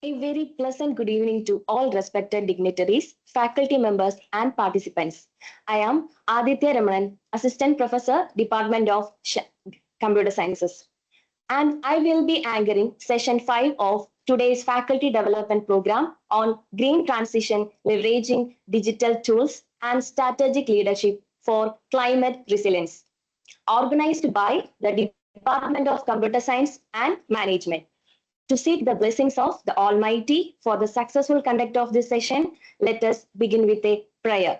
A very pleasant good evening to all respected dignitaries, faculty members, and participants. I am Aditya Ramanan, Assistant Professor, Department of Computer Sciences, and I will be anchoring session 5 of today's faculty development program on green transition, leveraging digital tools and strategic leadership for climate resilience, organized by the Department of Computer Science and Management. To seek the blessings of the Almighty for the successful conduct of this session, let us begin with a prayer.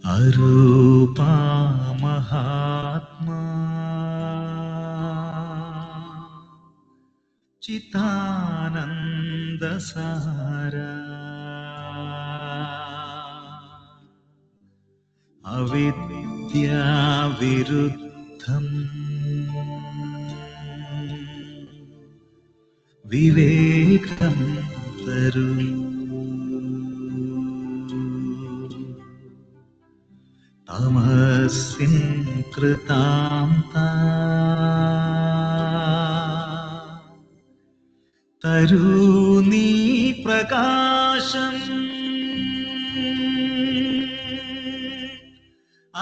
Arupa महात्मा चितानंद सारा अविद्या विरुद्धम विवेकम तरु तमस्विन् कृतान्ता तरूणी प्रकाशम्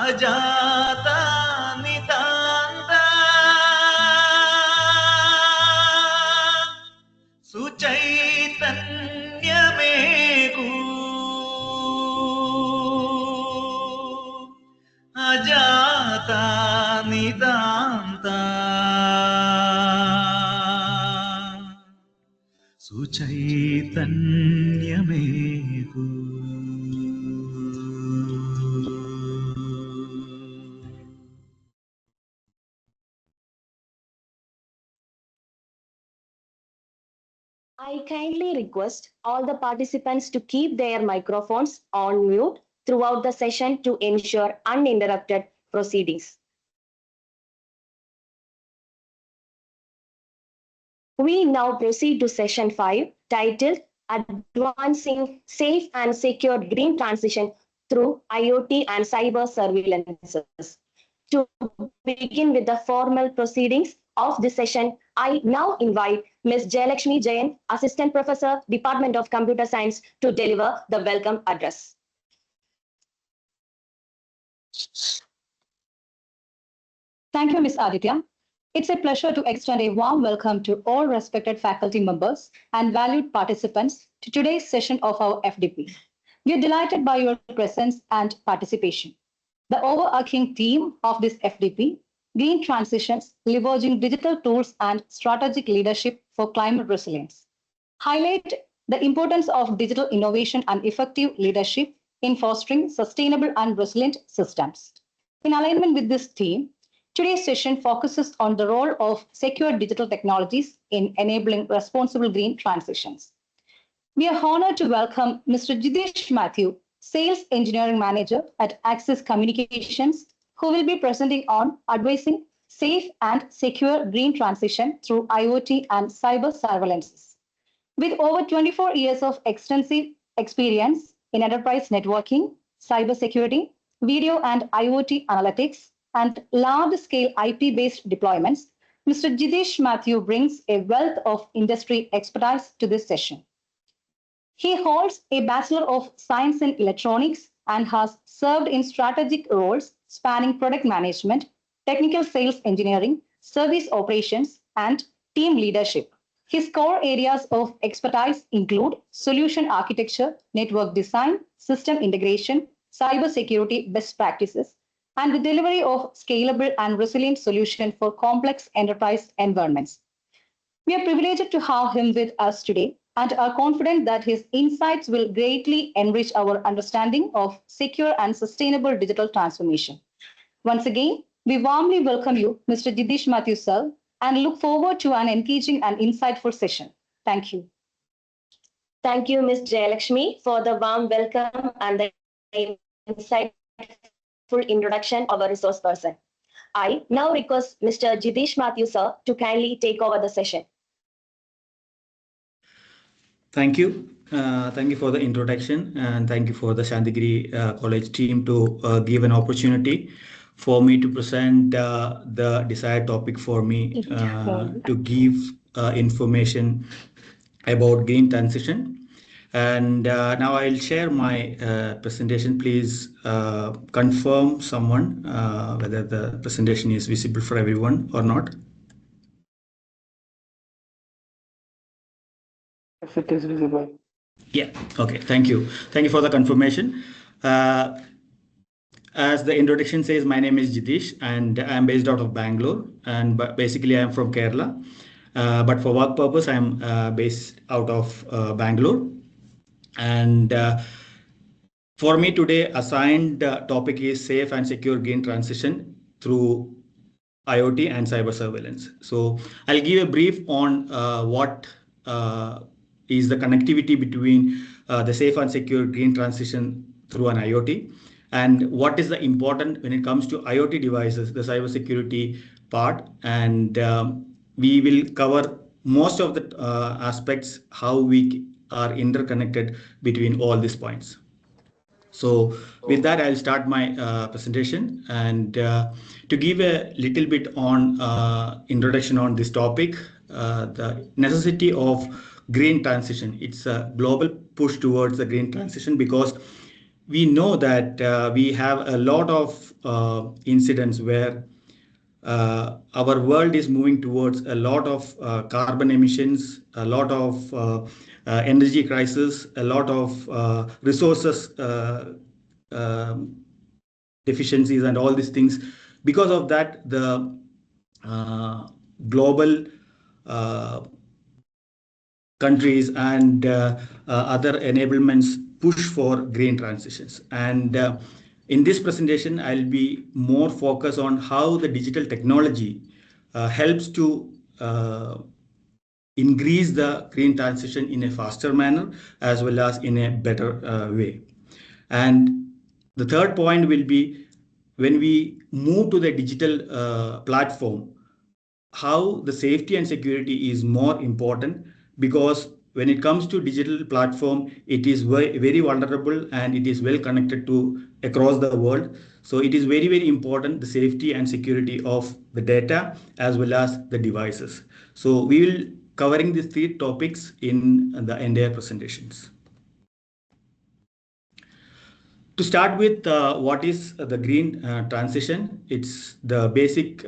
अजाता नितान्ता सुचैतन्यमेकु अजाता नितान्ता सुचैतन्यमेकु I kindly request all the participants to keep their microphones on mute throughout the session to ensure uninterrupted proceedings. We now proceed to session 5, titled Advancing Safe and Secure Green Transition through IoT and Cyber Surveillances. To begin with the formal proceedings of this session, I now invite Ms. Jayalakshmi Jain, Assistant Professor, Department of Computer Science, to deliver the welcome address. Thank you, Ms. Aditya. It's a pleasure to extend a warm welcome to all respected faculty members and valued participants to today's session of our FDP. We are delighted by your presence and participation. The overarching theme of this FDP, Green Transitions, Leveraging Digital Tools and Strategic Leadership for Climate Resilience, highlight the importance of digital innovation and effective leadership in fostering sustainable and resilient systems. In alignment with this theme, today's session focuses on the role of secure digital technologies in enabling responsible green transitions. We are honored to welcome Mr. Jiddish Matthew, Sales Engineering Manager at Axis Communications, who will be presenting on advising safe and secure green transition through IoT and cyber surveillances. With over 24 years of extensive experience in enterprise networking, cybersecurity, video and IoT analytics, and large-scale IP-based deployments, Mr. Jiddish Matthew brings a wealth of industry expertise to this session. He holds a Bachelor of Science in Electronics and has served in strategic roles spanning product management, technical sales engineering, service operations, and team leadership. His core areas of expertise include solution architecture, network design, system integration, cybersecurity best practices, and the delivery of scalable and resilient solutions for complex enterprise environments. We are privileged to have him with us today and are confident that his insights will greatly enrich our understanding of secure and sustainable digital transformation. Once again, we warmly welcome you, Mr. Jiddish Matthew sir, and look forward to an engaging and insightful session. Thank you. Thank you, Ms. Jayalakshmi, for the warm welcome and the insightful introduction of our resource person. I now request Mr. Jiddish Matthew sir to kindly take over the session. Thank you. Thank you for the introduction, and thank you for the Shantigiri College team to give an opportunity for me to present the desired topic for me to give information about green transition. And now I'll share my presentation. Please confirm someone whether the presentation is visible for everyone or not. Yes, it is visible. Yeah. Okay. Thank you. Thank you for the confirmation. Uh, as the introduction says, my name is Jitish and I'm based out of Bangalore. And basically, I'm from Kerala. But for work purpose, I'm based out of Bangalore. And for me today, assigned topic is safe and secure green transition through IoT and cyber surveillance. So I'll give a brief on what is the connectivity between the safe and secure green transition through an IoT, and what is the important when it comes to IoT devices, the cyber security part, and we will cover most of the aspects how we are interconnected between all these points. So with that, I'll start my presentation and to give a little bit on introduction on this topic, the necessity of green transition. It's a global push towards the green transition because we know that we have a lot of incidents where our world is moving towards a lot of carbon emissions, a lot of energy crisis, a lot of resources um deficiencies, and all these things. Because of that, the global uh, countries and other enablements push for green transitions. And in this presentation, I'll be more focused on how the digital technology helps to increase the green transition in a faster manner as well as in a better way. And the third point will be when we move to the digital platform, how the safety and security is more important, because when it comes to digital platform, it is very, very vulnerable and it is well connected to across the world. So it is very, very important, the safety and security of the data as well as the devices. So we will covering these three topics in the entire presentations. To start with, what is the green transition? It's the basic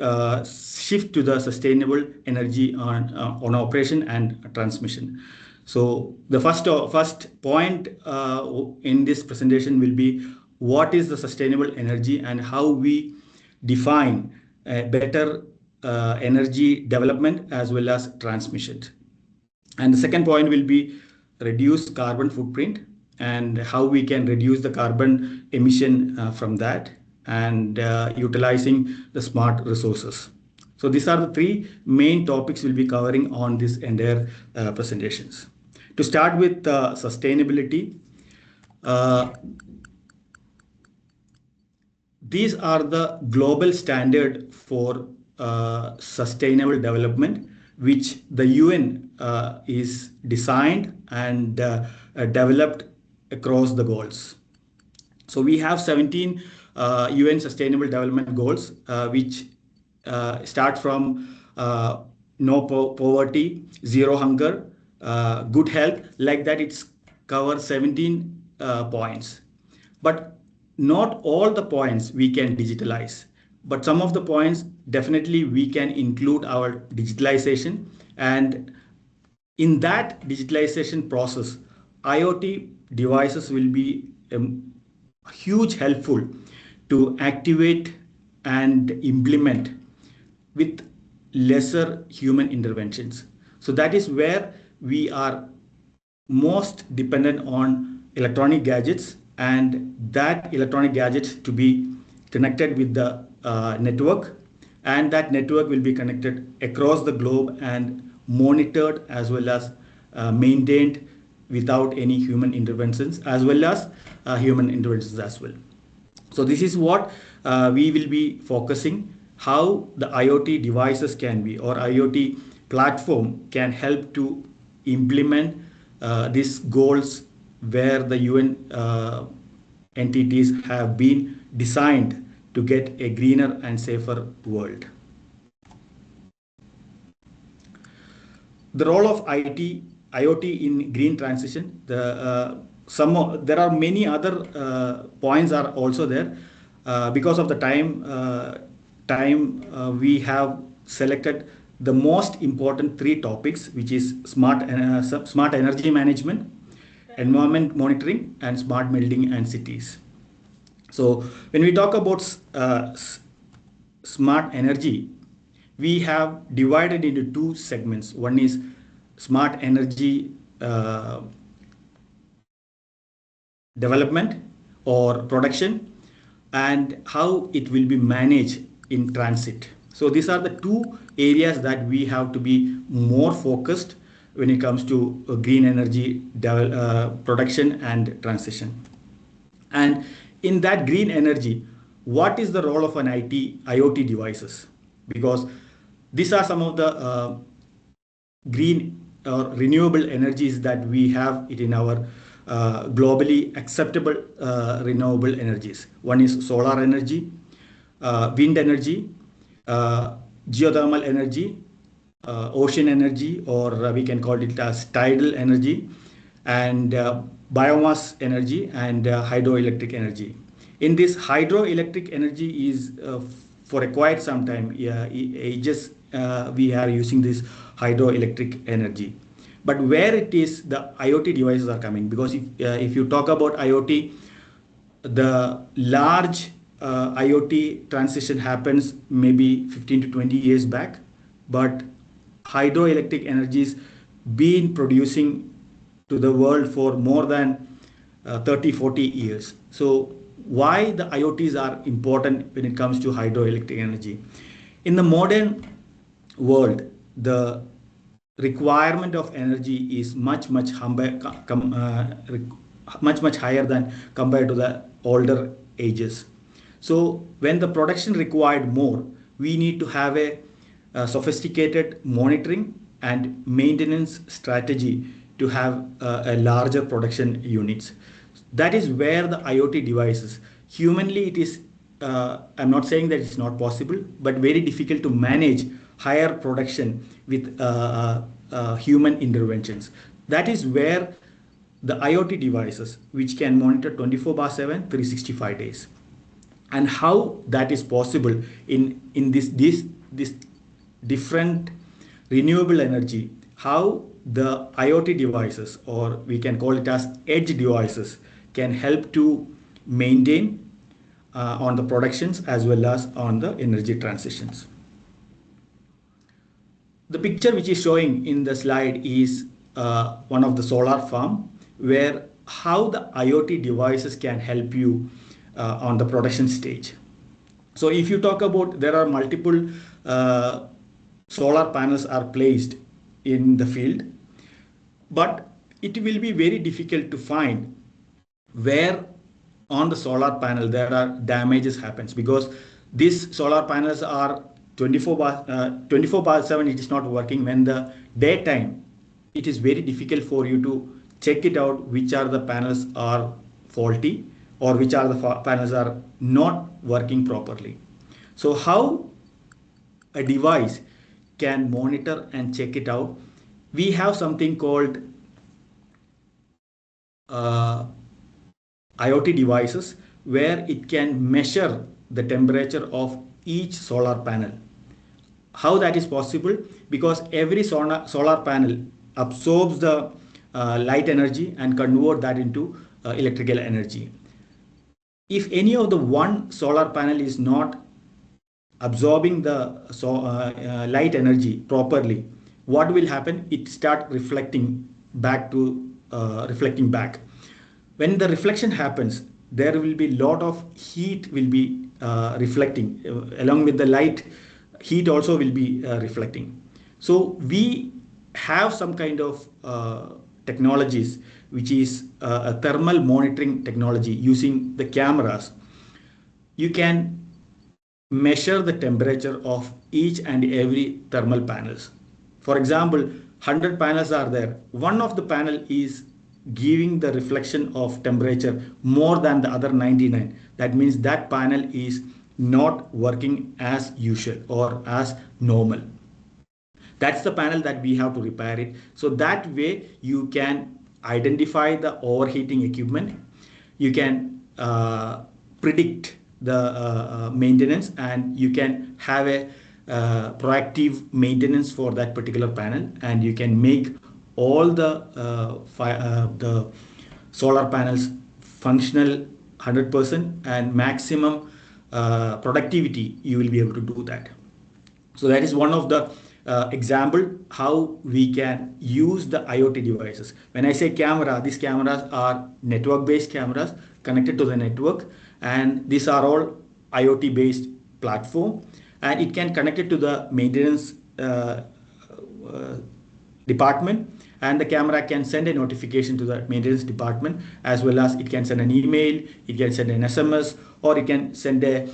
shift to the sustainable energy on operation and transmission. So the first point in this presentation will be what is the sustainable energy and how we define better energy development as well as transmission. And the second point will be reduce carbon footprint and how we can reduce the carbon emission from that, and utilizing the smart resources. So these are the three main topics we'll be covering on this entire presentations. To start with sustainability, uh, these are the global standard for sustainable development, which the UN is designed and developed across the goals. So we have 17 UN Sustainable Development Goals, which start from no poverty, zero hunger, good health. Like that, it's covers 17 points. But not all the points we can digitalize. But some of the points definitely we can include our digitalization, and in that digitalization process, IoT devices will be huge helpful to activate and implement with lesser human interventions. So that is where we are most dependent on electronic gadgets, and that electronic gadgets to be connected with the network, and that network will be connected across the globe and monitored as well as maintained without any human interventions as well as human interventions as well. So this is what we will be focusing, how the IoT devices can be, or IoT platform can help to implement these goals where the UN entities have been designed to get a greener and safer world. The role of IoT in green transition. There are many other points are also there. Because of the time we have selected the most important three topics, which is smart energy management, environment monitoring, and smart building and cities. So when we talk about smart energy, we have divided into two segments. One is smart energy development or production, and how it will be managed in transit. So these are the two areas that we have to be more focused when it comes to green energy production and transition. And in that green energy, what is the role of an IoT devices? Because these are some of the green or renewable energies that we have it in our globally acceptable renewable energies. One is solar energy, wind energy, geothermal energy, ocean energy, or we can call it as tidal energy, and biomass energy, and hydroelectric energy. In this hydroelectric energy is for a quite some time, yeah, ages we are using this hydroelectric energy. But where it is the IoT devices are coming, because if you talk about IoT, the large IoT transition happens maybe 15 to 20 years back, but hydroelectric energies been producing to the world for more than 30, 40 years. So why the IoTs are important when it comes to hydroelectric energy? In the modern world, the requirement of energy is much higher than compared to the older ages. So when the production required more, we need to have a sophisticated monitoring and maintenance strategy to have a larger production units. That is where the IoT devices, humanly it is, I'm not saying that it's not possible, but very difficult to manage higher production with human interventions. That is where the IoT devices, which can monitor 24/7, 365 days, and how that is possible in this different renewable energy, how the IoT devices, or we can call it as edge devices, can help to maintain on the productions as well as on the energy transitions. The picture which is showing in the slide is one of the solar farm, where how the IoT devices can help you on the production stage. So if you talk about, there are multiple solar panels are placed in the field, but it will be very difficult to find where on the solar panel there are damages happens, because these solar panels are 24/7, it is not working. When the daytime, it is very difficult for you to check it out which are the panels are faulty or which are the panels are not working properly. So how a device can monitor and check it out? We have something called IoT devices, where it can measure the temperature of each solar panel. How that is possible? Because every solar panel absorbs the light energy and convert that into electrical energy. If any of the one solar panel is not absorbing the light energy properly, what will happen? It start reflecting back to reflecting back. When the reflection happens, there will be lot of heat will be reflecting along with the light. Heat also will be reflecting. So we have some kind of technologies which is a thermal monitoring technology. Using the cameras, you can measure the temperature of each and every thermal panels. For example, 100 panels are there. One of the panel is giving the reflection of temperature more than the other 99. That means that panel is not working as usual or as normal. That's the panel that we have to repair it. So that way you can identify the overheating equipment. You can predict the maintenance, and you can have a proactive maintenance for that particular panel, and you can make all the solar panels functional 100% and maximum productivity, you will be able to do that. So that is one of the example how we can use the IoT devices. When I say camera, these cameras are network-based cameras connected to the network, and these are all IoT-based platform, and it can connect it to the maintenance uh, department, and the camera can send a notification to the maintenance department, as well as it can send an email, it can send an SMS, or it can send a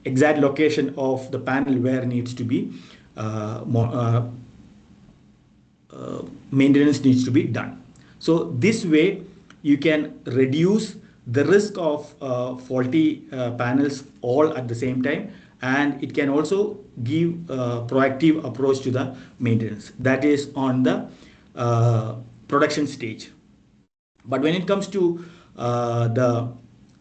exact location of the panel where needs to be uh, maintenance needs to be done. So this way you can reduce the risk of faulty panels all at the same time, and it can also give a proactive approach to the maintenance, that is on the production stage. But when it comes to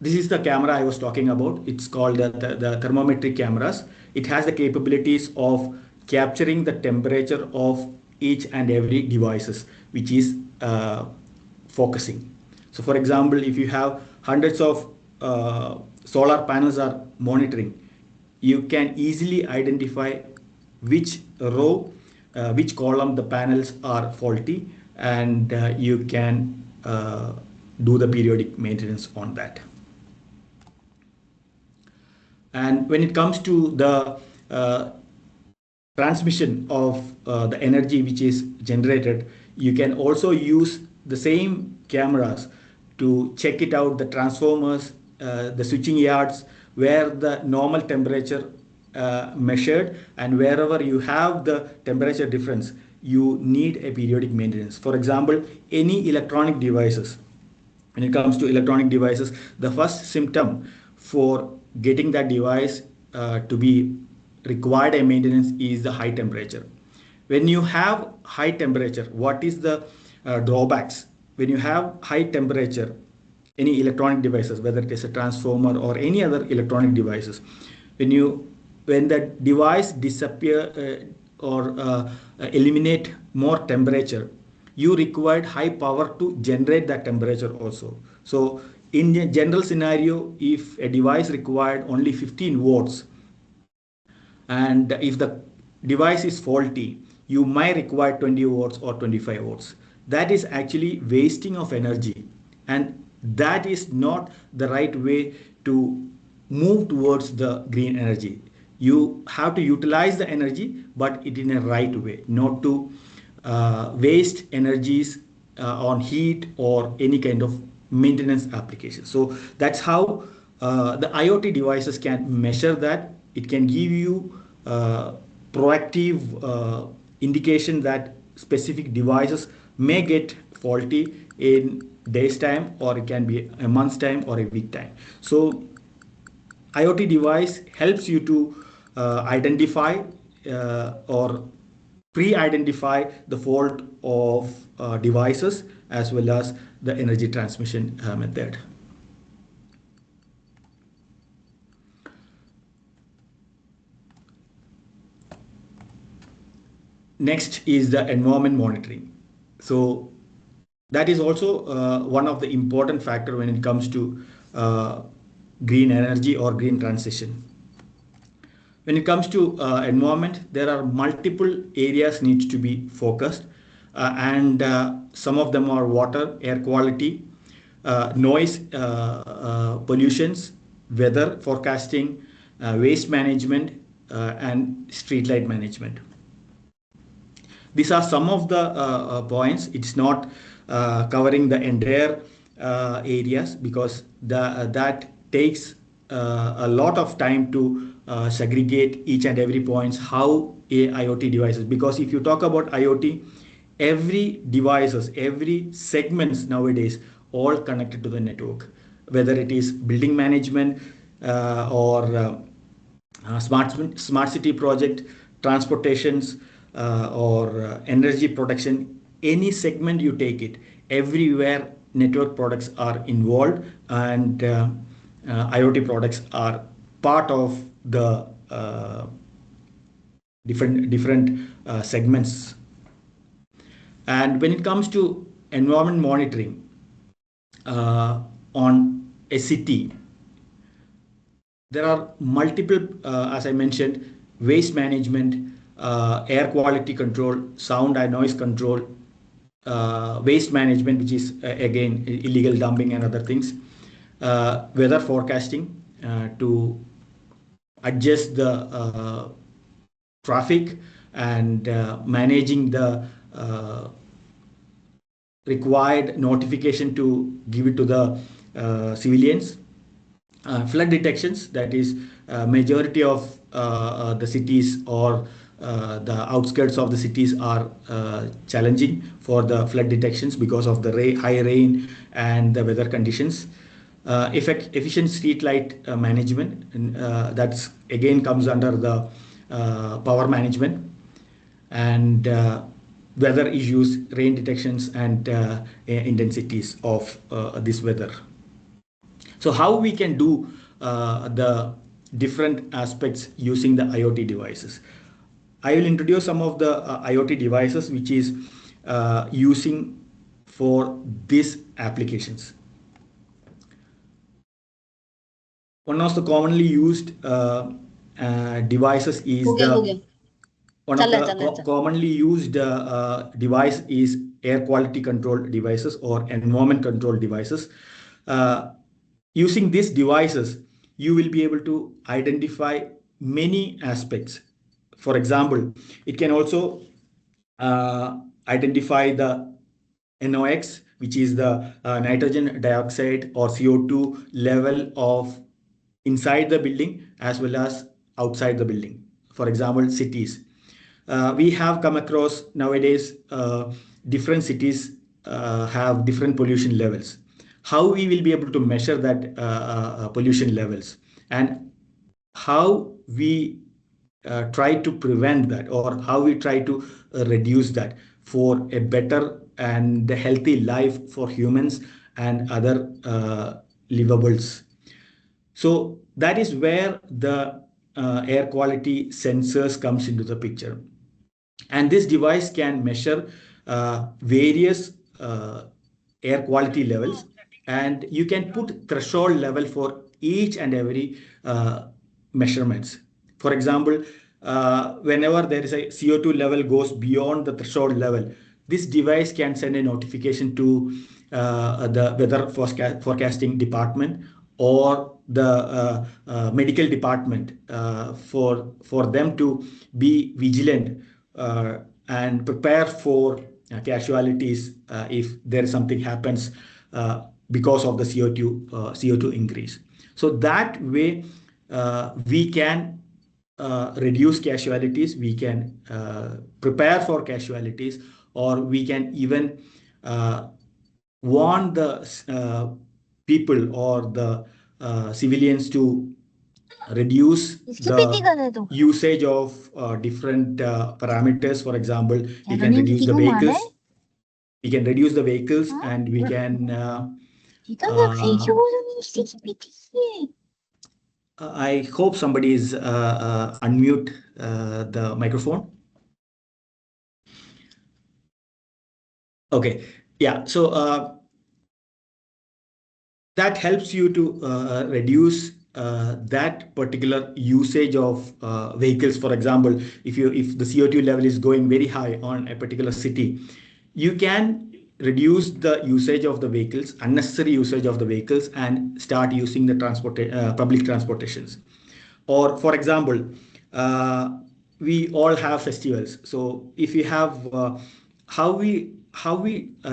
this is the camera I was talking about. It's called the thermometric cameras. It has the capabilities of capturing the temperature of each and every devices which is focusing. So for example, if you have hundreds of solar panels are monitoring, you can easily identify which row, which column the panels are faulty, and you can do the periodic maintenance on that. And when it comes to the transmission of the energy which is generated, you can also use the same cameras to check it out, the transformers, the switching yards, where the normal temperature measured, and wherever you have the temperature difference, you need a periodic maintenance. For example, any electronic devices, when it comes to electronic devices, the first symptom for getting that device to be required a maintenance is the high temperature. When you have high temperature, what is the drawbacks? When you have high temperature, any electronic devices, whether it is a transformer or any other electronic devices, when the device disappear or eliminate more temperature, you required high power to generate that temperature also. So in a general scenario, if a device required only 15 volts, and if the device is faulty, you might require 20 volts or 25 volts. That is actually wasting of energy, and that is not the right way to move towards the green energy. You have to utilize the energy, but it in a right way, not to waste energies on heat or any kind of maintenance application. So that's how the IoT devices can measure that. It can give you proactive indication that specific devices may get faulty in days time, or it can be a month's time or a week time. So IoT device helps you to identify or pre-identify the fault of devices, as well as the energy transmission method. Next is the environment monitoring. So that is also one of the important factor when it comes to green energy or green transition. When it comes to environment, there are multiple areas needs to be focused, and some of them are water, air quality, noise pollutions, weather forecasting, waste management, and street light management. These are some of the points. It's not covering the entire areas, because that takes a lot of time to segregate each and every points how a IoT devices. Because if you talk about IoT, every devices, every segments nowadays all connected to the network, whether it is building management or smart city project, transportations, or energy production, any segment you take it, everywhere network products are involved, and IoT products are part of the different segments. And when it comes to environment monitoring on a city, there are multiple, as I mentioned, waste management, air quality control, sound and noise control, waste management, which is again illegal dumping and other things, weather forecasting to adjust the traffic and managing the required notification to give it to the civilians. Flood detections, that is majority of the cities or the outskirts of the cities are challenging for the flood detections because of the high rain and the weather conditions. Efficient street light management, and that's again comes under the power management, and weather issues, rain detections, and intensities of this weather. So how we can do the different aspects using the IoT devices. I will introduce some of the IoT devices which is using for these applications. One of the commonly used devices is one of the commonly used device is air quality control devices or environment control devices. Using these devices, you will be able to identify many aspects. For example, it can also identify the NOx, which is the nitrogen dioxide or CO2 level of inside the building as well as outside the building. For example, cities. We have come across nowadays different cities have different pollution levels. How we will be able to measure that pollution levels, and how we try to prevent that, or how we try to reduce that for a better and healthy life for humans and other livables. So that is where the air quality sensors comes into the picture. And this device can measure various air quality levels, and you can put threshold level for each and every measurements. For example, whenever there is a CO2 level goes beyond the threshold level, this device can send a notification to the weather forecasting department or the medical department for them to be vigilant and prepare for casualties if there is something happens because of the CO2 increase. So that way we can reduce casualties, we can prepare for casualties, or we can even warn the people or the civilians to reduce the usage of different parameters. For example, we can reduce the vehicles. We can reduce the vehicles, and we can. I hope somebody is unmute the microphone. Okay, yeah. So that helps you to reduce that particular usage of vehicles. For example, if the CO2 level is going very high on a particular city, you can reduce the usage of the vehicles, unnecessary usage of the vehicles, and start using the public transportations. Or for example, we all have festivals. So if you have how we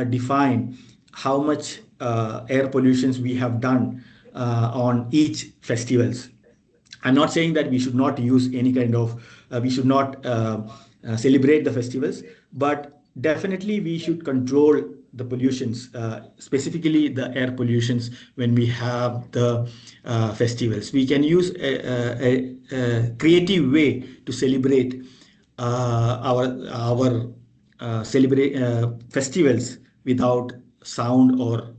define how much air pollutions we have done on each festivals. I'm not saying that we should not use any kind of, we should not celebrate the festivals, but definitely we should control the pollutions, specifically the air pollutions when we have the festivals. We can use a creative way to celebrate our celebrate festivals without sound or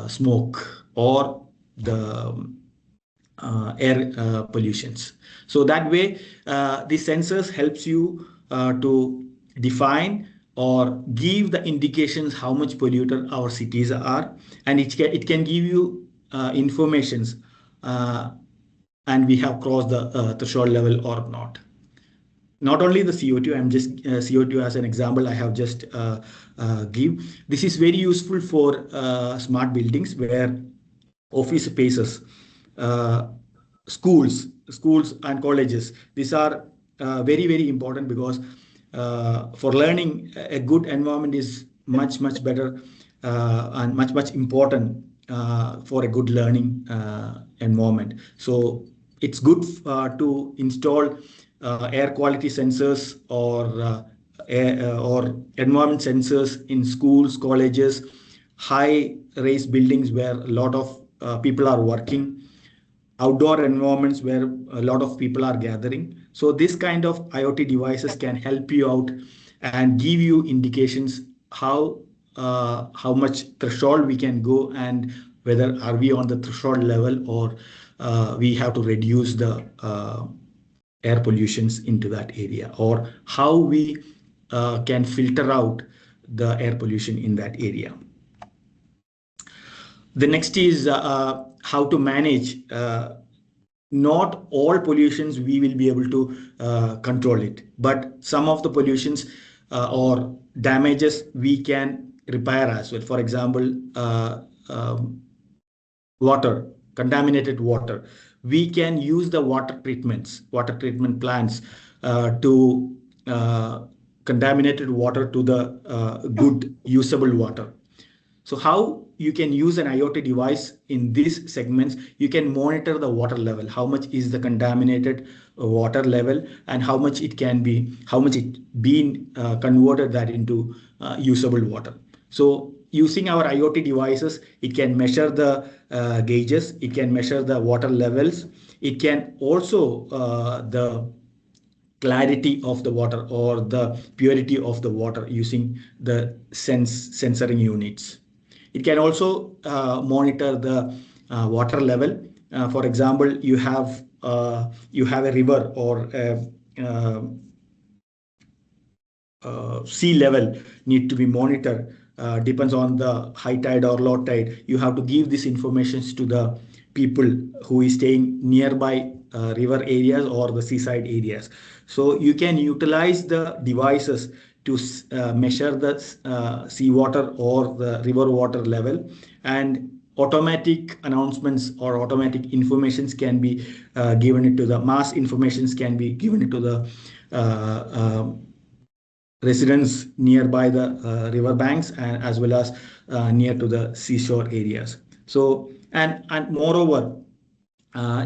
smoke or the air pollutions. So that way, the sensors helps you to define or give the indications how much polluted our cities are, and it can give you informations, and we have crossed the threshold level or not. Not only the CO2, I'm just CO2 as an example I have just give. This is very useful for smart buildings where office spaces, uh, schools and colleges. These are very important because for learning, a good environment is much better and much important for a good learning environment. So it's good to install air quality sensors or environment sensors in schools, colleges, high-rise buildings where a lot of people are working, outdoor environments where a lot of people are gathering. So this kind of IoT devices can help you out and give you indications how much threshold we can go, and whether are we on the threshold level, or we have to reduce the air pollutions into that area, or how we can filter out the air pollution in that area. The next is how to manage. Not all pollutions we will be able to control it, but some of the pollutions or damages we can repair as well. For example, water, contaminated water. We can use the water treatment plants to contaminated water to the good usable water. So how you can use an IoT device in these segments, you can monitor the water level, how much is the contaminated water level, and how much it been converted that into usable water. So using our IoT devices, it can measure the gauges, it can measure the water levels, it can also the clarity of the water or the purity of the water using the sensoring units. It can also monitor the water level. For example, you have a river or uh, sea level need to be monitored. Depends on the high tide or low tide. You have to give these informations to the people who is staying nearby river areas or the seaside areas. So you can utilize the devices to measure the seawater or the river water level, and automatic announcements or automatic informations can be given it to the mass informations can be given it to the residents nearby the river banks, and as well as near to the seashore areas. So and moreover,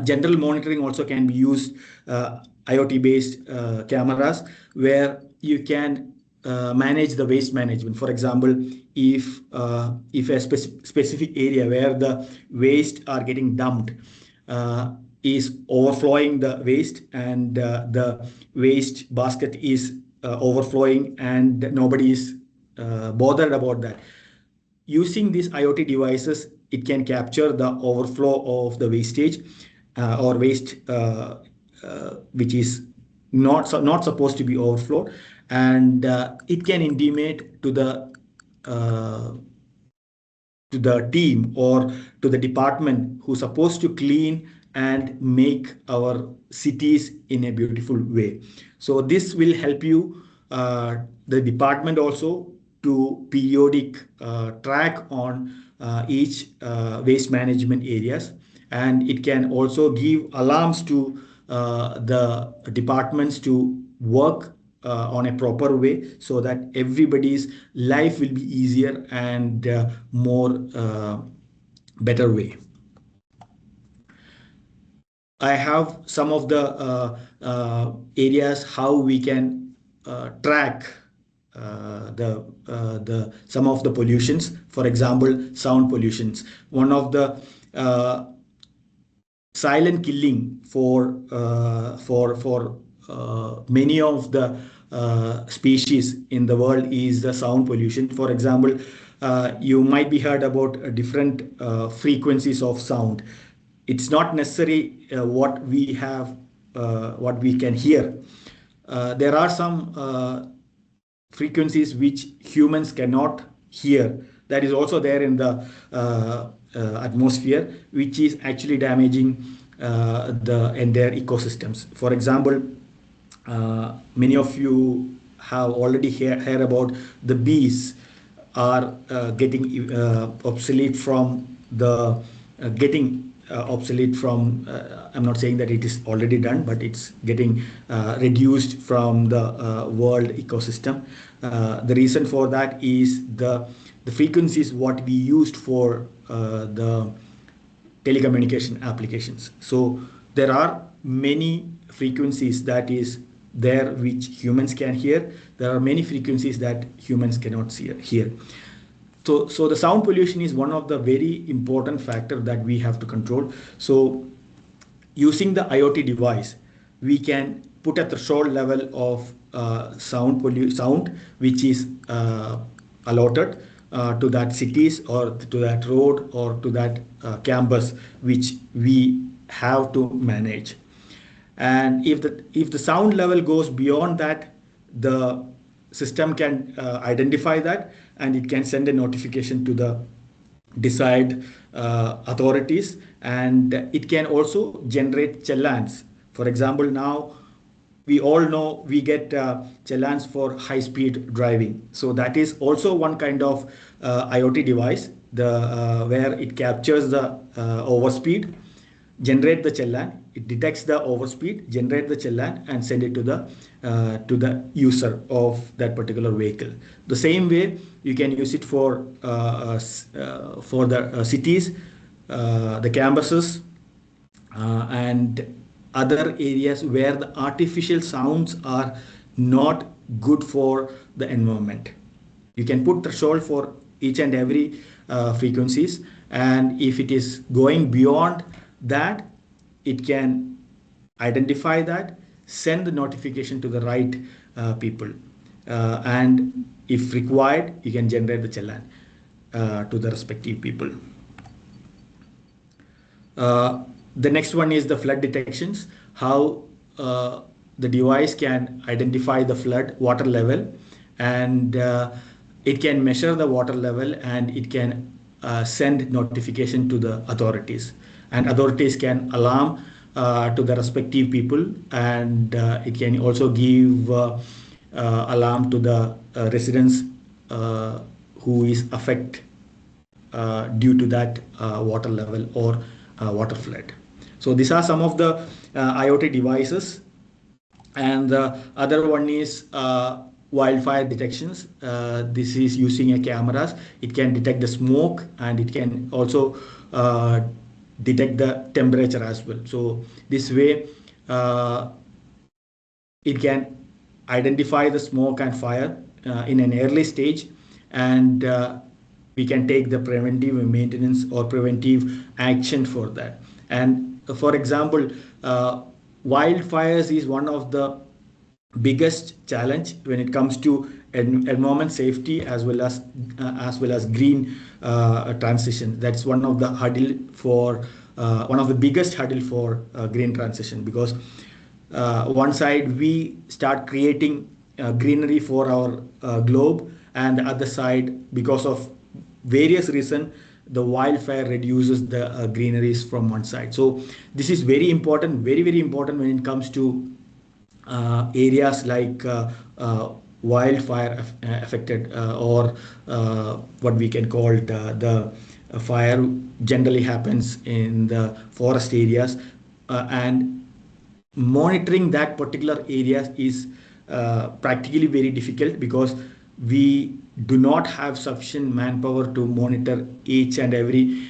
general monitoring also can be used, IoT based cameras where you can manage the waste management. For example, if a specific area where the waste are getting dumped is overflowing the waste, and the waste basket is overflowing and nobody is bothered about that. Using these IoT devices, it can capture the overflow of the wastage or waste which is not supposed to be overflowed, and it can intimate uh, to the team or to the department who's supposed to clean and make our cities in a beautiful way. So this will help you, the department also, to periodic track on each waste management areas, and it can also give alarms to the departments to work on a proper way, so that everybody's life will be easier and more better way. I have some of the areas how we can track the some of the pollutions. For example, sound pollutions. One of the silent killing for many of the species in the world is the sound pollution. For example, you might be heard about different frequencies of sound. It's not necessary what we can hear. There are some frequencies which humans cannot hear, that is also there in the atmosphere, which is actually damaging the entire ecosystems. For example, many of you have already heard about the bees are getting obsolete from the getting obsolete from I'm not saying that it is already done, but it's getting reduced from the world ecosystem. The reason for that is the frequencies what we used for the telecommunication applications. So there are many frequencies that is there which humans can hear. There are many frequencies that humans cannot hear. So the sound pollution is one of the very important factor that we have to control. So using the IoT device, we can put a threshold level of sound which is allotted to that cities or to that road or to that campus which we have to manage. And if the sound level goes beyond that, the system can identify that, and it can send a notification to the desired authorities, and it can also generate challans. For example, now we all know we get challans for high speed driving. So that is also one kind of IoT device, the where it captures the overspeed, generate the challan, it detects the overspeed, generate the challan, and send it to the user of that particular vehicle. The same way you can use it for the cities, the campuses, and other areas where the artificial sounds are not good for the environment. You can put threshold for each and every frequencies, and if it is going beyond that, it can identify that, send the notification to the right people, and if required, you can generate the challan to the respective people. The next one is the flood detections, how the device can identify the flood water level, and it can measure the water level, and it can send notification to the authorities, and authorities can alarm to the respective people, and it can also give alarm to the residents who is affected due to that water level or water flood. So these are some of the IoT devices. And the other one is wildfire detections. This is using a cameras. It can detect the smoke, and it can also detect the temperature as well. So this way it can identify the smoke and fire in an early stage, and we can take the preventive maintenance or preventive action for that. And for example, wildfires is one of the biggest challenge when it comes to environment safety, as well as green transition. That's one of the hurdle for one of the biggest hurdle for green transition, because one side we start creating greenery for our globe, and the other side, because of various reason, the wildfire reduces the greeneries from one side. So this is very important, very important when it comes to areas like wildfire affected, or what we can call the fire generally happens in the forest areas, and monitoring that particular area is practically very difficult, because we do not have sufficient manpower to monitor each and every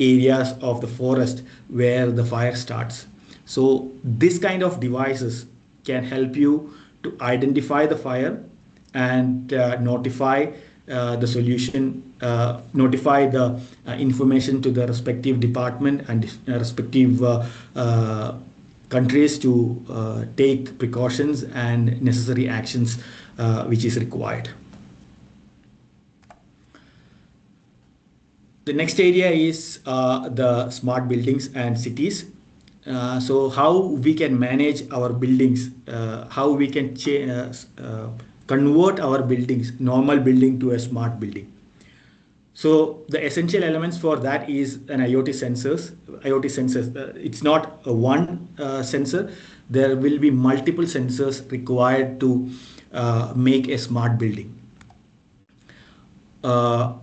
areas of the forest where the fire starts. So this kind of devices can help you to identify the fire, and notify the solution, notify the information to the respective department and respective countries to take precautions and necessary actions which is required. The next area is the smart buildings and cities. So how we can manage our buildings, how we can convert our buildings, normal building, to a smart building. So the essential elements for that is an IoT sensors. IoT sensors. It's not a one sensor. There will be multiple sensors required to make a smart building. Uh,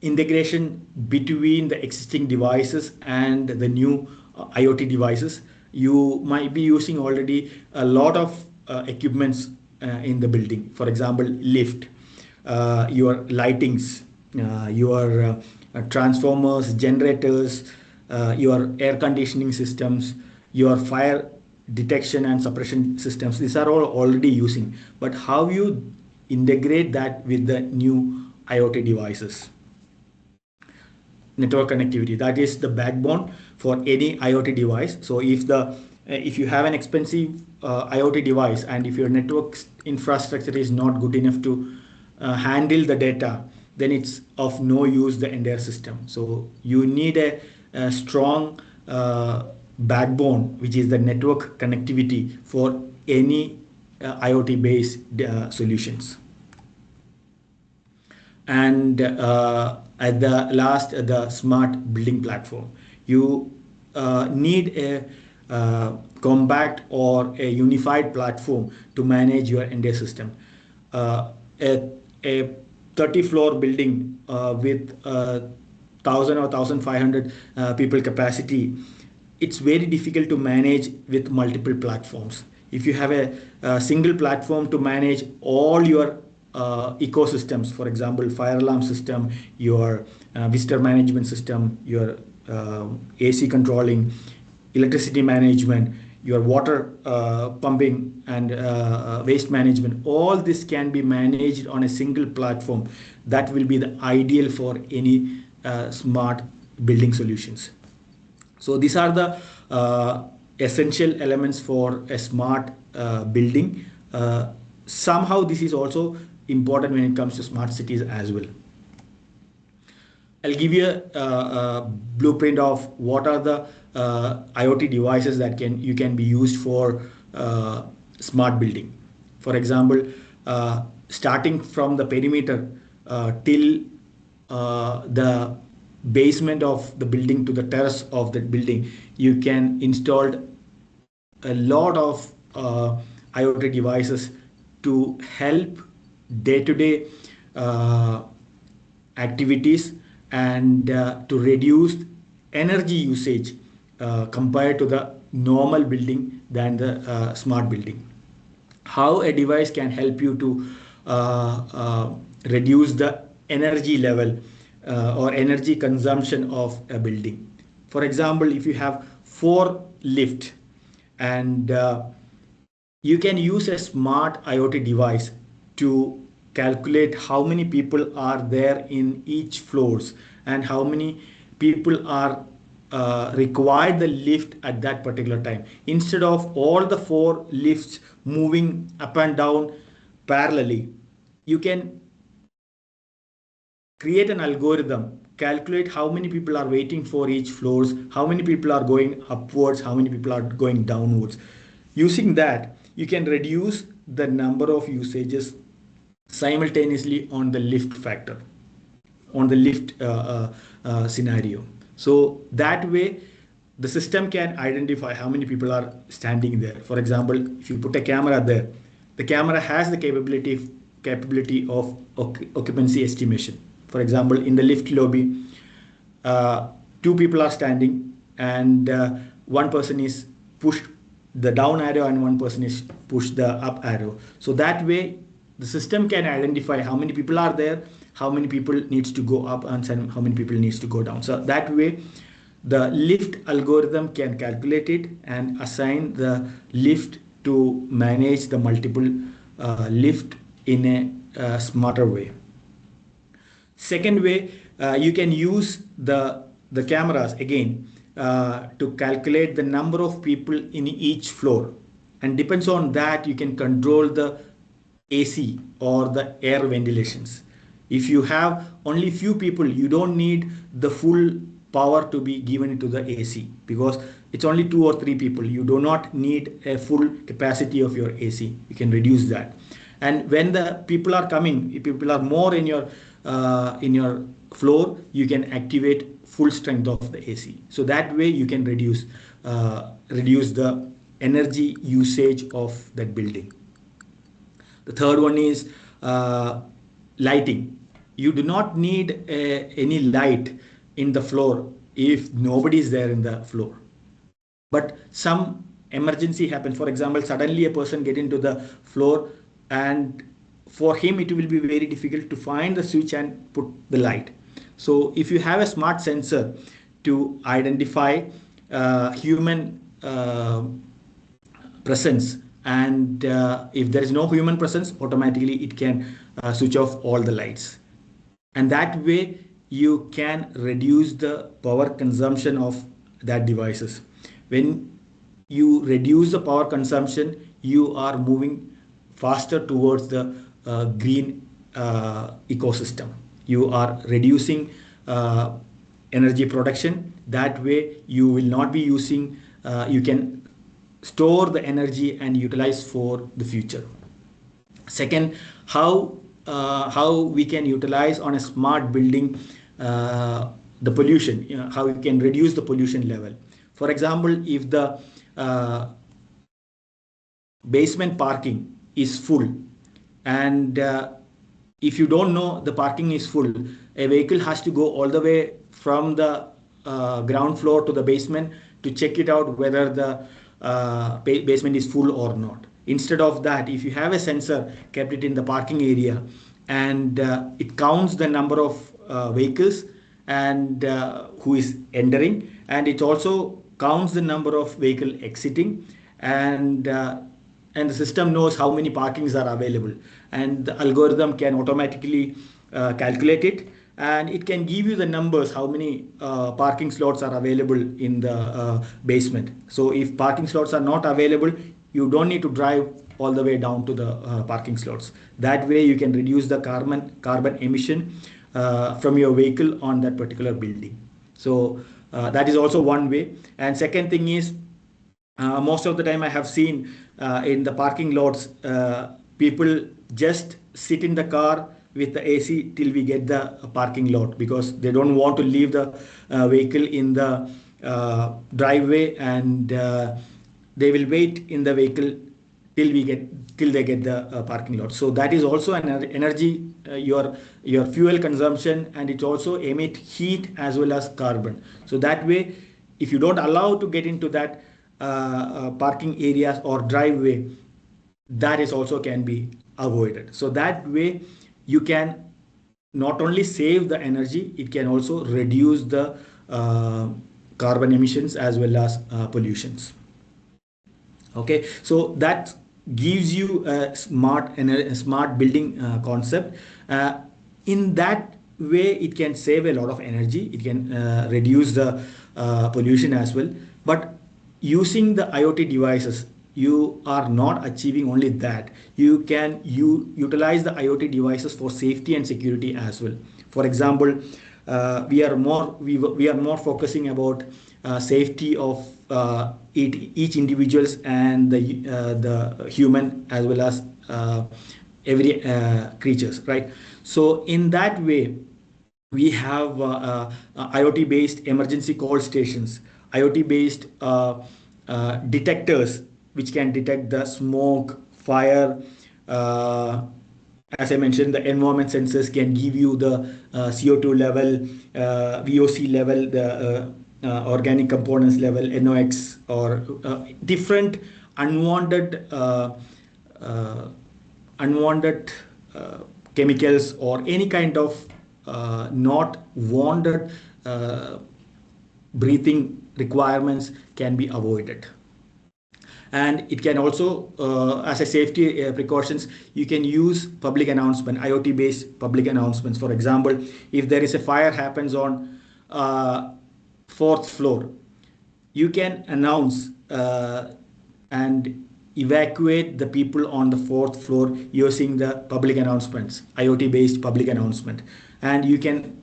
Integration between the existing devices and the new IoT devices. You might be using already a lot of equipments in the building. For example, lift, your lightings, your transformers, generators, your air conditioning systems, your fire detection and suppression systems. These are all already using. But how you integrate that with the new IoT devices? Network connectivity, that is the backbone for any IoT device. So if you have an expensive IoT device, and if your network infrastructure is not good enough to handle the data, then it's of no use the entire system. So you need a strong backbone, which is the network connectivity for any IoT based solutions. And at the last, the smart building platform. You need a compact or a unified platform to manage your entire system. A 30-floor building with 1,000 or 1,500 people capacity, it's very difficult to manage with multiple platforms. If you have a single platform to manage all your ecosystems, for example, fire alarm system, your visitor management system, your AC controlling, electricity management, your water pumping and waste management, all this can be managed on a single platform. That will be the ideal for any smart building solutions. So these are the essential elements for a smart building. Somehow this is also important when it comes to smart cities as well. I'll give you a blueprint of what are the IoT devices that you can be used for smart building. For example, starting from the perimeter till the basement of the building to the terrace of the building, you can install a lot of IoT devices to help day-to-day activities and to reduce energy usage compared to the normal building than the smart building. How a device can help you to reduce the energy level or energy consumption of a building. For example, if you have 4 lifts and you can use a smart IoT device to calculate how many people are there in each floors and how many people are required the lift at that particular time. Instead of all the 4 lifts moving up and down parallelly, you can create an algorithm, calculate how many people are waiting for each floors, how many people are going upwards, how many people are going downwards. Using that, you can reduce the number of usages simultaneously on the lift factor, on the lift scenario. So that way, the system can identify how many people are standing there. For example, if you put a camera there, the camera has the capability of occupancy estimation. For example, in the lift lobby, 2 people are standing and one person is pushed the down arrow and one person is pushed the up arrow. So that way, the system can identify how many people are there, how many people needs to go up and how many people needs to go down. So that way, the lift algorithm can calculate it and assign the lift to manage the multiple lift in a smarter way. Second way, you can use the cameras again to calculate the number of people in each floor, and depends on that you can control the AC or the air ventilations. If you have only few people, you don't need the full power to be given to the AC because it's only 2 or 3 people. You do not need a full capacity of your AC. You can reduce that. And when the people are coming, if people are more in your floor, you can activate full strength of the AC. So that way you can reduce the energy usage of that building. The third one is lighting. You do not need any light in the floor if nobody is there in the floor. But some emergency happens. For example, suddenly a person get into the floor, and for him it will be very difficult to find the switch and put the light. So if you have a smart sensor to identify human presence, and if there is no human presence, automatically it can switch off all the lights, and that way you can reduce the power consumption of that devices. When you reduce the power consumption, you are moving faster towards the green ecosystem. You are reducing energy production. That way you will not be using, you can store the energy and utilize for the future. Second, how we can utilize on a smart building the pollution, how we can reduce the pollution level. For example, if the basement parking is full, and if you don't know the parking is full, a vehicle has to go all the way from the ground floor to the basement to check it out whether the basement is full or not. Instead of that, if you have a sensor kept it in the parking area, and it counts the number of vehicles and who is entering, and it also counts the number of vehicle exiting, and the system knows how many parkings are available, and the algorithm can automatically calculate it, and it can give you the numbers how many parking slots are available in the basement. So if parking slots are not available, you don't need to drive all the way down to the parking slots. That way you can reduce the carbon emission from your vehicle on that particular building. So that is also one way. And second thing is, most of the time I have seen in the parking lots, people just sit in the car with the AC till we get the parking lot, because they don't want to leave the vehicle in the driveway, and they will wait in the vehicle till they get the parking lot. So that is also an energy, your fuel consumption, and it also emit heat as well as carbon. So that way, if you don't allow to get into that parking areas or driveway, that is also can be avoided. So that way you can not only save the energy, it can also reduce the carbon emissions as well as pollutions. Okay, so that gives you a smart building concept. In that way it can save a lot of energy, it can reduce the pollution as well. But using the IoT devices, you are not achieving only that. You can utilize the IoT devices for safety and security as well. For example, we are more focusing about safety of each individuals and the human as well as every creatures, right? So in that way, we have IoT based emergency call stations, IoT based detectors which can detect the smoke, fire. As I mentioned, the environment sensors can give you the CO2 level, VOC level, the organic components level, NOx, or different unwanted unwanted chemicals or any kind of not wanted breathing requirements can be avoided. And it can also, as a safety precautions, you can use public announcement, IoT based public announcements. For example, if there is a fire happens on fourth floor, you can announce and evacuate the people on the fourth floor using the public announcements, IoT based public announcement. And you can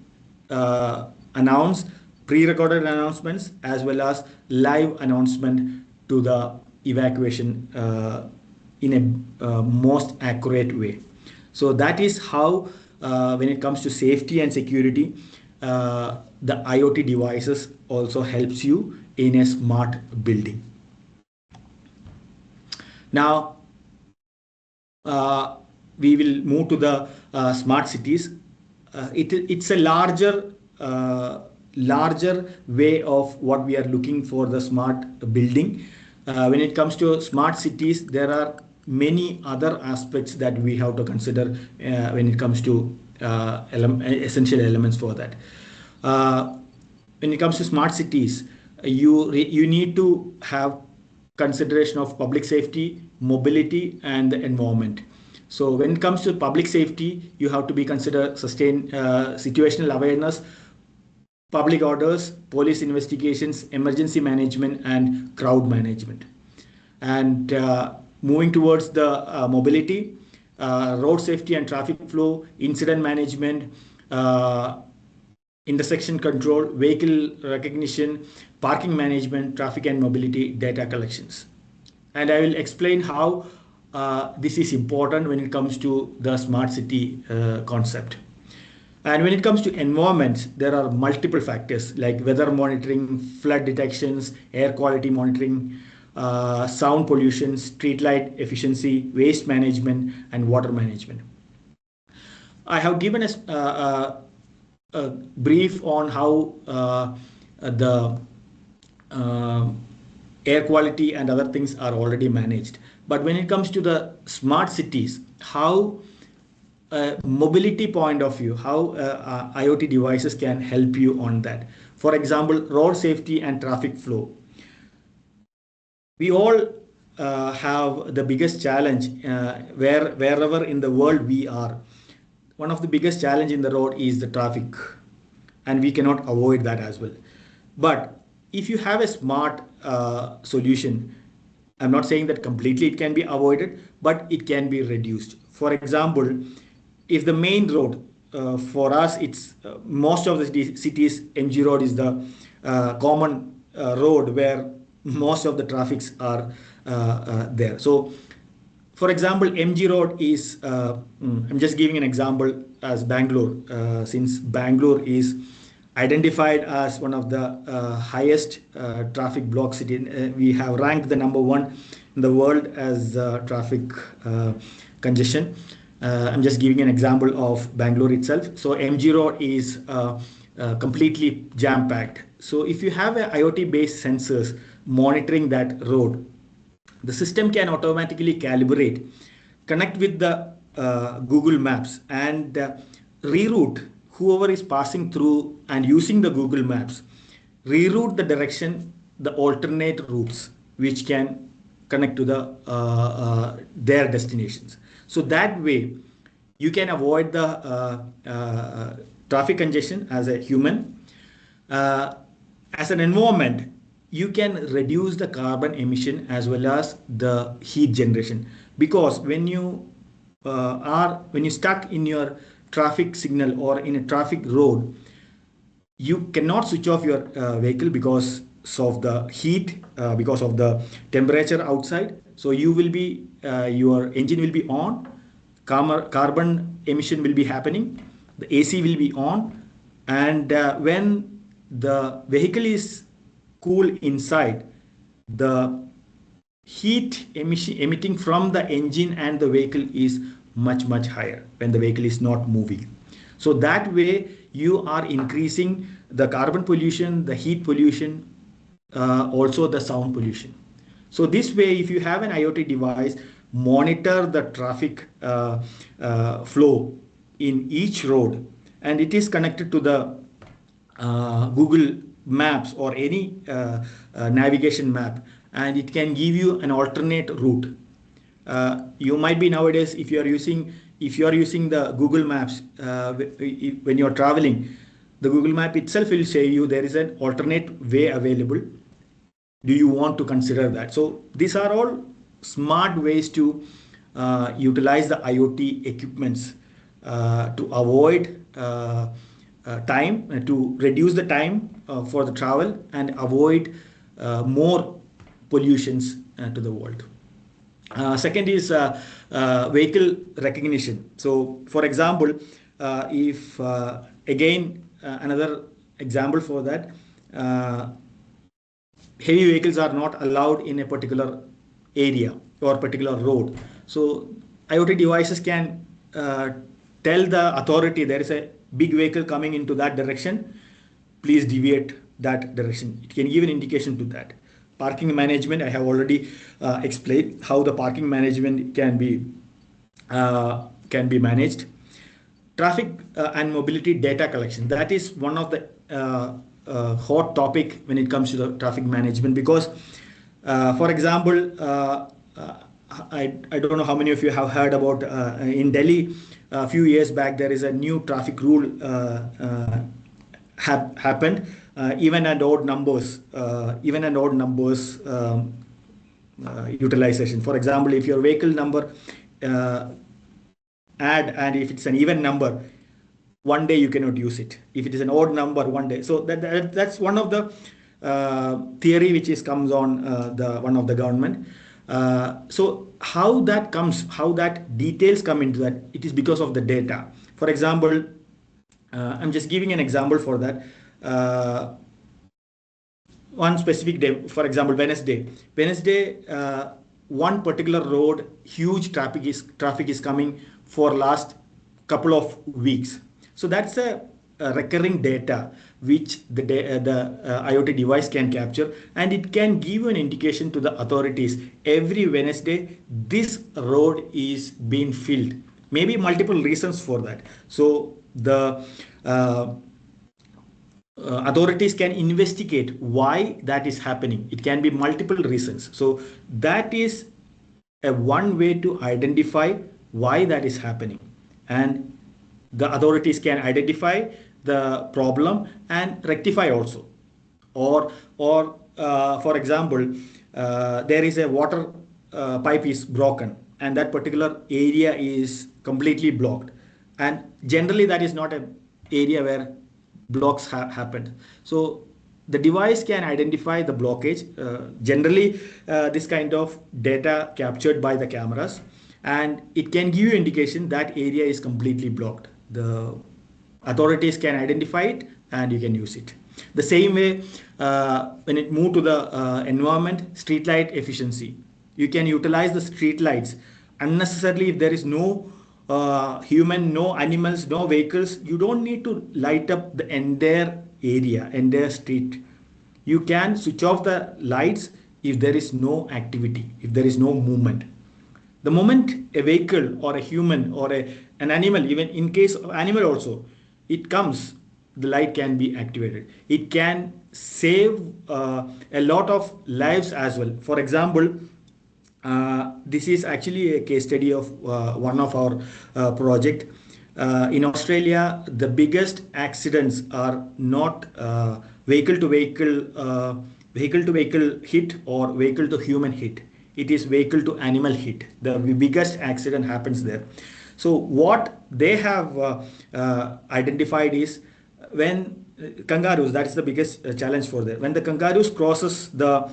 announce pre-recorded announcements as well as live announcement to the evacuation in a most accurate way. So that is how when it comes to safety and security, the IoT devices also helps you in a smart building. Now we will move to the smart cities. It's a larger way of what we are looking for the smart building. When it comes to smart cities, there are many other aspects that we have to consider when it comes to essential elements for that. When it comes to smart cities, you need to have consideration of public safety, mobility, and the environment. So when it comes to public safety, you have to be consider sustain situational awareness, public orders, police investigations, emergency management, and crowd management. And moving towards the mobility, road safety and traffic flow, incident management, intersection control, vehicle recognition, parking management, traffic and mobility data collections. And I will explain how this is important when it comes to the smart city concept. And when it comes to environments, there are multiple factors like weather monitoring, flood detections, air quality monitoring, sound pollution, street light efficiency, waste management, and water management. I have given a brief on how the air quality and other things are already managed. But when it comes to the smart cities, how mobility point of view, how IoT devices can help you on that. For example, road safety and traffic flow. We all have the biggest challenge wherever in the world we are. One of the biggest challenge in the road is the traffic, and we cannot avoid that as well. But if you have a smart solution, I'm not saying that completely it can be avoided, but it can be reduced. For example, if the main road for us, it's most of the cities, MG road is the common road where most of the traffics are there. So for example, MG road is, I'm just giving an example as Bangalore, since Bangalore is identified as one of the highest traffic block city. We have ranked the #1 in the world as traffic congestion. I'm just giving an example of Bangalore itself. So MG road is completely jam-packed. So if you have a IoT-based sensors monitoring that road, the system can automatically calibrate, connect with the Google Maps, and reroute whoever is passing through and using the Google Maps, reroute the direction, the alternate routes which can connect to the their destinations. So that way you can avoid the traffic congestion as a human. As an environment, you can reduce the carbon emission as well as the heat generation, because when you when you stuck in your traffic signal or in a traffic road, you cannot switch off your vehicle because of the heat, because of the temperature outside. So you will be your engine will be on, carbon emission will be happening, the AC will be on, and when the vehicle is cool inside, the heat emitting from the engine and the vehicle is much higher when the vehicle is not moving. So that way you are increasing the carbon pollution, the heat pollution, also the sound pollution. So this way, if you have an IoT device, monitor the traffic flow in each road, and it is connected to the Google Maps or any navigation map, and it can give you an alternate route. You might be nowadays, if you are using the Google Maps when you are traveling, the Google Map itself will say you there is an alternate way available. Do you want to consider that? So these are all smart ways to utilize the IoT equipments to avoid time, to reduce the time for the travel and avoid more pollutions to the world. Second is vehicle recognition. So, for example, if again another example for that, heavy vehicles are not allowed in a particular area or particular road. So, IoT devices can tell the authority there is a big vehicle coming into that direction. Please deviate that direction. It can give an indication to that. Parking management, I have already explained how the parking management can be managed. Traffic and mobility data collection, that is one of the hot topic when it comes to the traffic management, because for example, I don't know how many of you have heard about in Delhi a few years back there is a new traffic rule happened. Even and odd numbers, utilization. For example, if your vehicle number uh, add, and if it's an even number, one day you cannot use it. If it is an odd number, one day. So that's one of the theory which is comes on the one of the government. So how that comes, how that details come into that, it is because of the data. For example, I'm just giving an example for that. One specific day, for example, Wednesday, one particular road, huge traffic is coming for last couple of weeks. So that's a recurring data which the IoT device can capture, and it can give an indication to the authorities every Wednesday this road is being filled. Maybe multiple reasons for that. So the authorities can investigate why that is happening. It can be multiple reasons. So that is a one way to identify why that is happening, and the authorities can identify the problem and rectify also. Or for example, there is a water pipe is broken and that particular area is completely blocked, and generally that is not an area where blocks have happened. So the device can identify the blockage. Generally, this kind of data captured by the cameras, and it can give you indication that area is completely blocked. The authorities can identify it and you can use it. The same way, when it moved to the environment, street light efficiency, you can utilize the street lights unnecessarily. If there is no human, no animals, no vehicles, you don't need to light up the entire area, entire street. You can switch off the lights if there is no activity, if there is no movement. The moment a vehicle or a human or an animal, even in case of animal also, it comes, the light can be activated. It can save a lot of lives as well. For example, this is actually a case study of one of our project. In Australia, the biggest accidents are not vehicle to vehicle hit or vehicle to human hit. It is vehicle to animal hit. The biggest accident happens there. So what they have identified is when kangaroos, that is the biggest challenge for them. When the kangaroos crosses the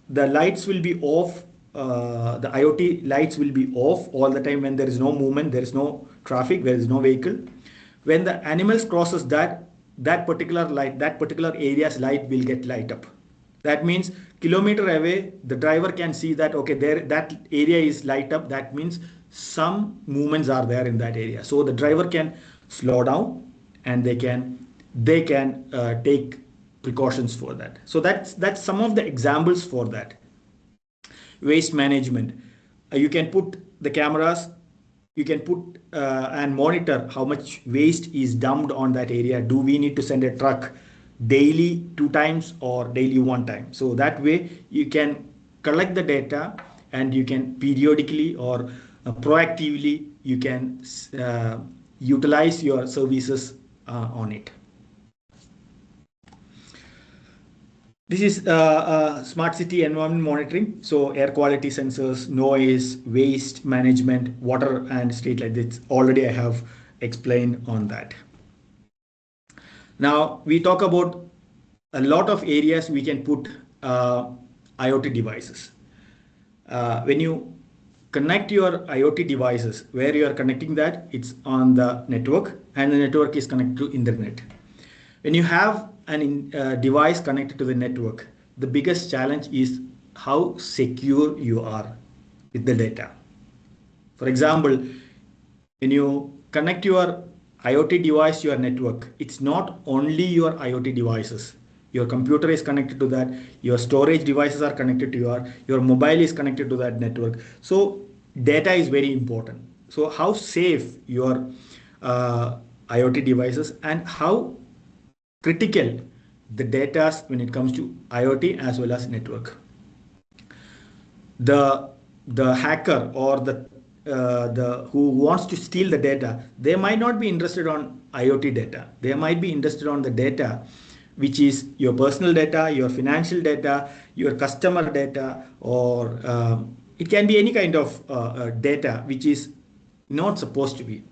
lights will be off. The IoT lights will be off all the time when there is no movement, there is no traffic, there is no vehicle. When the animals crosses that particular light, that particular area's light will get light up. That means kilometer away, the driver can see that okay, there that area is light up. That means some movements are there in that area. So the driver can slow down and they can take precautions for that. So that's some of the examples for that. Waste management, you can put the cameras, you can put and monitor how much waste is dumped on that area. Do we need to send a truck daily 2 times or daily 1 time? So that way you can collect the data and you can periodically or proactively you can utilize your services on it. This is smart city environment monitoring. So air quality sensors, noise, waste management, water and street lights. Already I have explained on that. Now we talk about a lot of areas we can put IoT devices. When you connect your IoT devices. Where you are connecting that, it's on the network, and the network is connected to internet. When you have an device connected to the network, the biggest challenge is how secure you are with the data. For example, when you connect your IoT device to your network, it's not only your IoT devices. Your computer is connected to that, your storage devices are connected to your mobile is connected to that network. So data is very important. So how safe your IoT devices, and how critical the data when it comes to IoT as well as network. The hacker or the who wants to steal the data, they might not be interested on IoT data. They might be interested on the data which is your personal data, your financial data, your customer data, or it can be any kind of data which is not supposed to be.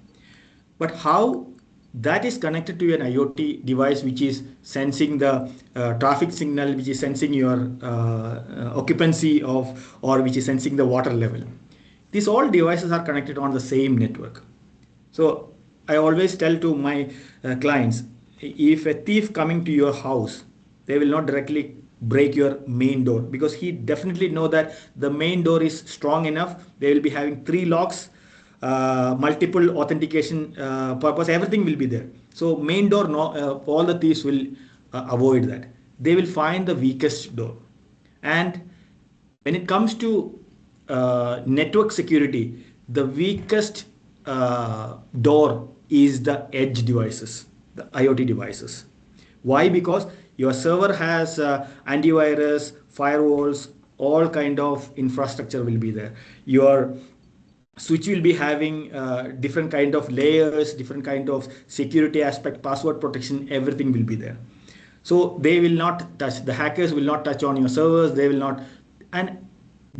But how that is connected to an IoT device which is sensing the traffic signal, which is sensing your occupancy of, or which is sensing the water level. These all devices are connected on the same network. So I always tell to my clients, if a thief coming to your house, they will not directly break your main door, because he definitely know that the main door is strong enough. They will be having three locks, multiple authentication purpose, everything will be there. So main door, no, all the thieves will avoid that. They will find the weakest door. And when it comes to network security, the weakest door is the edge devices, the IoT devices. Why? Because your server has antivirus, firewalls, all kind of infrastructure will be there. Your switch will be having different kind of layers, different kind of security aspect, password protection, everything will be there. So they will not touch, the hackers will not touch on your servers, they will not. And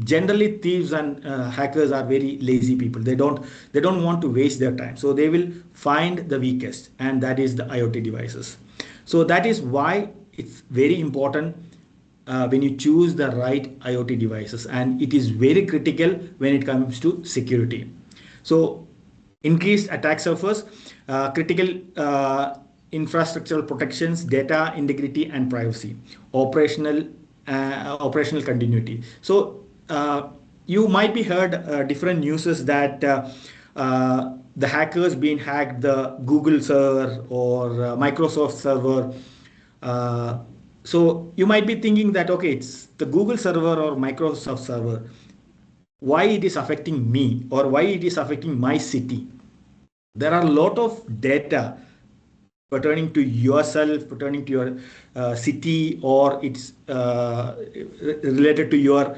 generally thieves and hackers are very lazy people. They don't want to waste their time, so they will find the weakest, and that is the IoT devices. So that is why it's very important when you choose the right IoT devices, and it is very critical when it comes to security. So increased attack surface, critical infrastructural protections, data integrity and privacy, operational continuity. So you might be heard different newses that the hackers been hacked the Google server or Microsoft server. So you might be thinking that, okay, it's the Google server or Microsoft server. Why it is affecting me, or why it is affecting my city? There are a lot of data pertaining to yourself, pertaining to your city, or it's related to your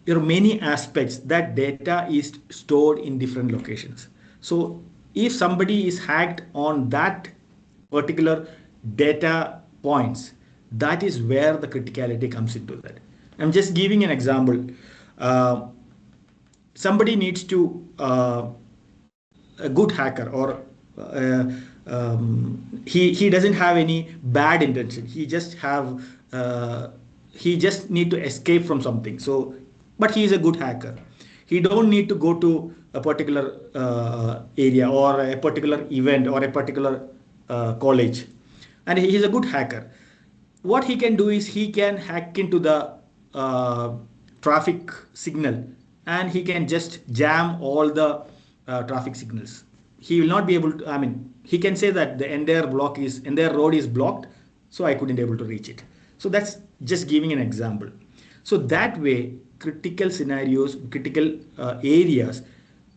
many aspects. That data is stored in different locations. So if somebody is hacked on that particular data points, that is where the criticality comes into that. I'm just giving an example. Somebody needs to a good hacker, or he doesn't have any bad intention. He just need to escape from something. So, but he is a good hacker. He don't need to go to a particular area or a particular event or a particular college, and he is a good hacker. What he can do is he can hack into the traffic signal, and he can just jam all the traffic signals. He will not be able to, I mean, he can say that the entire road is blocked, so I couldn't able to reach it. So that's just giving an example. So that way, critical scenarios, critical areas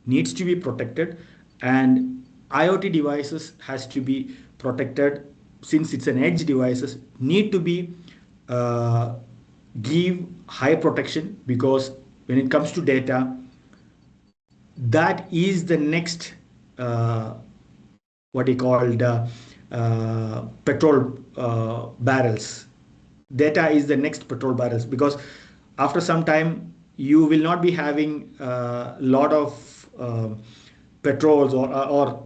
needs to be protected, and IoT devices has to be protected. Since it's an edge devices, need to be give high protection, because when it comes to data, that is the next what he called petrol barrels. Data is the next petrol barrels, because after some time you will not be having a lot of petrols or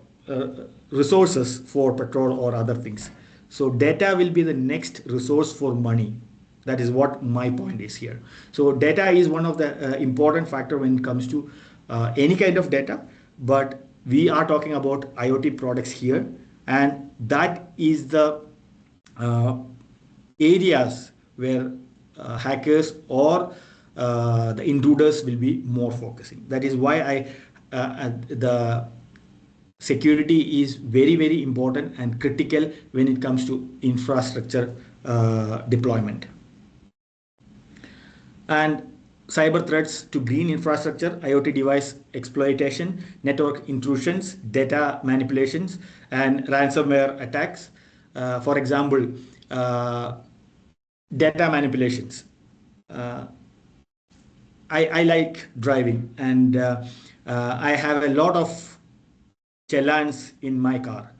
resources for petrol or other things. So data will be the next resource for money. That is what my point is here. So data is one of the important factor when it comes to any kind of data, but we are talking about IoT products here, and that is the uh, areas where hackers or the intruders will be more focusing. That is why the security is very, very important and critical when it comes to infrastructure deployment. And cyber threats to green infrastructure, IoT device exploitation, network intrusions, data manipulations, and ransomware attacks. For example, data manipulations. Uh, I like driving, and I have a lot of challans in my car.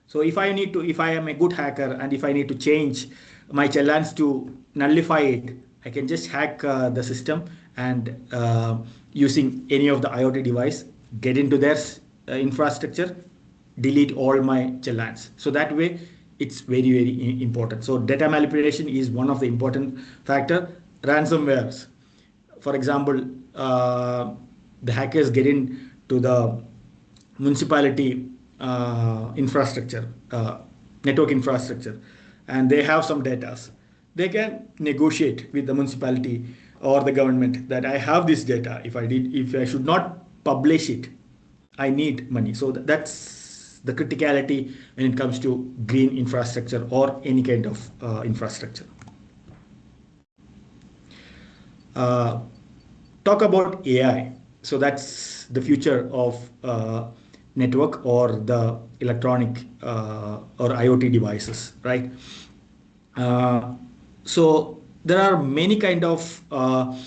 So if I am a good hacker and if I need to change my challans to nullify it, I can just hack the system and using any of the IoT device, get into their infrastructure, delete all my challans. So that way, it's very, very important. So data manipulation is one of the important factor. Ransomwares, for example, the hackers get into the municipality infrastructure, network infrastructure, and they have some data. They can negotiate with the municipality or the government that I have this data. If I should not publish it, I need money. So that's the criticality when it comes to green infrastructure or any kind of infrastructure. Uh, Talk about AI. So that's the future of network or the electronic or IoT devices, right? Uh, so there are many kind of uh,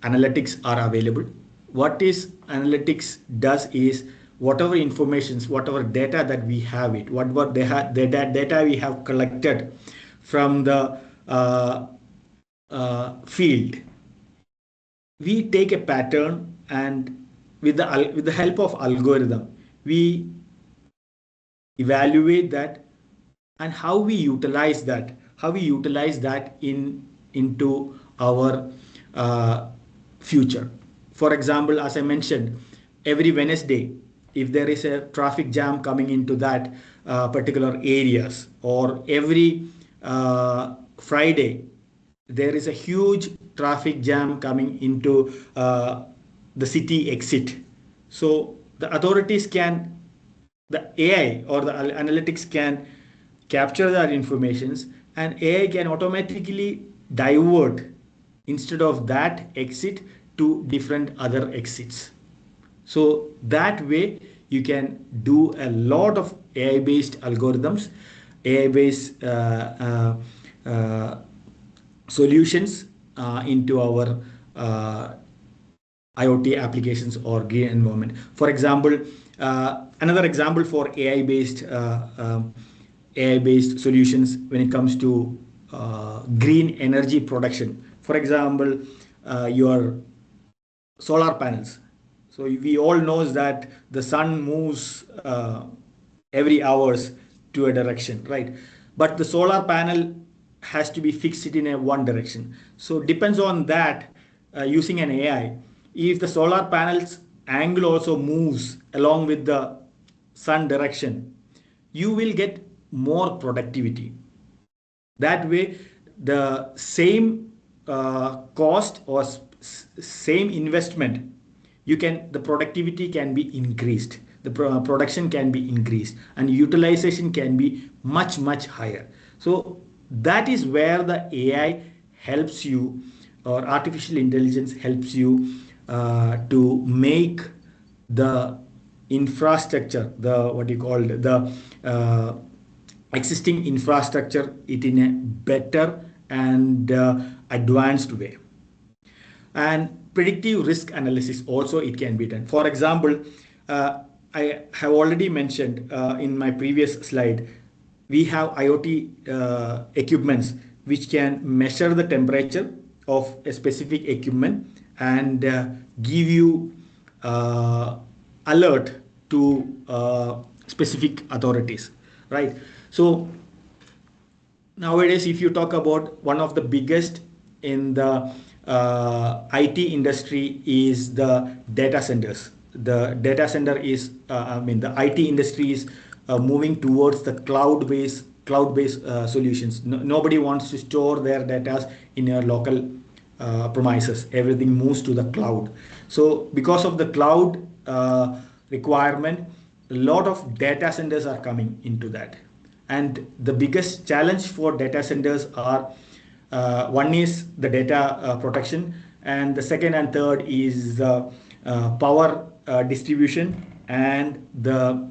analytics are available. What is analytics does is whatever informations, whatever data that we have it, whatever data we have collected from the field, we take a pattern and with the help of algorithm we evaluate that and how we utilize that into our future. For example, as I mentioned, every Wednesday, if there is a traffic jam coming into that particular areas, or every Friday there is a huge traffic jam coming into the city exit. So the authorities can, the AI or the analytics can capture that informations, and AI can automatically divert instead of that exit to different other exits. So that way you can do a lot of AI based algorithms, AI based solutions into our IoT applications or green environment. For example, another example for AI based solutions when it comes to green energy production. For example, your solar panels. So we all knows that the sun moves every hours to a direction, right? But the solar panel has to be fixed in a one direction. So depends on that using an AI. If the solar panel's angle also moves along with the sun direction, you will get more productivity. That way, the same cost or same investment, the productivity can be increased, the production can be increased, and utilization can be much, much higher. So that is where the AI helps you, or artificial intelligence helps you to make the infrastructure, the what you call the existing infrastructure it in a better and advanced way. And predictive risk analysis also it can be done. For example, I have already mentioned in my previous slide, we have IoT equipments which can measure the temperature of a specific equipment and give you alert to specific authorities, right? So nowadays, if you talk about one of the biggest in the IT industry is the data centers. The data center is, the IT industry is moving towards the cloud-based solutions. Nobody wants to store their data in a local premises. Everything moves to the cloud. So because of the cloud requirement, a lot of data centers are coming into that. And the biggest challenge for data centers are, one is the data protection, and the second and third is the power distribution and the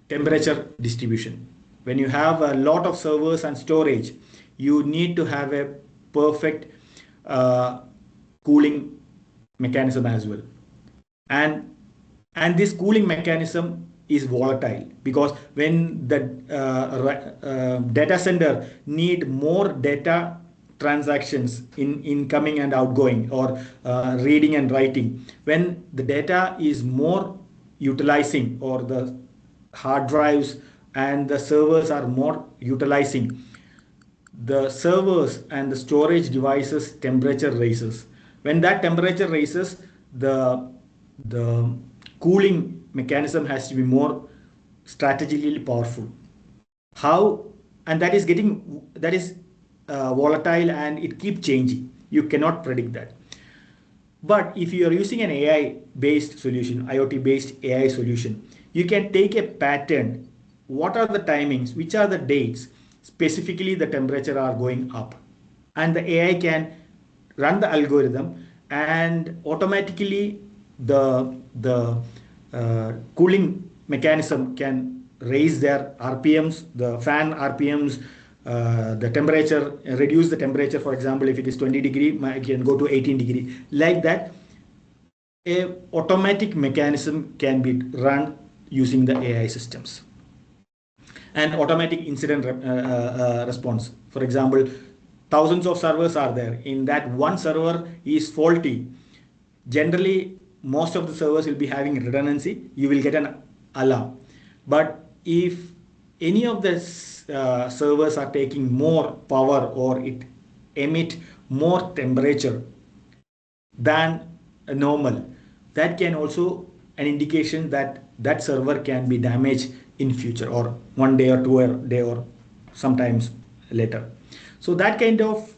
temperature distribution. When you have a lot of servers and storage, you need to have a perfect uh, cooling mechanism as well. and and this cooling mechanism is volatile, because when the data center need more data transactions in incoming and outgoing, or reading and writing, when the data is more utilizing, or the hard drives and the servers are more utilizing, the servers and the storage devices temperature rises. When that temperature rises, the cooling mechanism has to be more strategically powerful. How? And that is volatile, and it keeps changing. You cannot predict that. But if you are using an AI based solution, IoT based AI solution, you can take a pattern. What are the timings? Which are the dates? Specifically, the temperature are going up. And the AI can run the algorithm, and automatically the cooling mechanism can raise their RPMs, the fan RPMs, the temperature, reduce the temperature. For example, if it is 20 degree, it can go to 18 degree. Like that, a automatic mechanism can be run using the AI systems. And automatic incident response. For example, thousands of servers are there. In that, one server is faulty. Generally, most of the servers will be having redundancy. You will get an alarm. But if any of the servers are taking more power, or it emit more temperature than normal, that can also an indication that that server can be damaged in future, or one day or two day, or sometimes later. So that kind of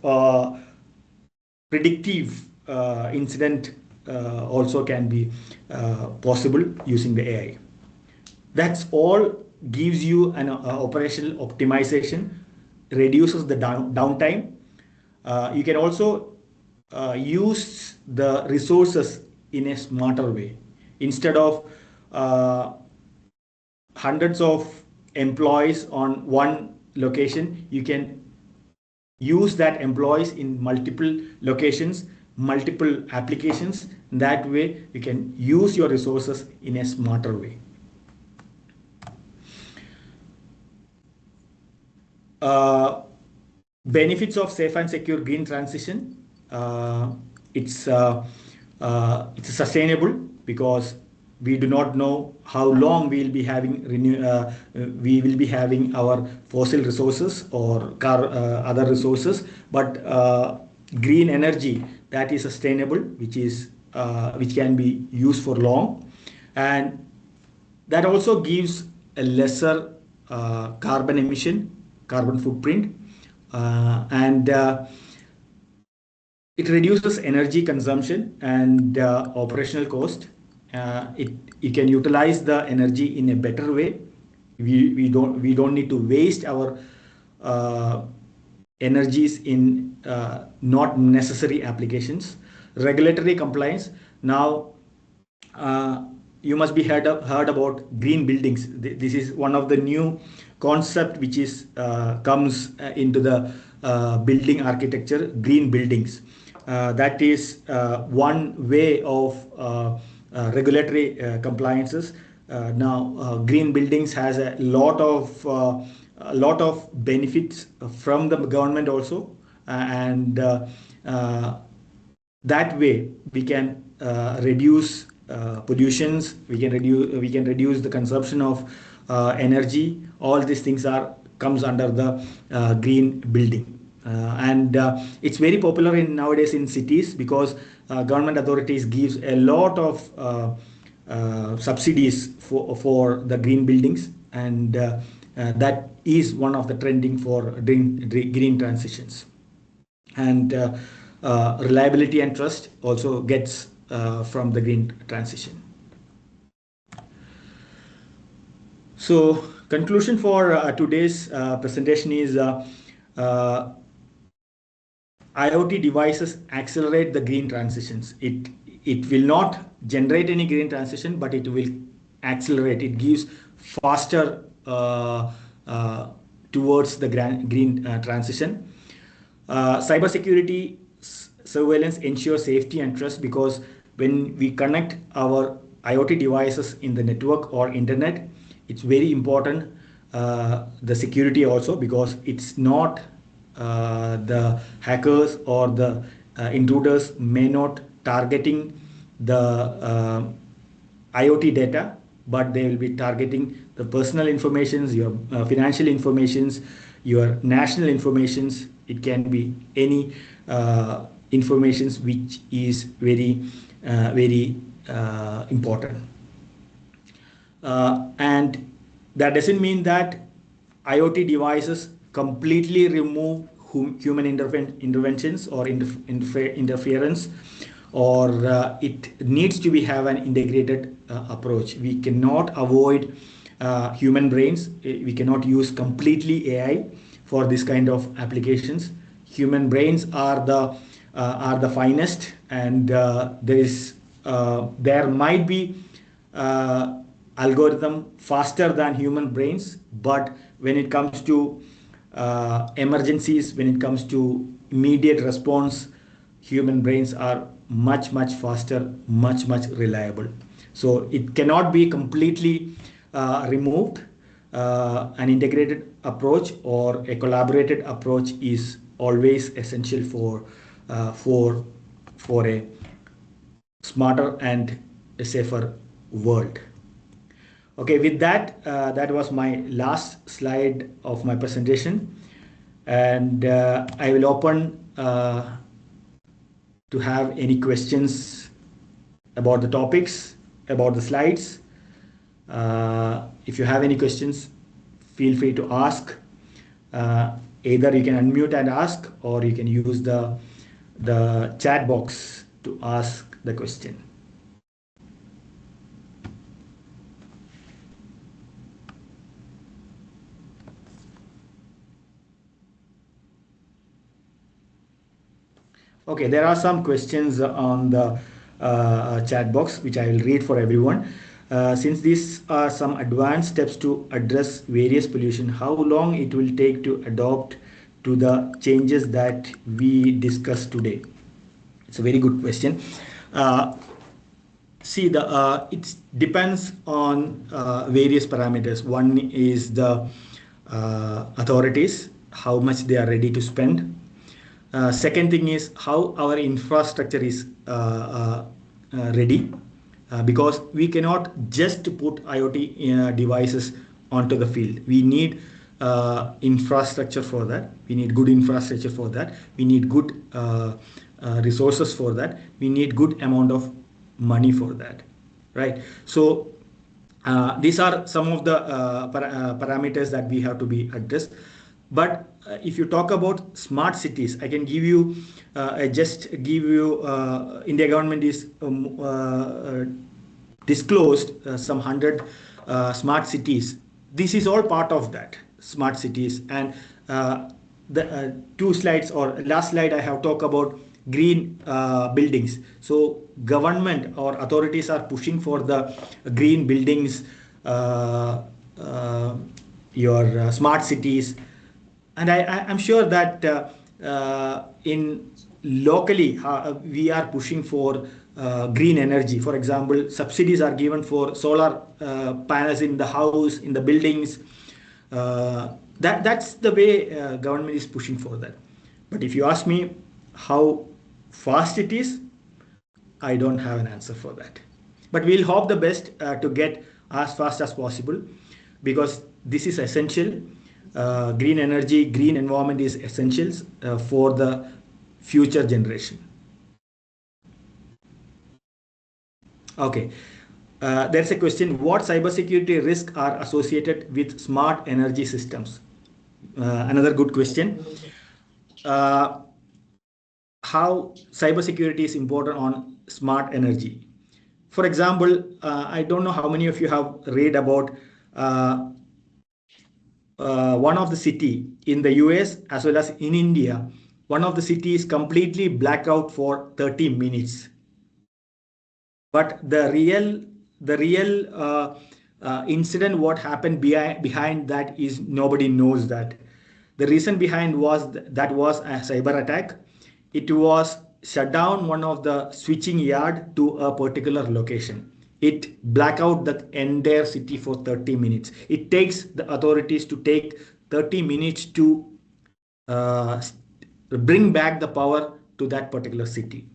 predictive incident also can be possible using the AI. That's all gives you an operational optimization, reduces the downtime. You can also use the resources in a smarter way. Instead of uh, hundreds of employees on one location, you can use that employees in multiple locations, multiple applications. That way you can use your resources in a smarter way. uh, Benefits of safe and secure green transition. uh, it's it's sustainable, because we do not know how long we will be having our fossil resources, or other resources. But green energy that is sustainable, which can be used for long, and that also gives a lesser carbon emission, carbon footprint, and it reduces energy consumption and operational cost. It can utilize the energy in a better way. We don't need to waste our uh, energies in not necessary applications. Regulatory compliance. Now, uh, you must be heard about green buildings. This is one of the new concept which is comes into the building architecture. Green buildings. That is one way of regulatory compliances. Now, green buildings has a lot of benefits from the government also, and that way we can reduce pollutions, we can reduce the consumption of energy. All these things are comes under the green building. And it's very popular in nowadays in cities because government authorities gives a lot of subsidies for the green buildings, and that is one of the trending for green transitions. And reliability and trust also gets from the green transition. So conclusion for today's presentation is IoT devices accelerate the green transitions. It will not generate any green transition, but it will accelerate. It gives faster towards the green transition. Cybersecurity surveillance ensures safety and trust, because when we connect our IoT devices in the network or internet, it's very important the security also, because it's not the hackers or the intruders may not targeting the IoT data, but they will be targeting the personal informations, your financial informations, your national informations. It can be any informations which is very important. And that doesn't mean that IoT devices completely remove human interventions or interference, or it needs to be have an integrated approach. We cannot avoid human brains. We cannot use completely AI for this kind of applications. Human brains are the finest, and there might be algorithm faster than human brains, but when it comes to emergencies, when it comes to immediate response, human brains are much faster, much reliable. So it cannot be completely removed. An integrated approach or a collaborated approach is always essential for a smarter and a safer world. Okay, with that, that was my last slide of my presentation, and I will open to have any questions about the topics, about the slides. If you have any questions, feel free to ask. Either you can unmute and ask, or you can use the chat box to ask the question. Okay, there are some questions on the chat box, which I will read for everyone. Since these are some advanced steps to address various pollution, how long it will take to adopt to the changes that we discussed today? It's a very good question. See, it depends on various parameters. One is the authorities, how much they are ready to spend. Second thing is how our infrastructure is ready, because we cannot just put IoT devices onto the field. We need infrastructure for that. We need good infrastructure for that. We need good resources for that. We need good amount of money for that, right? So these are some of the parameters that we have to be addressed. But if you talk about smart cities, I can give you, India government is disclosed some 100 smart cities. This is all part of that smart cities. And the two slides or last slide, I have talked about green buildings. So government or authorities are pushing for the green buildings, your smart cities. And I'm sure that in locally we are pushing for green energy. For example, subsidies are given for solar panels in the house, in the buildings. That's the way government is pushing for that. But if you ask me how fast it is, I don't have an answer for that. But we'll hope the best to get as fast as possible, because this is essential. Green energy, green environment is essentials for the future generation. Okay. There's a question: what cybersecurity risks are associated with smart energy systems? Another good question. Uh, how cybersecurity is important on smart energy. For example, I don't know how many of you have read about uh, one of the city in the US as well as in India. One of the cities completely blackout for 30 minutes. But the real incident, what happened behind that, is nobody knows that. The reason behind was that was a cyber attack. It was shut down one of the switching yard to a particular location. It black out the entire city for 30 minutes. It takes the authorities to take 30 minutes to uh, bring back the power to that particular city.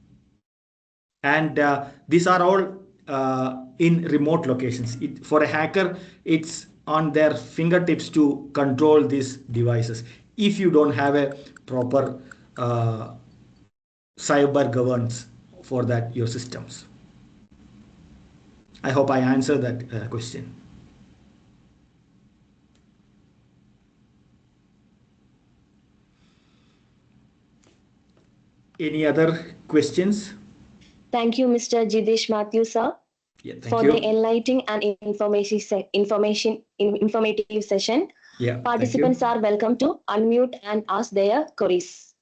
And these are all in remote locations. For a hacker, it's on their fingertips to control these devices if you don't have a proper uh, cyber governance for that your systems. I hope I answered that question. Any other questions? Thank you, Mr. Jidesh Matthew, sir, Yeah, thank for the you. enlightening and informative session. Yeah, thank you. Participants are welcome to unmute and ask their queries.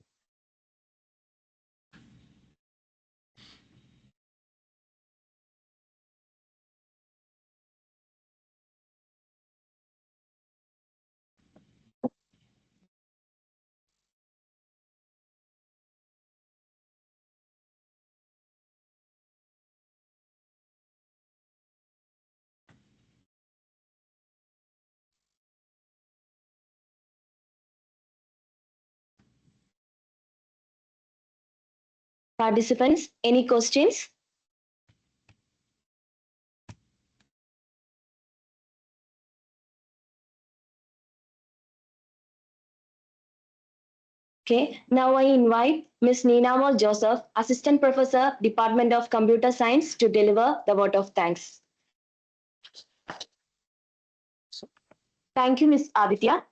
Participants, any questions? Okay, now I invite Ms. Neenamol Joseph, Assistant Professor, Department of Computer Science, to deliver the vote of thanks. Thank you, Ms. Aditya.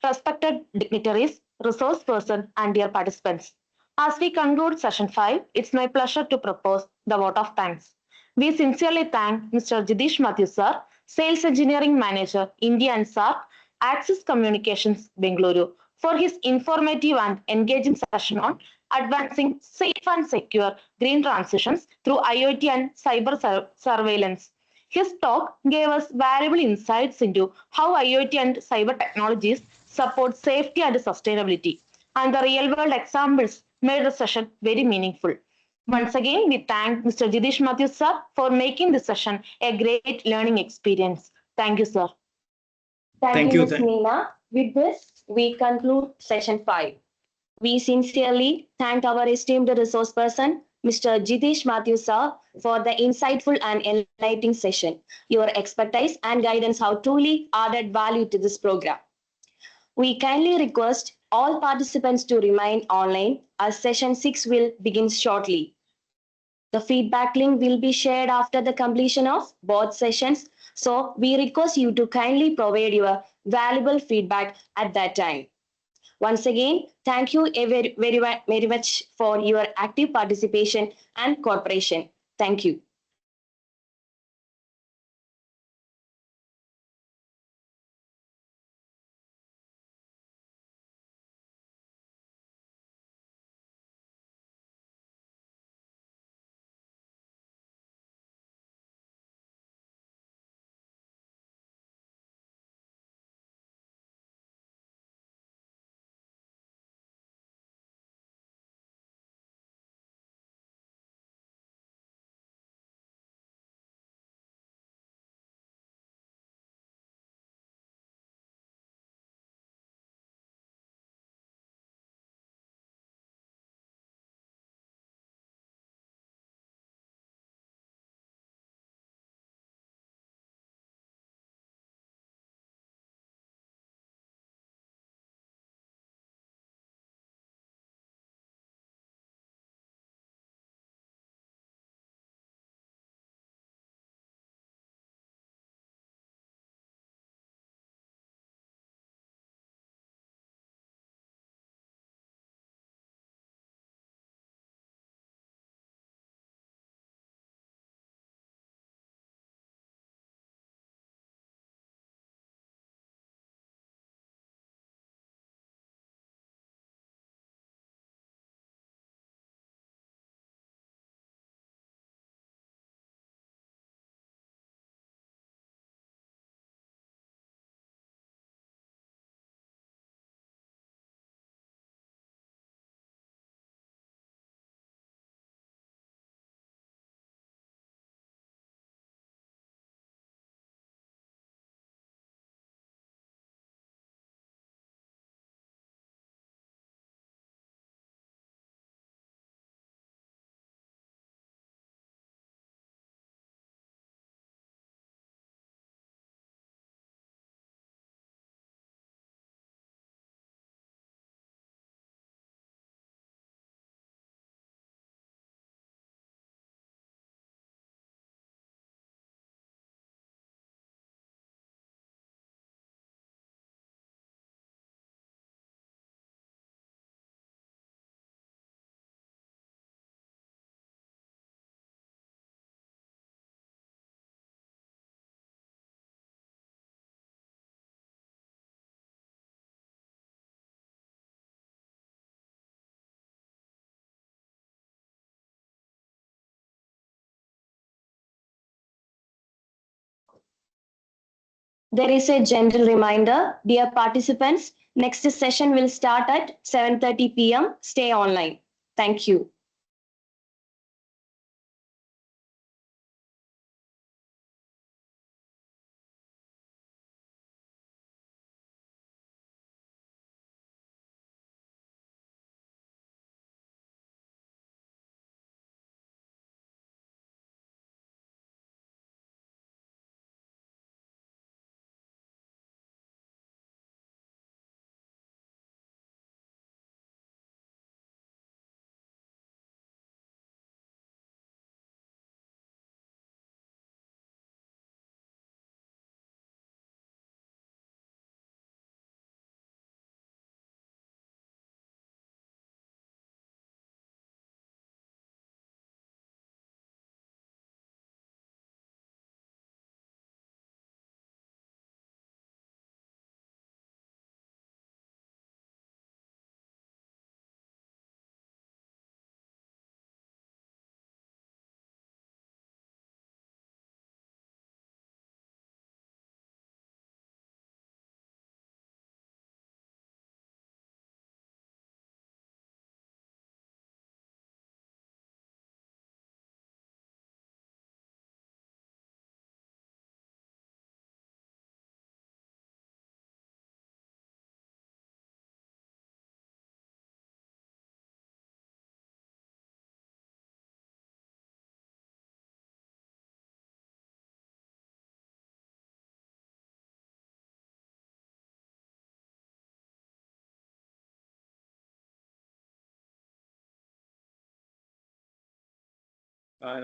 Respected dignitaries, resource person, and dear participants. As we conclude session 5, it's my pleasure to propose the vote of thanks. We sincerely thank Mr. Jidesh Matthew sir, Sales Engineering Manager, India and SARC, Access Communications, Bengaluru, for his informative and engaging session on advancing safe and secure green transitions through IoT and cyber surveillance. His talk gave us valuable insights into how IoT and cyber technologies support safety and sustainability, and the real world examples made the session very meaningful. Once again, we thank Mr. Jidesh Matthew sir for making this session a great learning experience. Thank you, sir. Thank Thank you, you. Ms. Neena. With this, we conclude session 5. We sincerely thank our esteemed resource person, Mr. Jidesh Matthew sir, for the insightful and enlightening session. Your expertise and guidance have truly added value to this program. We kindly request all participants to remain online as session 6 will begin shortly. The feedback link will be shared after the completion of both sessions. So we request you to kindly provide your valuable feedback at that time. Once again, thank you very much for your active participation and cooperation. Thank you. There is a gentle reminder, dear participants, next session will start at 7:30 p.m. Stay online. Thank you.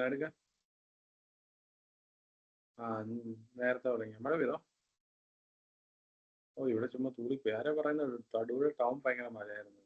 എടുക്ക നേരത്തെ തുടങ്ങി മഴ പെയ്തോ? ഓ ഇവിടെ ചുമ്മാ തൂളിപ്പോയി. ആരാ പറയുന്നത് തടൂര് town ഭയങ്കര മഴയായിരുന്നു.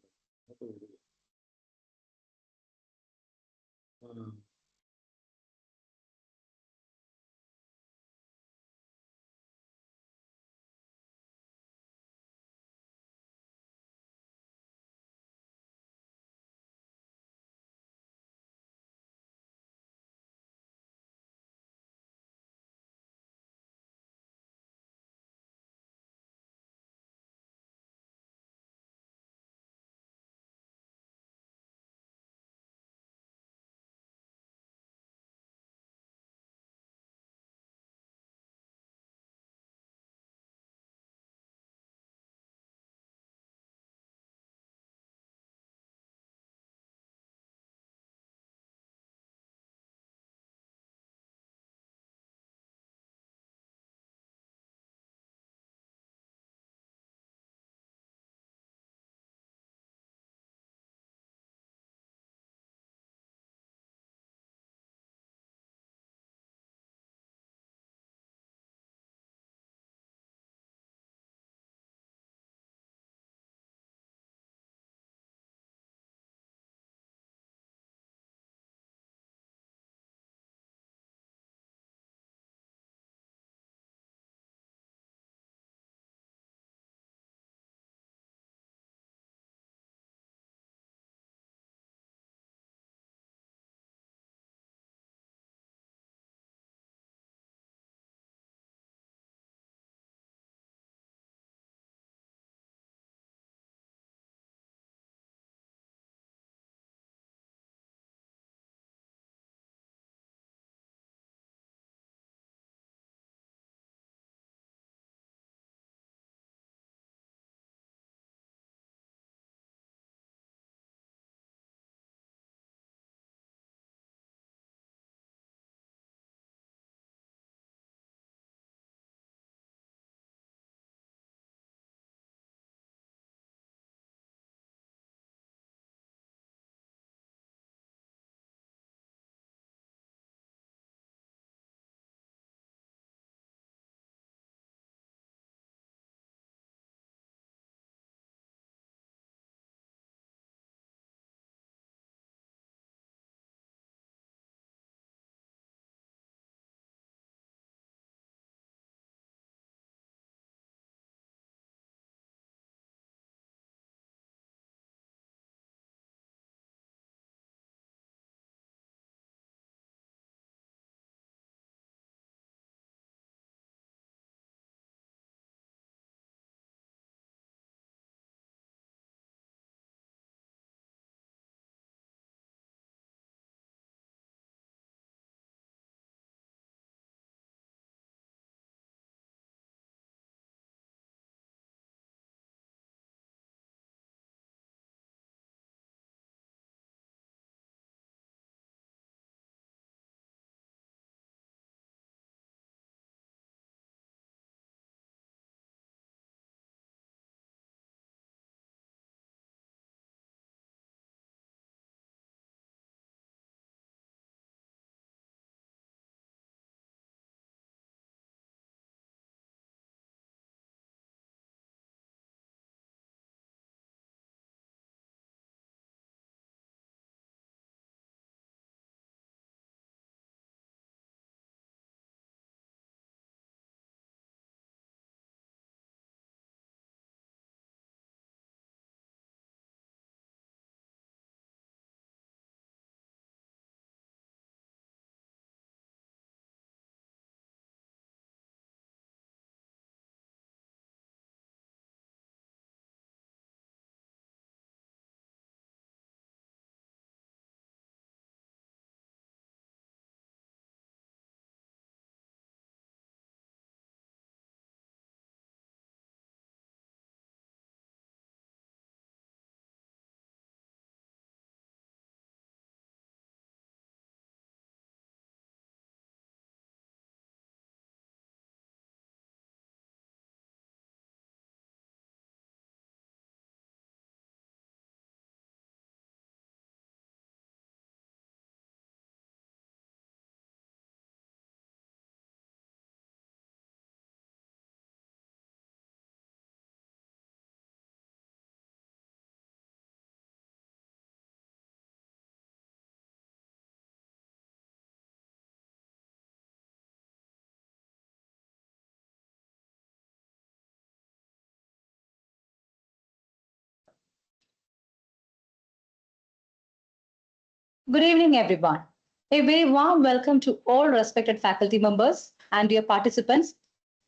Good evening, everyone. A very warm welcome to all respected faculty members and dear participants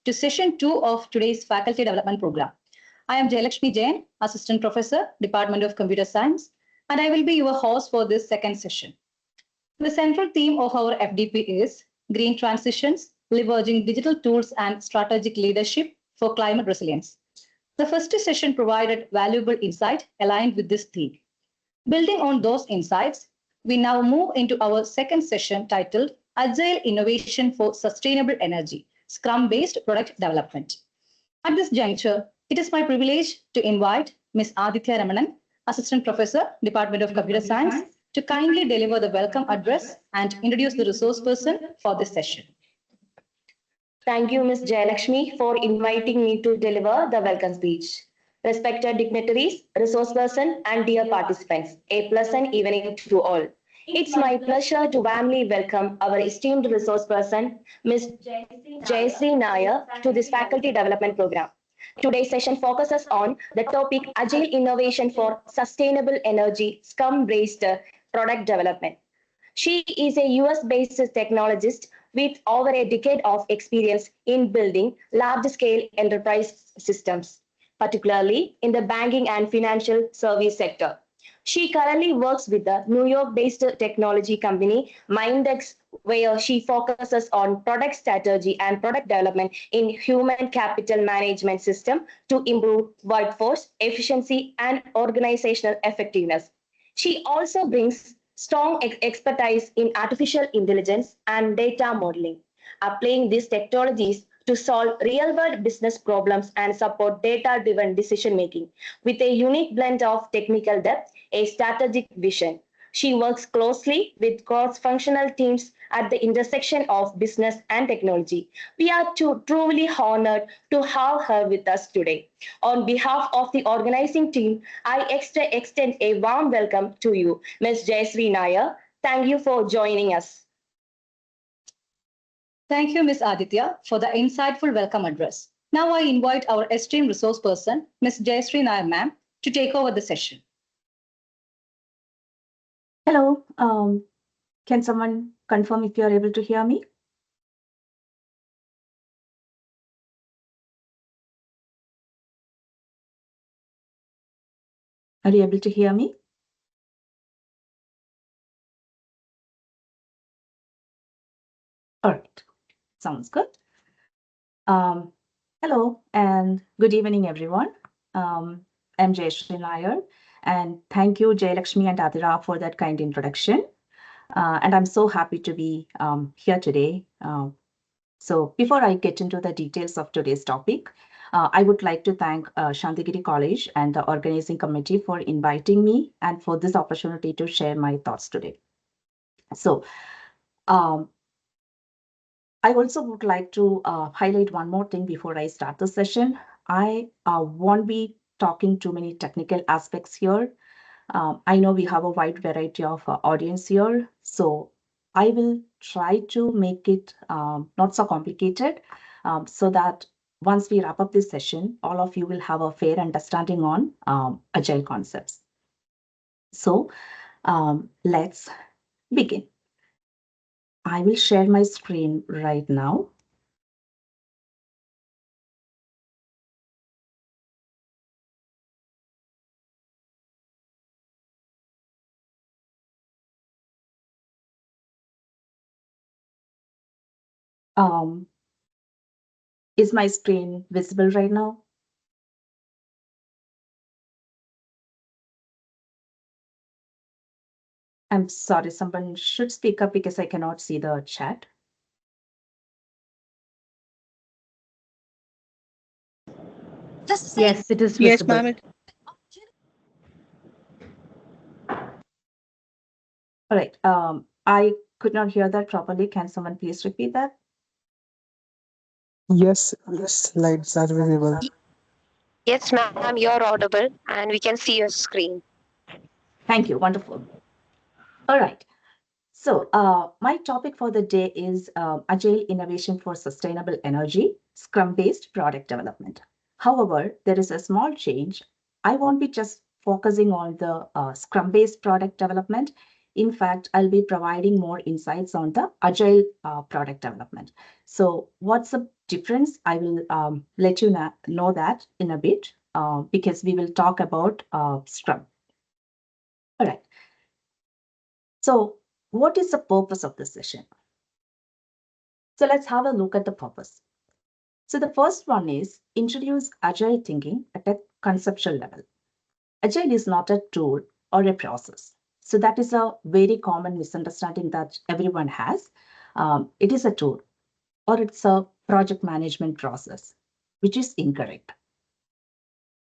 to session 2 of today's faculty development program. I am Jayalakshmi Jain, Assistant Professor, Department of Computer Science, and I will be your host for this second session. The central theme of our FDP is Green Transitions, Leveraging Digital Tools and Strategic Leadership for Climate Resilience. The first session provided valuable insight aligned with this theme. Building on those insights, we now move into our second session titled Agile Innovation for Sustainable Energy, Scrum-Based Product Development. At this juncture, it is my privilege to invite Ms. Aditya Ramanan, Assistant Professor, Department of Computer Science, to kindly deliver the welcome address and introduce the resource person for this session. Thank you, Ms. Jayalakshmi, for inviting me to deliver the welcome speech. Respected dignitaries, resource person, and dear participants, a pleasant evening to all. It's my pleasure to warmly welcome our esteemed resource person, Ms. Jayasri Nair, to this faculty development program. Today's session focuses on the topic Agile Innovation for Sustainable Energy Scrum-Based Product Development. She is a US-based technologist with over a decade of experience in building large-scale enterprise systems, particularly in the banking and financial service sector. She currently works with the New York-based technology company Mindex, where she focuses on product strategy and product development in human capital management system to improve workforce efficiency and organizational effectiveness. She also brings strong expertise in artificial intelligence and data modeling, applying these technologies to solve real-world business problems and support data-driven decision-making with a unique blend of technical depth, a strategic vision. She works closely with cross-functional teams at the intersection of business and technology. We are truly honored to have her with us today. On behalf of the organizing team, I extend a warm welcome to you, Ms. Jayasri Nair. Thank you for joining us. Thank you, Ms. Aditya, for the insightful welcome address. Now I invite our esteemed resource person, Ms. Jayasri Nair, ma'am, to take over the session. Hello, can someone confirm if you are able to hear me? Are you able to hear me? All right, sounds good. Hello and good evening, everyone. I'm Jayashree Nair, and thank you, Jayalakshmi and Adira, for that kind introduction. And I'm so happy to be here today. So before I get into the details of today's topic, I would like to thank Shantigiri College and the organizing committee for inviting me and for this opportunity to share my thoughts today. So I also would like to highlight one more thing before I start the session. I won't be talking too many technical aspects here. I know we have a wide variety of audience here, so I will try to make it not so complicated so that once we wrap up this session, all of you will have a fair understanding on agile concepts. So let's begin. I will share my screen right now. Is my screen visible right now? I'm sorry, someone should speak up because I cannot see the chat. Yes, it is Yes, visible. ma'am. All right. I could not hear that properly. Can someone please repeat that? Yes, slides are visible. Yes, ma'am, you're audible and we can see your screen. Thank you. Wonderful. All right. So my topic for the day is Agile Innovation for Sustainable Energy, Scrum-based product development. However, there is a small change. I won't be just focusing on the Scrum-based product development. In fact, I'll be providing more insights on the agile product development. So what's the difference? I will let you know that in a bit because we will talk about Scrum. All right. So what is the purpose of this session? So let's have a look at the purpose. So the first one is introduce agile thinking at a conceptual level. Agile is not a tool or a process. So that is a very common misunderstanding that everyone has. It is a tool or it's a project management process, which is incorrect.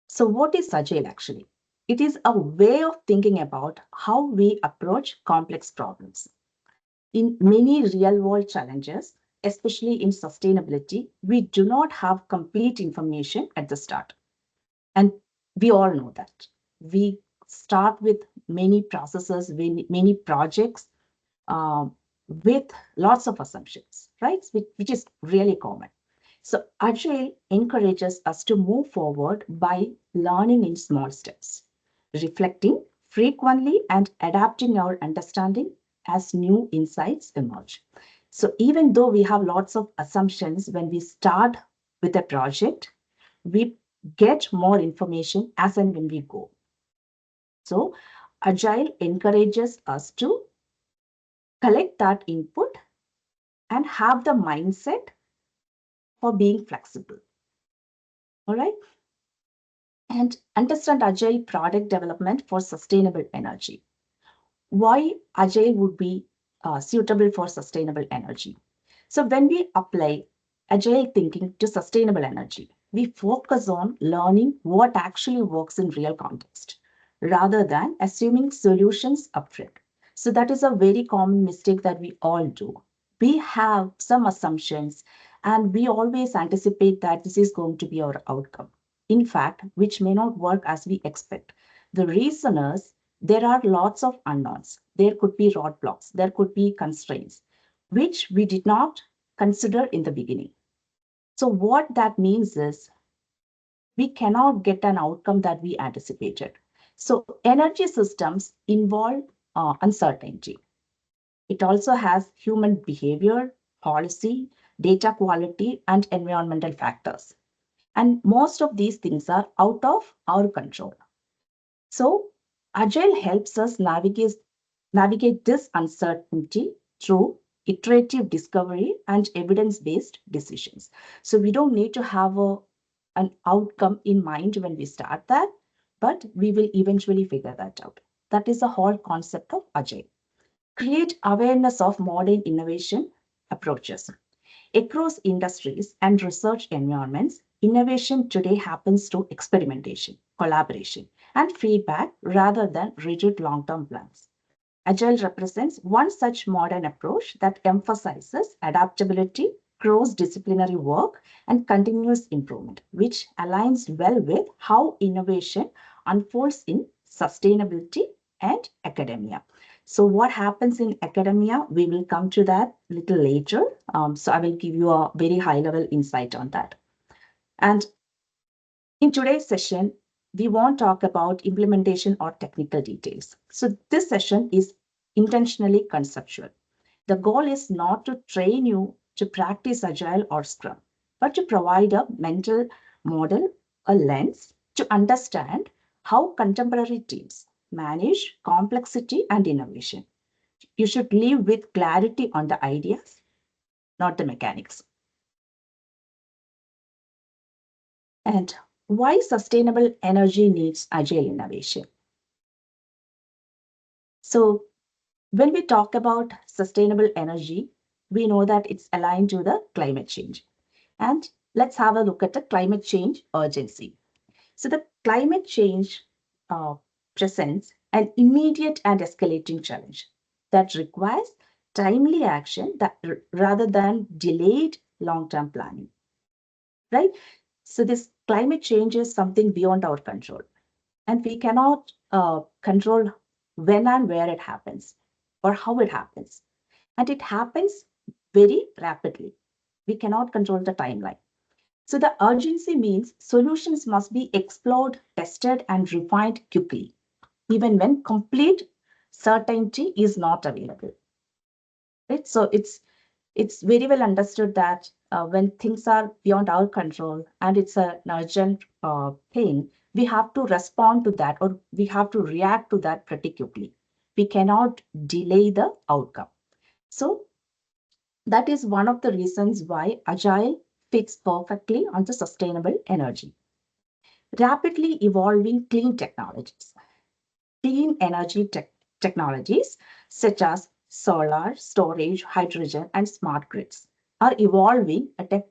So what is agile actually? It is a way of thinking about how we approach complex problems. In many real world challenges, especially in sustainability, we do not have complete information at the start. And we all know that. We start with many processes, many projects with lots of assumptions, right? Which is really common. So Agile encourages us to move forward by learning in small steps, reflecting frequently and adapting our understanding as new insights emerge. So even though we have lots of assumptions when we start with a project, we get more information as and when we go. So Agile encourages us to collect that input and have the mindset for being flexible. All right. And understand Agile product development for sustainable energy. Why Agile would be suitable for sustainable energy? So when we apply Agile thinking to sustainable energy, we focus on learning what actually works in real context rather than assuming solutions upfront. So that is a very common mistake that we all do. We have some assumptions and we always anticipate that this is going to be our outcome. In fact, which may not work as we expect. The reason is there are lots of unknowns. There could be roadblocks, there could be constraints, which we did not consider in the beginning. So what that means is we cannot get an outcome that we anticipated. So energy systems involve uncertainty. It also has human behavior, policy, data quality, and environmental factors. And most of these things are out of our control. So Agile helps us navigate this uncertainty through iterative discovery and evidence-based decisions. So we don't need to have an outcome in mind when we start that, but we will eventually figure that out. That is the whole concept of Agile. Create awareness of modern innovation approaches. Across industries and research environments, innovation today happens through experimentation, collaboration, and feedback rather than rigid long-term plans. Agile represents one such modern approach that emphasizes adaptability, cross-disciplinary work, and continuous improvement, which aligns well with how innovation unfolds in sustainability and academia. So what happens in academia, we will come to that a little later. So I will give you a very high-level insight on that. And in today's session, we won't talk about implementation or technical details. So this session is intentionally conceptual. The goal is not to train you to practice Agile or Scrum, but to provide a mental model, a lens to understand how contemporary teams manage complexity and innovation. You should live with clarity on the ideas, not the mechanics. And why sustainable energy needs Agile innovation? So when we talk about sustainable energy, we know that it's aligned to the climate change. And let's have a look at the climate change urgency. So the climate change presents an immediate and escalating challenge that requires timely action that rather than delayed long-term planning, right? So this climate change is something beyond our control, and we cannot control when and where it happens or how it happens. And it happens very rapidly. We cannot control the timeline. So the urgency means solutions must be explored, tested, and refined quickly, even when complete certainty is not available. Right? So it's very well understood that when things are beyond our control and it's an urgent thing, we have to respond to that, or we have to react to that pretty quickly. We cannot delay the outcome. So that is one of the reasons why Agile fits perfectly on the sustainable energy. Rapidly evolving clean technologies. Clean energy technologies such as solar, storage, hydrogen, and smart grids are evolving at a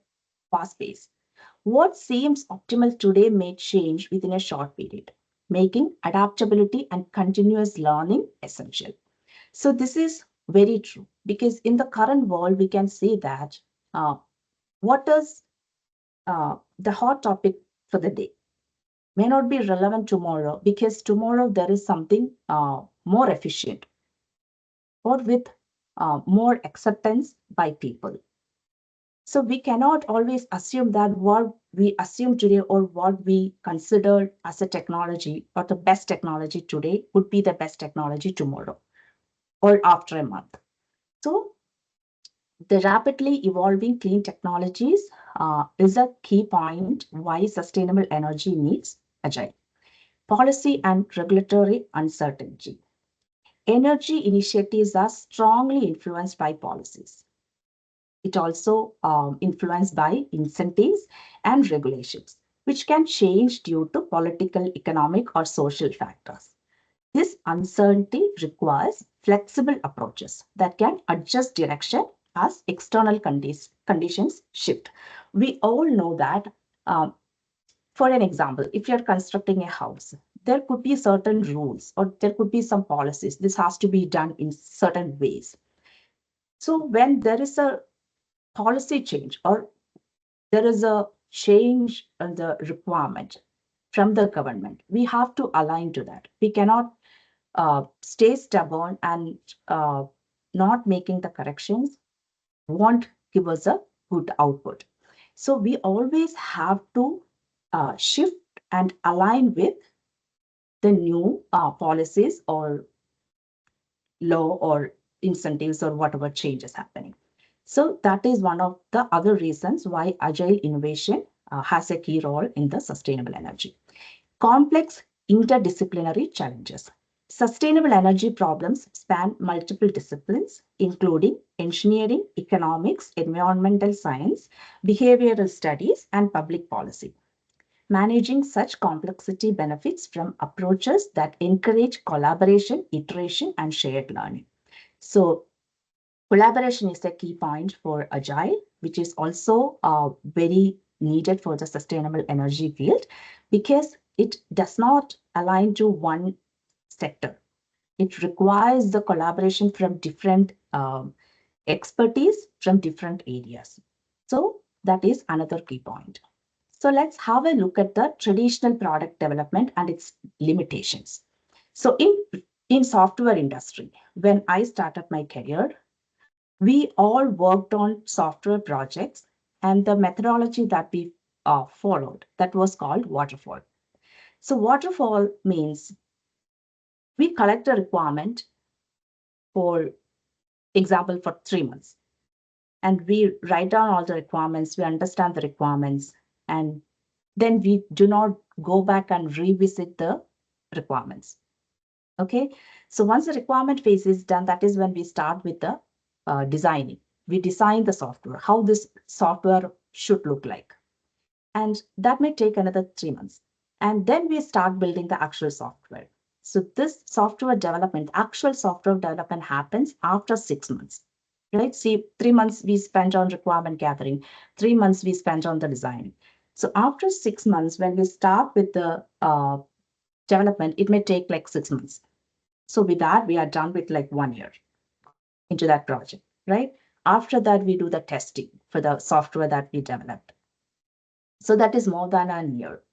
fast pace. What seems optimal today may change within a short period, making adaptability and continuous learning essential. So this is very true because in the current world, we can say that what is the hot topic for the day may not be relevant tomorrow because tomorrow there is something more efficient or with more acceptance by people. So we cannot always assume that what we assume today or what we consider as a technology or the best technology today would be the best technology tomorrow or after a month. So the rapidly evolving clean technologies is a key point why sustainable energy needs agile. Policy and regulatory uncertainty. Energy initiatives are strongly influenced by policies. It also influenced by incentives and regulations, which can change due to political, economic, or social factors. This uncertainty requires flexible approaches that can adjust direction as external conditions shift. We all know that, for an example, if you're constructing a house, there could be certain rules or there could be some policies. This has to be done in certain ways. So when there is a policy change or there is a change in the requirement from the government, we have to align to that. We cannot stay stubborn and not making the corrections won't give us a good output. So we always have to shift and align with the new policies or law or incentives or whatever change is happening. So that is one of the other reasons why agile innovation has a key role in the sustainable energy. Complex interdisciplinary challenges. Sustainable energy problems span multiple disciplines, including engineering, economics, environmental science, behavioral studies, and public policy. Managing such complexity benefits from approaches that encourage collaboration, iteration, and shared learning. So collaboration is a key point for Agile, which is also very needed for the sustainable energy field because it does not align to one sector. It requires the collaboration from different expertise from different areas. So that is another key point. So let's have a look at the traditional product development and its limitations. So in software industry, when I started my career, we all worked on software projects and the methodology that we followed, that was called waterfall. So waterfall means we collect a requirement, for example, for 3 months. And we write down all the requirements, we understand the requirements, and then we do not go back and revisit the requirements. Okay, so once the requirement phase is done, that is when we start with the designing. We design the software, how this software should look like. And that may take another 3 months. And then we start building the actual software. So this software development, actual software development happens after 6 months, right? See, 3 months we spent on requirement gathering, 3 months we spent on the design. So after 6 months, when we start with the development, it may take like 6 months. So with that, we are done with like 1 year into that project, right? After that, we do the testing for the software that we developed. So that is more than a year.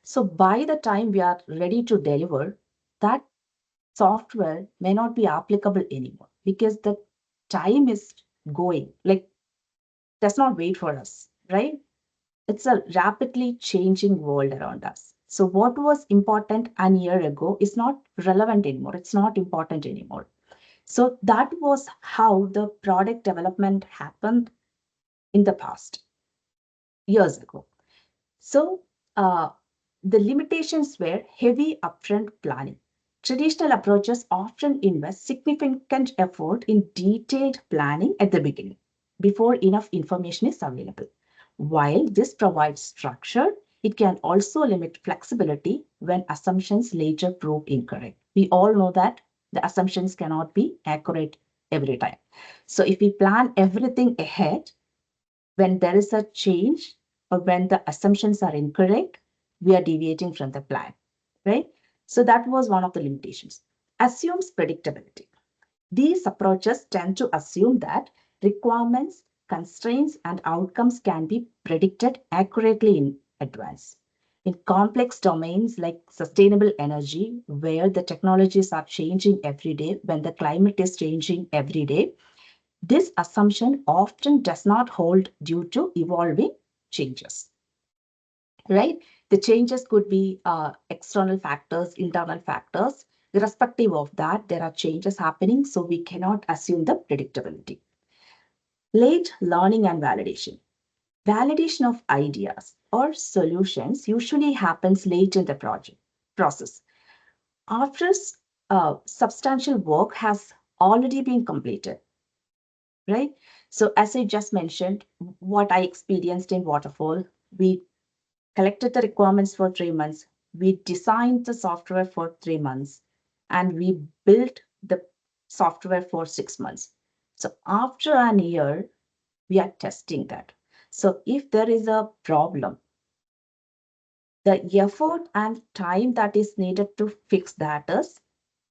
So by the time we are ready to deliver, that software may not be applicable anymore because the time is going, like, does not wait for us, right? It's a rapidly changing world around us. So what was important a year ago is not relevant anymore. It's not important anymore. So that was how the product development happened in the past, years ago. So the limitations were heavy upfront planning. Traditional approaches often invest significant effort in detailed planning at the beginning, before enough information is available. While this provides structure, it can also limit flexibility when assumptions later prove incorrect. We all know that the assumptions cannot be accurate every time. So if we plan everything ahead, when there is a change or when the assumptions are incorrect, we are deviating from the plan, right? So that was one of the limitations. Assumes predictability. These approaches tend to assume that requirements, constraints, and outcomes can be predicted accurately in advance. In complex domains like sustainable energy, where the technologies are changing every day, when the climate is changing every day, this assumption often does not hold due to evolving changes, right? The changes could be external factors, internal factors. Irrespective of that, there are changes happening, so we cannot assume the predictability. Late learning and validation. Validation of ideas or solutions usually happens late in the project process. After substantial work has already been completed, right? So as I just mentioned, what I experienced in Waterfall, we collected the requirements for 3 months, we designed the software for 3 months, and we built the software for 6 months. So after an year, we are testing that. So if there is a problem, the effort and time that is needed to fix that is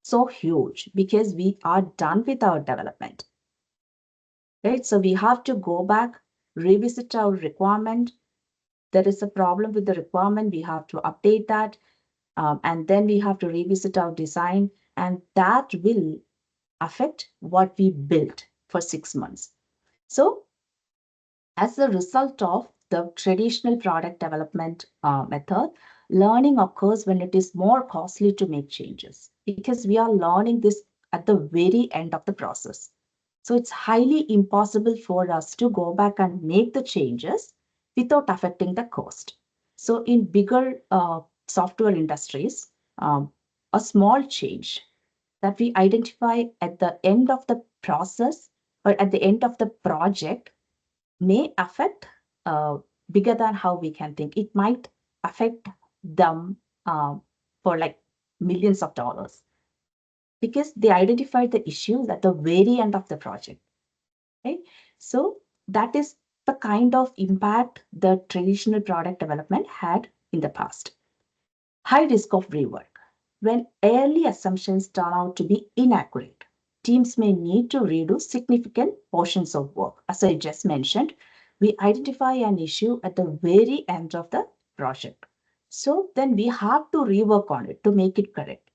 so huge because we are done with our development. Right? So we have to go back, revisit our requirement. There is a problem with the requirement, we have to update that, and then we have to revisit our design, and that will affect what we built for 6 months. So as a result of the traditional product development method, learning occurs when it is more costly to make changes because we are learning this at the very end of the process. So it's highly impossible for us to go back and make the changes without affecting the cost. So in bigger software industries, a small change that we identify at the end of the process or at the end of the project may affect bigger than how we can think. It might affect them for like millions of dollars because they identified the issues at the very end of the project, right? So that is the kind of impact the traditional product development had in the past. High risk of rework. When early assumptions turn out to be inaccurate, teams may need to redo significant portions of work. As I just mentioned, we identify an issue at the very end of the project. So then we have to rework on it to make it correct.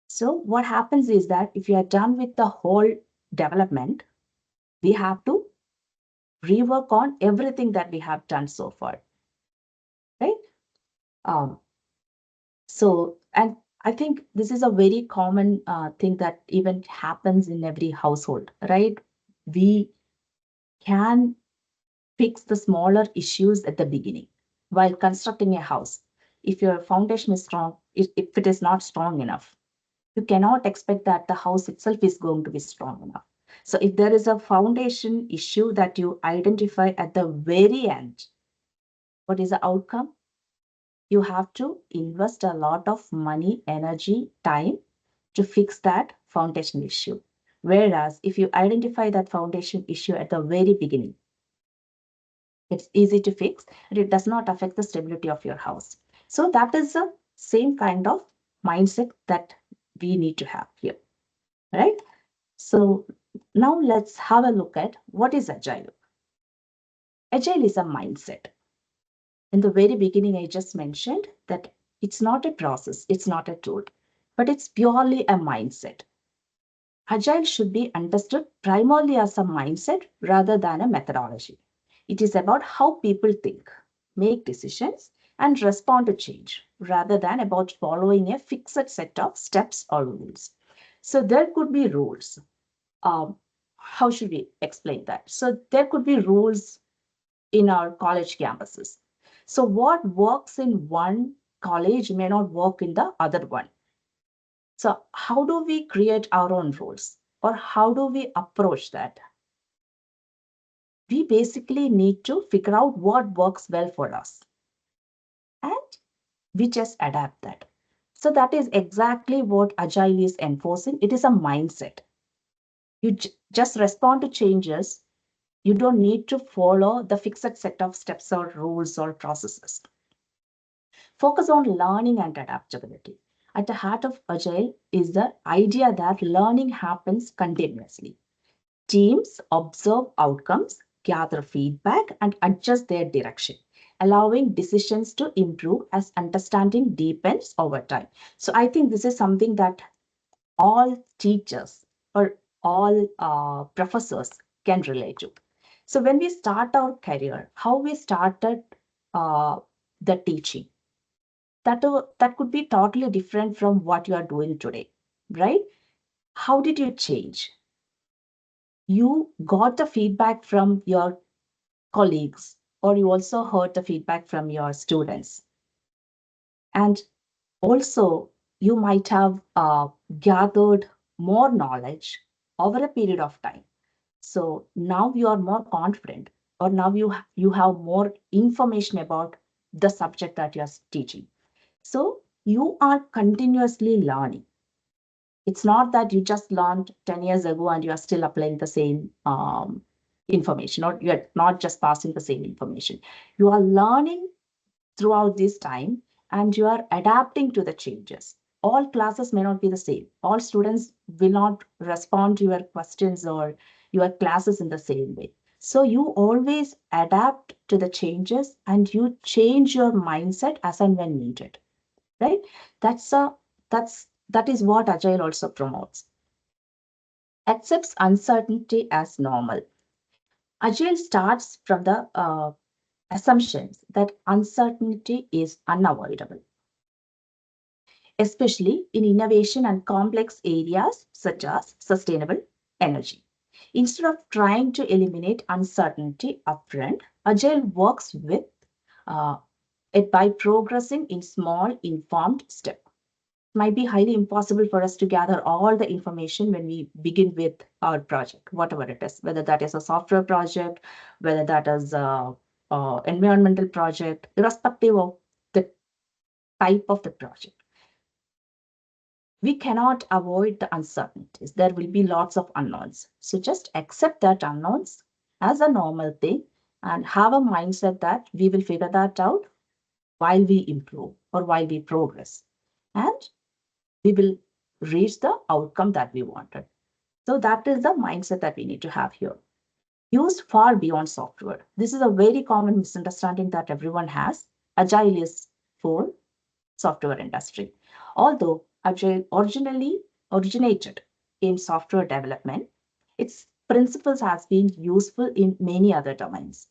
So what happens is that if you are done with the whole development, we have to rework on everything that we have done so far, right? So, and I think this is a very common thing that even happens in every household, right? We can fix the smaller issues at the beginning while constructing a house. If your foundation is strong, if it is not strong enough, you cannot expect that the house itself is going to be strong enough. So if there is a foundation issue that you identify at the very end, what is the outcome? You have to invest a lot of money, energy, time to fix that foundation issue. Whereas if you identify that foundation issue at the very beginning, it's easy to fix and it does not affect the stability of your house. So that is the same kind of mindset that we need to have here, right? So now let's have a look at what is Agile. Agile is a mindset. In the very beginning, I just mentioned that it's not a process, it's not a tool, but it's purely a mindset. Agile should be understood primarily as a mindset rather than a methodology. It is about how people think, make decisions, and respond to change rather than about following a fixed set of steps or rules. So there could be rules. How should we explain that? So there could be rules in our college campuses. So what works in one college may not work in the other one. So how do we create our own rules, or how do we approach that? We basically need to figure out what works well for us, and we just adapt that. So that is exactly what Agile is enforcing. It is a mindset. You just respond to changes. You don't need to follow the fixed set of steps or rules or processes. Focus on learning and adaptability. At the heart of Agile is the idea that learning happens continuously. Teams observe outcomes, gather feedback, and adjust their direction, allowing decisions to improve as understanding deepens over time. So I think this is something that all teachers or all professors can relate to. So when we start our career, how we started the teaching, that could be totally different from what you are doing today, right? How did you change? You got the feedback from your colleagues, or you also heard the feedback from your students. And also, you might have gathered more knowledge over a period of time. So now you are more confident, or now you have more information about the subject that you are teaching. So you are continuously learning. It's not that you just learned 10 years ago and you are still applying the same information, or you're not just passing the same information. You are learning throughout this time, and you are adapting to the changes. All classes may not be the same. All students will not respond to your questions or your classes in the same way. So you always adapt to the changes, and you change your mindset as and when needed, right? That is what Agile also promotes. Accepts uncertainty as normal. Agile starts from the assumptions that uncertainty is unavoidable, especially in innovation and complex areas such as sustainable energy. Instead of trying to eliminate uncertainty upfront, Agile works with it by progressing in small, informed steps. Might be highly impossible for us to gather all the information when we begin with our project, whatever it is, whether that is a software project, whether that is a environmental project, irrespective of the type of the project. We cannot avoid the uncertainties. There will be lots of unknowns. So just accept that unknowns as a normal thing, and have a mindset that we will figure that out while we improve or while we progress. And we will reach the outcome that we wanted. So that is the mindset that we need to have here. Used far beyond software. This is a very common misunderstanding that everyone has. Agile is for software industry. Although Agile originally originated in software development, its principles has been useful in many other domains.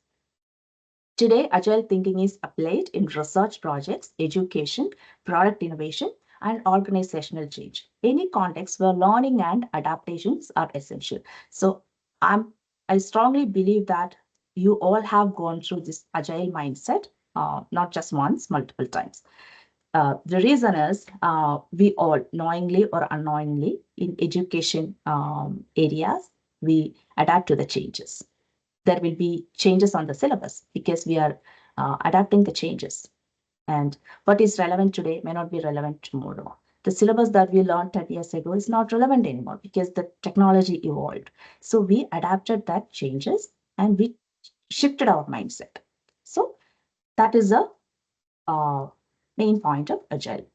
Today, Agile thinking is applied in research projects, education, product innovation, and organizational change. Any context where learning and adaptations are essential. So I strongly believe that you all have gone through this Agile mindset, not just once, multiple times. The reason is we all, knowingly or unknowingly, in education areas, we adapt to the changes. There will be changes on the syllabus because we are adapting the changes. And what is relevant today may not be relevant tomorrow. The syllabus that we learned 10 years ago is not relevant anymore because the technology evolved. So we adapted that changes, and we shifted our mindset. So that is a main point of Agile.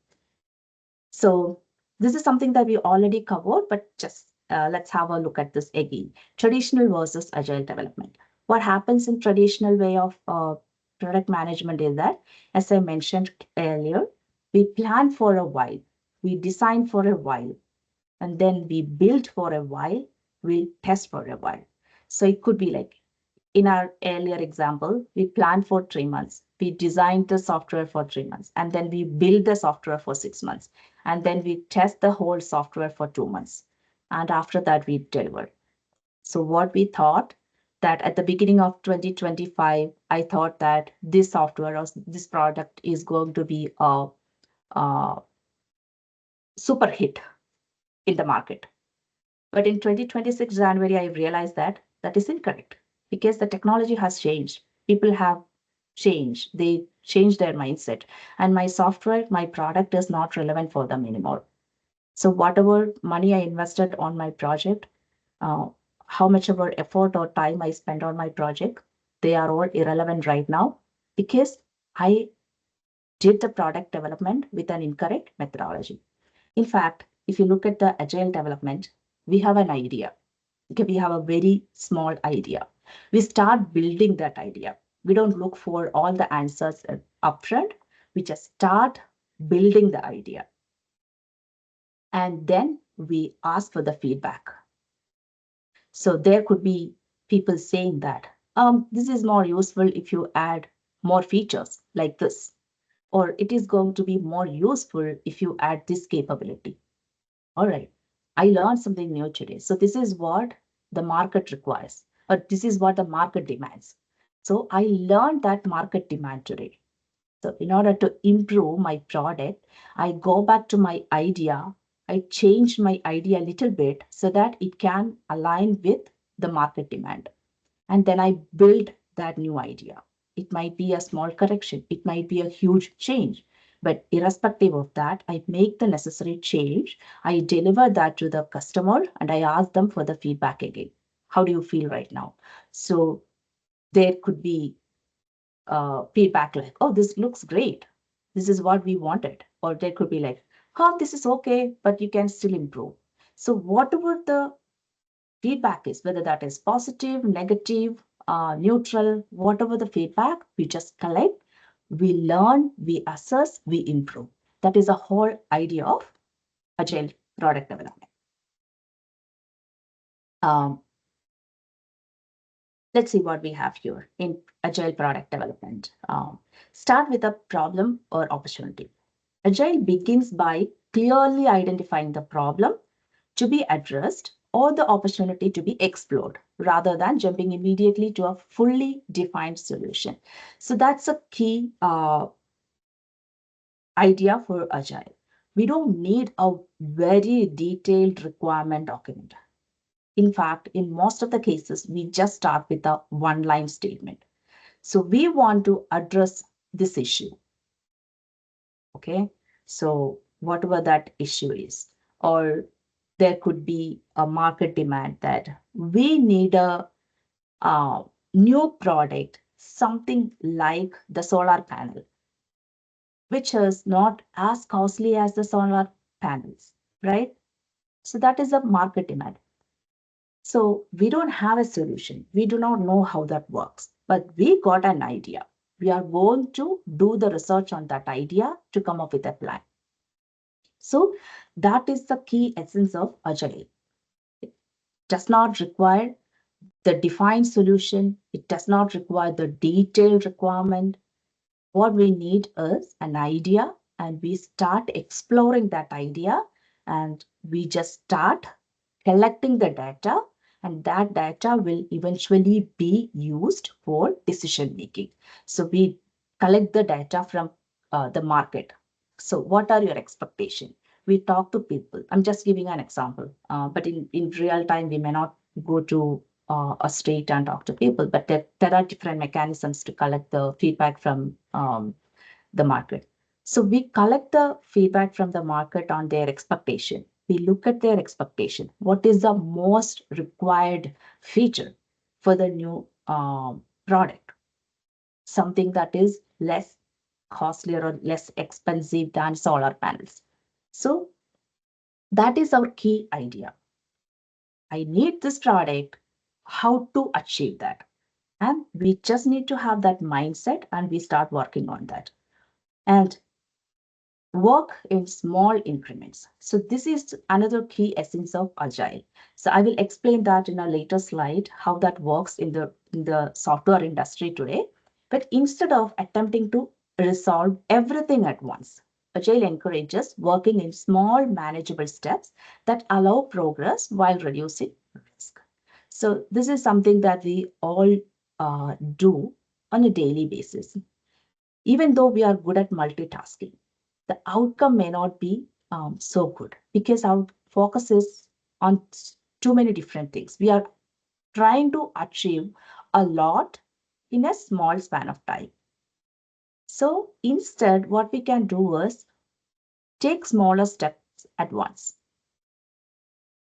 So this is something that we already covered, but just let's have a look at this again. Traditional versus Agile development. What happens in traditional way of product management is that, as I mentioned earlier, we plan for a while, we design for a while, and then we build for a while, we test for a while. So it could be like In our earlier example, we planned for 3 months. We designed the software for 3 months, and then we build the software for 6 months, and then we test the whole software for 2 months. And after that, we deliver. So what we thought that at the beginning of 2025, I thought that this software or this product is going to be a super hit in the market. But in 2026 January, I realized that that is incorrect because the technology has changed. People have changed. They changed their mindset. And my software, my product is not relevant for them anymore. So whatever money I invested on my project, uh, how much ever effort or time I spent on my project, they are all irrelevant right now because I did the product development with an incorrect methodology. In fact, if you look at the agile development, we have an idea. Okay, we have a very small idea. We start building that idea. We don't look for all the answers upfront. We just start building the idea. And then we ask for the feedback. So there could be people saying that this is more useful if you add more features like this, or it is going to be more useful if you add this capability. All right, I learned something new today. So this is what the market requires, or this is what the market demands. So I learned that market demand today. So in order to improve my product, I go back to my idea. I changed my idea a little bit so that it can align with the market demand. And then I build that new idea. It might be a small correction, it might be a huge change. But irrespective of that, I make the necessary change. I deliver that to the customer and I ask them for the feedback again. How do you feel right now? So there could be feedback like, oh, this looks great. This is what we wanted. Or there could be like, oh, this is okay, but you can still improve. So whatever the feedback is, whether that is positive, negative, neutral, whatever the feedback, we just collect, we learn, we assess, we improve. That is the whole idea of agile product development. Um, let's see what we have here in agile product development. Start with a problem or opportunity. Agile begins by clearly identifying the problem to be addressed or the opportunity to be explored rather than jumping immediately to a fully defined solution. So that's a key idea for Agile. We don't need a very detailed requirement document. In fact, in most of the cases, we just start with a one-line statement. So we want to address this issue. Okay, so whatever that issue is, or there could be a market demand that we need a new product, something like the solar panel, which is not as costly as the solar panels, right? So that is a market demand. So we don't have a solution. We do not know how that works, but we got an idea. We are going to do the research on that idea to come up with a plan. So that is the key essence of Agile. It does not require the defined solution. It does not require the detailed requirement. What we need is an idea, and we start exploring that idea, and we just start collecting the data, and that data will eventually be used for decision making. So we collect the data from the market. So what are your expectations? We talk to people. I'm just giving an example, but in real time, we may not go to a street and talk to people, but there are different mechanisms to collect the feedback from the market. So we collect the feedback from the market on their expectation. We look at their expectation. What is the most required feature for the new product? Something that is less costlier or less expensive than solar panels. So that is our key idea. I need this product. How to achieve that? And we just need to have that mindset and we start working on that. And work in small increments. So this is another key essence of Agile. So I will explain that in a later slide, how that works in the software industry today. But instead of attempting to resolve everything at once, Agile encourages working in small manageable steps that allow progress while reducing risk. So this is something that we all do on a daily basis. Even though we are good at multitasking, the outcome may not be so good because our focus is on too many different things. We are trying to achieve a lot in a small span of time. So instead, what we can do is take smaller steps at once.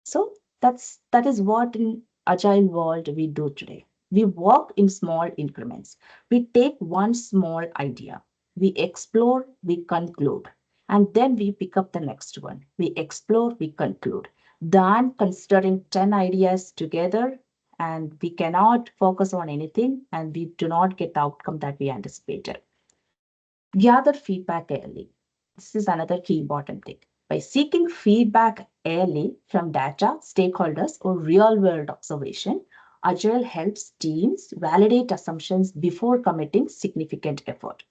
So that is what in agile world we do today. We work in small increments. We take one small idea, we explore, we conclude, and then we pick up the next one. We explore, we conclude. Than considering 10 ideas together and we cannot focus on anything and we do not get the outcome that we anticipated. Gather feedback early. This is another key important thing. By seeking feedback early from data, stakeholders, or real world observation, Agile helps teams validate assumptions before committing significant effort.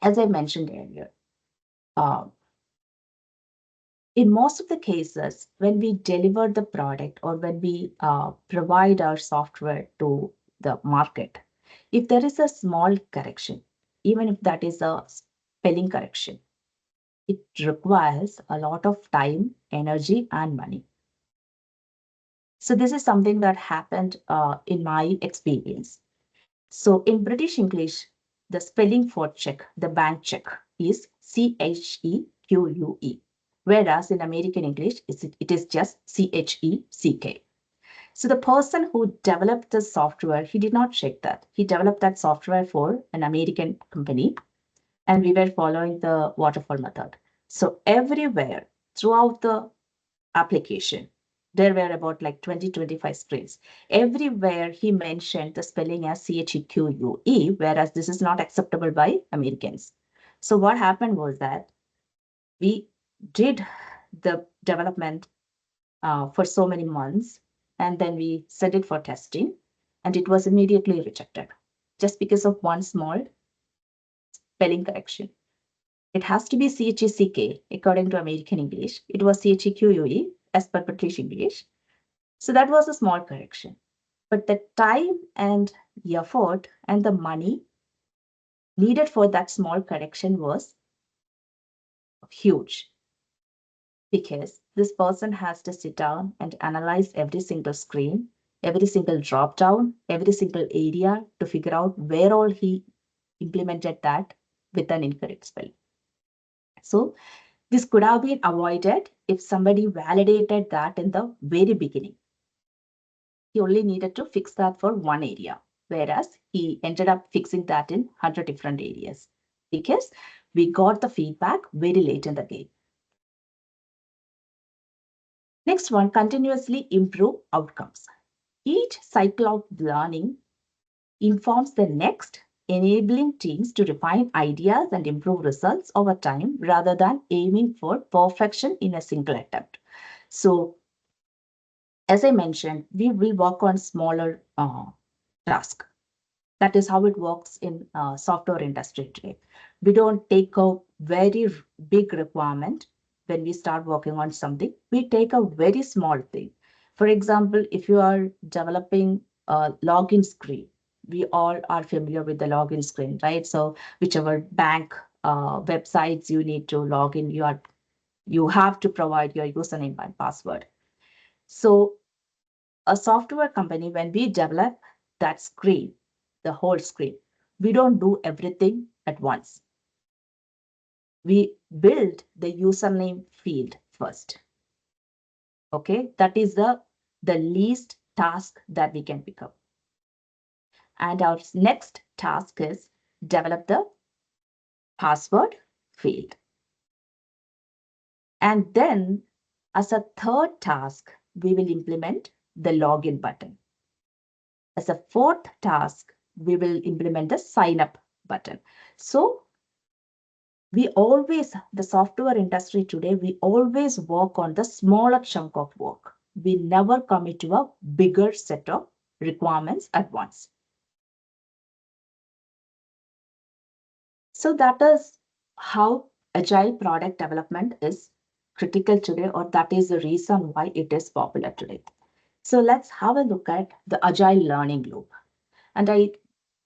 As I mentioned earlier, uh, in most of the cases, when we deliver the product or when we provide our software to the market, if there is a small correction, even if that is a spelling correction, it requires a lot of time, energy, and money. So this is something that happened in my experience. So in British English, the spelling for check, the bank check, is CHEQUE, whereas in American English, it is just CHECK. So the person who developed the software, he did not check that. He developed that software for an American company, and we were following the waterfall method. So everywhere throughout the application, there were about like 20-25 screens. Everywhere he mentioned the spelling as CHEQUE, whereas this is not acceptable by Americans. So what happened was that we did the development for so many months, and then we sent it for testing, and it was immediately rejected just because of one small spelling correction. It has to be CHECK according to American English. It was CHEQUE as per British English. So that was a small correction. But the time and the effort and the money needed for that small correction was huge because this person has to sit down and analyze every single screen, every single drop down, every single area to figure out where all he implemented that with an incorrect spell. So this could have been avoided if somebody validated that in the very beginning. He only needed to fix that for one area, whereas he ended up fixing that in 100 different areas because we got the feedback very late in the game. Next one, continuously improve outcomes. Each cycle of learning informs the next, enabling teams to refine ideas and improve results over time rather than aiming for perfection in a single attempt. So as I mentioned, we will work on smaller tasks. That is how it works in software industry today. We don't take a very big requirement when we start working on something. We take a very small thing. For example, if you are developing a login screen, we all are familiar with the login screen, right? So whichever bank websites you need to log in, you have to provide your username and password. So a software company, when we develop that screen, the whole screen, we don't do everything at once. We build the username field first. Okay, that is the least task that we can pick up. And our next task is develop the password field. And then as a third task, we will implement the login button. As a fourth task, we will implement the sign up button. So the software industry today, we always work on the smaller chunk of work. We never commit to a bigger set of requirements at once. So that is how agile product development is critical today, or that is the reason why it is popular today. So let's have a look at the agile learning loop. And I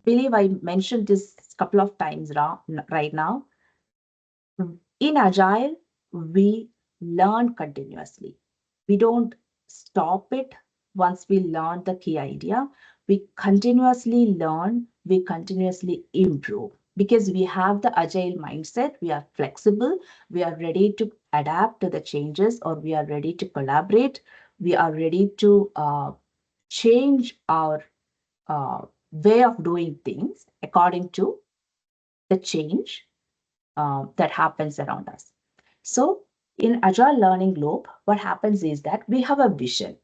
believe I mentioned this a couple of times right now. In agile, we learn continuously. We don't stop it once we learn the key idea. We continuously learn, we continuously improve because we have the agile mindset. We are flexible, we are ready to adapt to the changes, or we are ready to collaborate. We are ready to change our way of doing things according to the change that happens around us. So in agile learning loop, what happens is that we have a vision.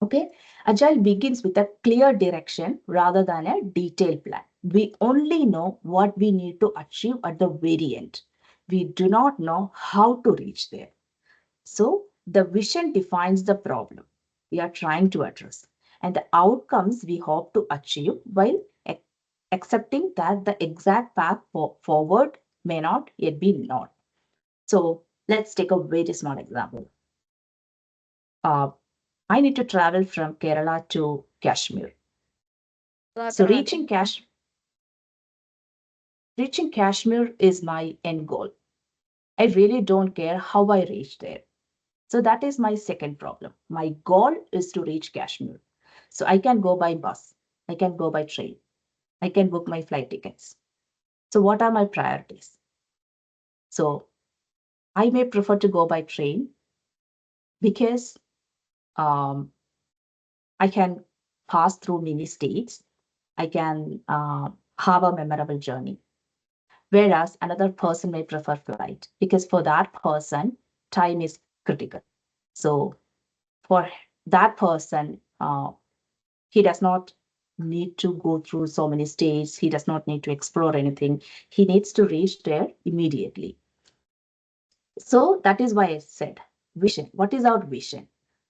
Okay, agile begins with a clear direction rather than a detailed plan. We only know what we need to achieve at the very end. We do not know how to reach there. So the vision defines the problem we are trying to address and the outcomes we hope to achieve, while accepting that the exact path forward may not yet be known. So let's take a very small example. I need to travel from Kerala to Kashmir. So reaching Kashmir is my end goal. I really don't care how I reach there. So that is my second problem. My goal is to reach Kashmir. So I can go by bus, I can go by train, I can book my flight tickets. So what are my priorities? So I may prefer to go by train because I can pass through many states. I can have a memorable journey. Whereas another person may prefer flight because for that person, time is critical. So for that person, he does not need to go through so many states. He does not need to explore anything. He needs to reach there immediately. So that is why I said vision. What is our vision?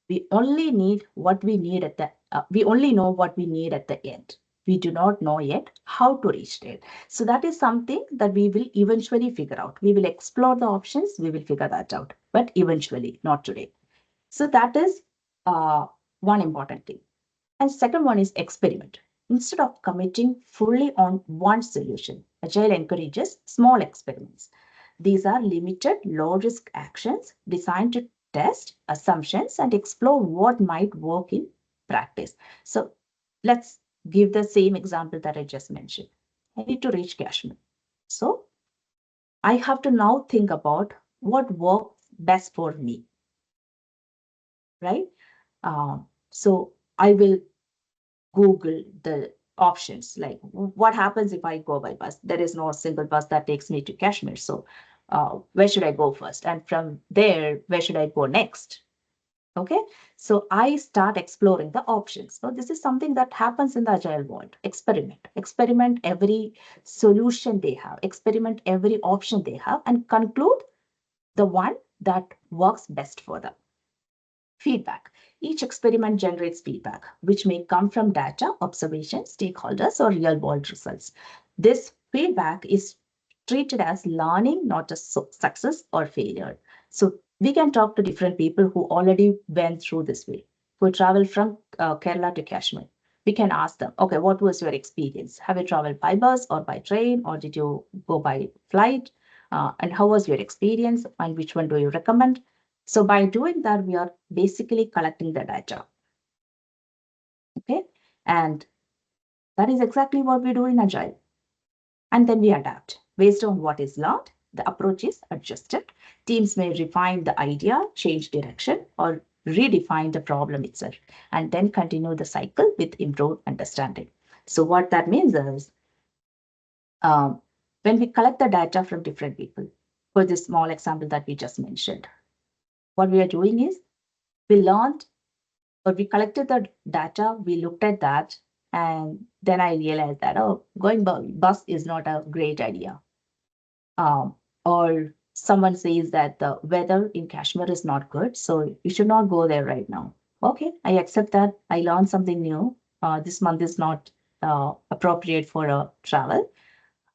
We only need what we need at we only know what we need at the end. We do not know yet how to reach there. So that is something that we will eventually figure out. We will explore the options. We will figure that out, but eventually, not today. So that is one important thing. And second one is experiment. Instead of committing fully on one solution, Agile encourages small experiments. These are limited, low-risk actions designed to test assumptions and explore what might work in practice. So let's give the same example that I just mentioned. I need to reach Kashmir. So I have to now think about what works best for me, right? So I will Google the options, like what happens if I go by bus? There is no single bus that takes me to Kashmir. So where should I go first? And from there, where should I go next? Okay, so I start exploring the options. So this is something that happens in the agile world. Experiment every solution they have, experiment every option they have, and conclude the one that works best for them. Feedback. Each experiment generates feedback, which may come from data, observations, stakeholders, or real world results. This feedback is treated as learning, not as success or failure. So we can talk to different people who already went through this way, who traveled from Kerala to Kashmir. We can ask them, okay, what was your experience? Have you traveled by bus or by train, or did you go by flight? And how was your experience? And which one do you recommend? So by doing that, we are basically collecting the data. Okay. And that is exactly what we do in Agile. And then we adapt. Based on what is learned, the approach is adjusted. Teams may refine the idea, change direction, or redefine the problem itself, and then continue the cycle with improved understanding. So what that means is when we collect the data from different people, for this small example that we just mentioned, what we are doing is we learned or we collected the data, we looked at that, and then I realized that, oh, going by bus is not a great idea. or someone says that the weather in Kashmir is not good, so you should not go there right now. Okay, I accept that. I learned something new. This month is not appropriate for a travel.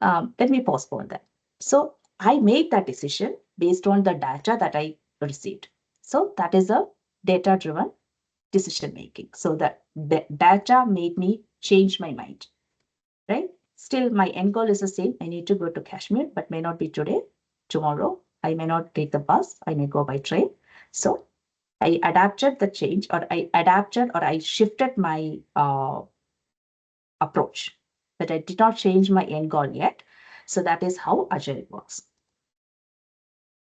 Let me postpone that. So I made that decision based on the data that I received. So that is a data-driven decision making. So that the data made me change my mind, right? Still, my end goal is the same. I need to go to Kashmir, but may not be today. Tomorrow, I may not take the bus. I may go by train. So I adapted the change, or I shifted my approach, but I did not change my end goal yet. So that is how Agile works.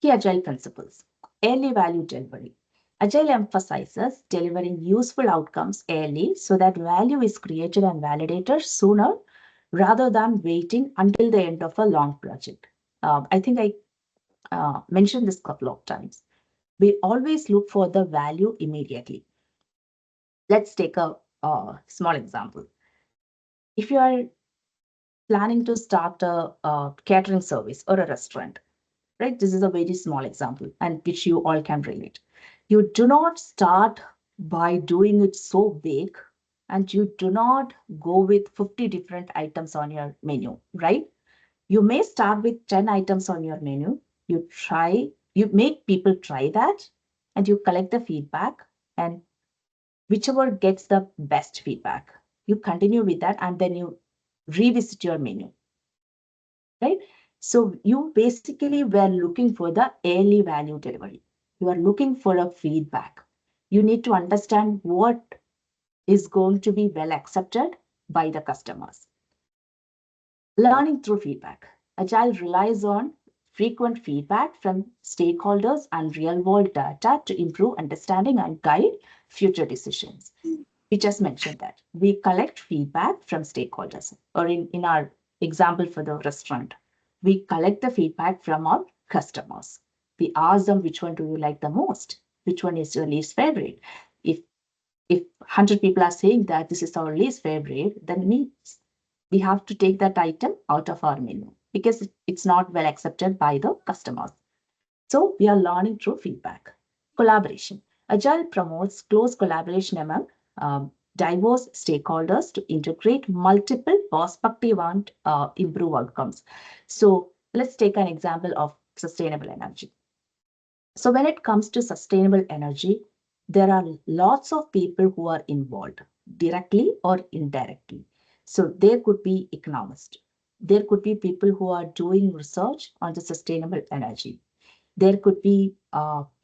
Key Agile principles. Early value delivery. Agile emphasizes delivering useful outcomes early so that value is created and validated sooner rather than waiting until the end of a long project. I think I mentioned this a couple of times. We always look for the value immediately. Let's take a small example. If you are planning to start a catering service or a restaurant, right? This is a very small example and which you all can relate. You do not start by doing it so big, and you do not go with 50 different items on your menu, right? You may start with 10 items on your menu. You make people try that, and you collect the feedback, and whichever gets the best feedback, you continue with that, and then you revisit your menu, right? So you basically were looking for the early value delivery. You are looking for a feedback. You need to understand what is going to be well accepted by the customers. Learning through feedback. Agile relies on frequent feedback from stakeholders and real-world data to improve understanding and guide future decisions. We just mentioned that. We collect feedback from stakeholders, or in our example for the restaurant, we collect the feedback from our customers. We ask them which one do you like the most? Which one is your least favorite? If 100 people are saying that this is our least favorite, then we have to take that item out of our menu because it's not well accepted by the customers. So we are learning through feedback. Collaboration. Agile promotes close collaboration among diverse stakeholders to integrate multiple perspectives and improve outcomes. So let's take an example of sustainable energy. So when it comes to sustainable energy, there are lots of people who are involved directly or indirectly. So there could be economists. There could be people who are doing research on the sustainable energy. There could be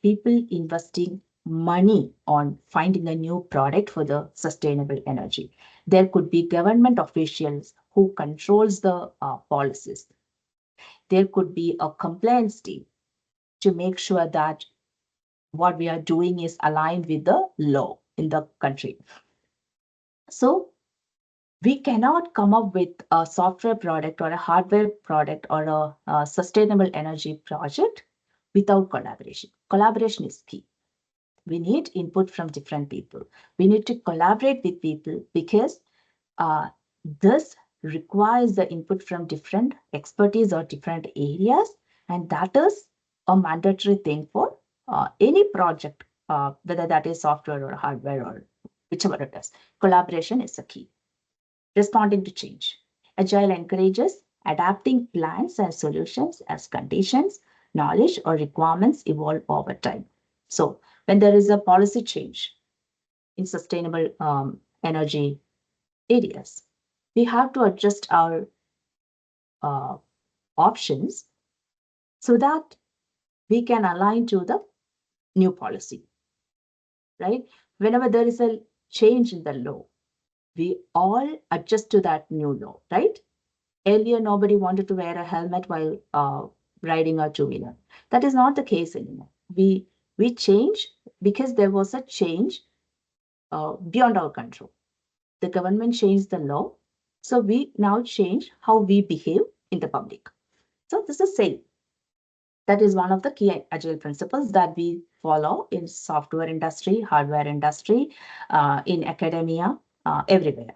people investing money on finding a new product for the sustainable energy. There could be government officials who controls the policies. There could be a compliance team to make sure that what we are doing is aligned with the law in the country. So we cannot come up with a software product or a hardware product or a sustainable energy project without collaboration. Collaboration is key. We need input from different people. We need to collaborate with people because this requires the input from different expertise or different areas, and that is a mandatory thing for any project, whether that is software or hardware or whichever it is. Collaboration is the key. Responding to change. Agile encourages adapting plans and solutions as conditions, knowledge, or requirements evolve over time. So when there is a policy change in sustainable energy areas, we have to adjust our options so that we can align to the new policy, right? Whenever there is a change in the law, we all adjust to that new law, right? Earlier, nobody wanted to wear a helmet while riding a two-wheeler. That is not the case anymore. We change because there was a change beyond our control. The government changed the law, so we now change how we behave in the public. So this is same. That is one of the key agile principles that we follow in software industry, hardware industry, in academia, everywhere.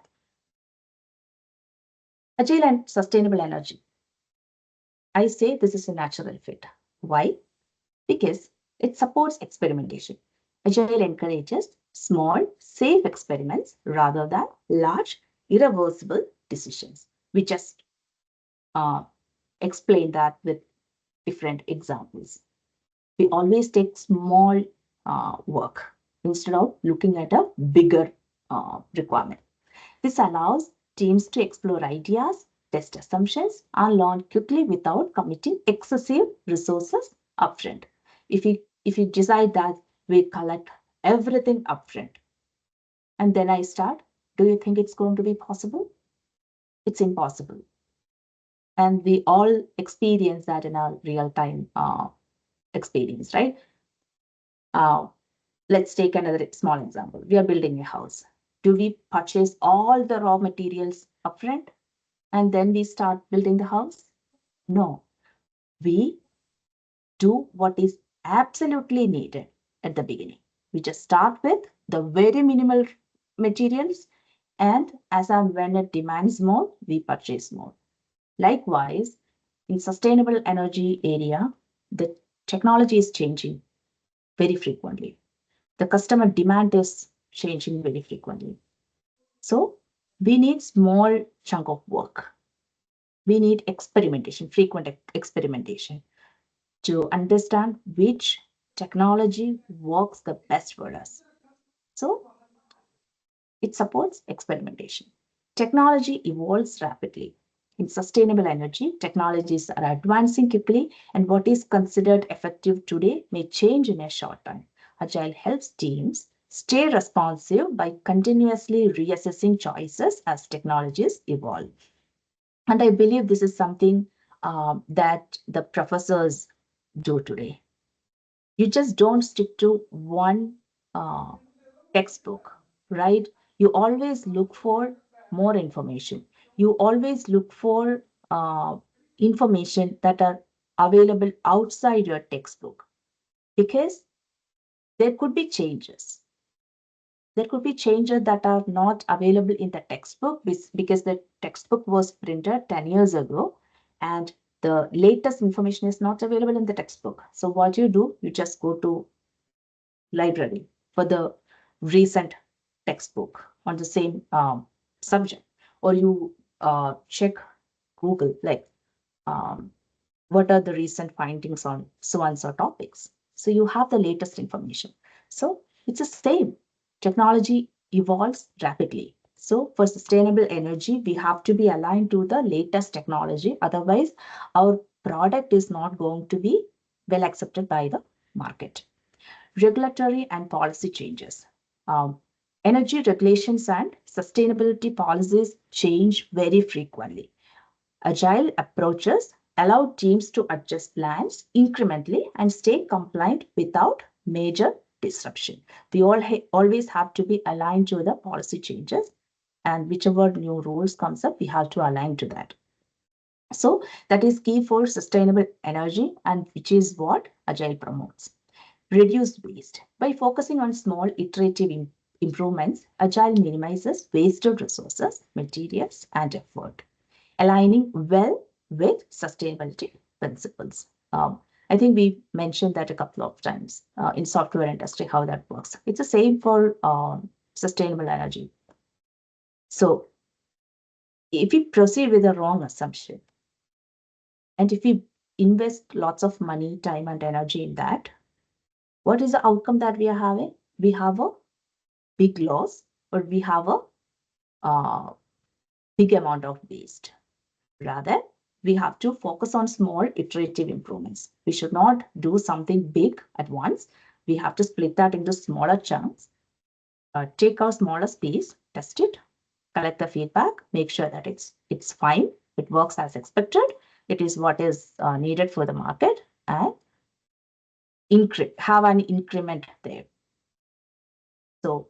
Agile and sustainable energy. I say this is a natural fit. Why? Because it supports experimentation. Agile encourages small, safe experiments rather than large, irreversible decisions. We just uh, explain that with different examples. We always take small work instead of looking at a bigger requirement. This allows teams to explore ideas, test assumptions, and learn quickly without committing excessive resources upfront. If you decide that we collect everything upfront and then I start, do you think it's going to be possible? It's impossible. And we all experience that in our real time experience, right? Uh, let's take another small example. We are building a house. Do we purchase all the raw materials upfront and then we start building the house? No, we do what is absolutely needed at the beginning. We just start with the very minimal materials, and as and when it demands more, we purchase more. Likewise, in sustainable energy area, the technology is changing very frequently. The customer demand is changing very frequently. So we need small chunk of work. We need experimentation, frequent experimentation to understand which technology works the best for us. So it supports experimentation. Technology evolves rapidly. In sustainable energy, technologies are advancing quickly, and what is considered effective today may change in a short time. Agile helps teams stay responsive by continuously reassessing choices as technologies evolve. And I believe this is something that the professors do today. You just don't stick to one uh, textbook, right? You always look for more information. You always look for information that are available outside your textbook because there could be changes. There could be changes that are not available in the textbook because the textbook was printed 10 years ago and the latest information is not available in the textbook. So what you do, you just go to library for the recent textbook on the same subject, or you check Google, like um, what are the recent findings on so and so topics. So you have the latest information. So it's the same. Technology evolves rapidly. So for sustainable energy, we have to be aligned to the latest technology. Otherwise, our product is not going to be well accepted by the market. Regulatory and policy changes. Energy regulations and sustainability policies change very frequently. Agile approaches allow teams to adjust plans incrementally and stay compliant without major disruption. We always have to be aligned to the policy changes, and whichever new rules comes up, we have to align to that. So that is key for sustainable energy, and which is what Agile promotes. Reduce waste. By focusing on small iterative improvements, Agile minimizes wasted resources, materials, and effort, aligning well with sustainability principles. I think we mentioned that a couple of times in software industry, how that works. It's the same for sustainable energy. So if we proceed with a wrong assumption, and if we invest lots of money, time, and energy in that, what is the outcome that we are having? We have a big loss, or we have a big amount of waste. Rather, we have to focus on small iterative improvements. We should not do something big at once. We have to split that into smaller chunks, take our smallest piece, test it, collect the feedback, make sure that it's fine, it works as expected, it is what is needed for the market, and have an increment there. So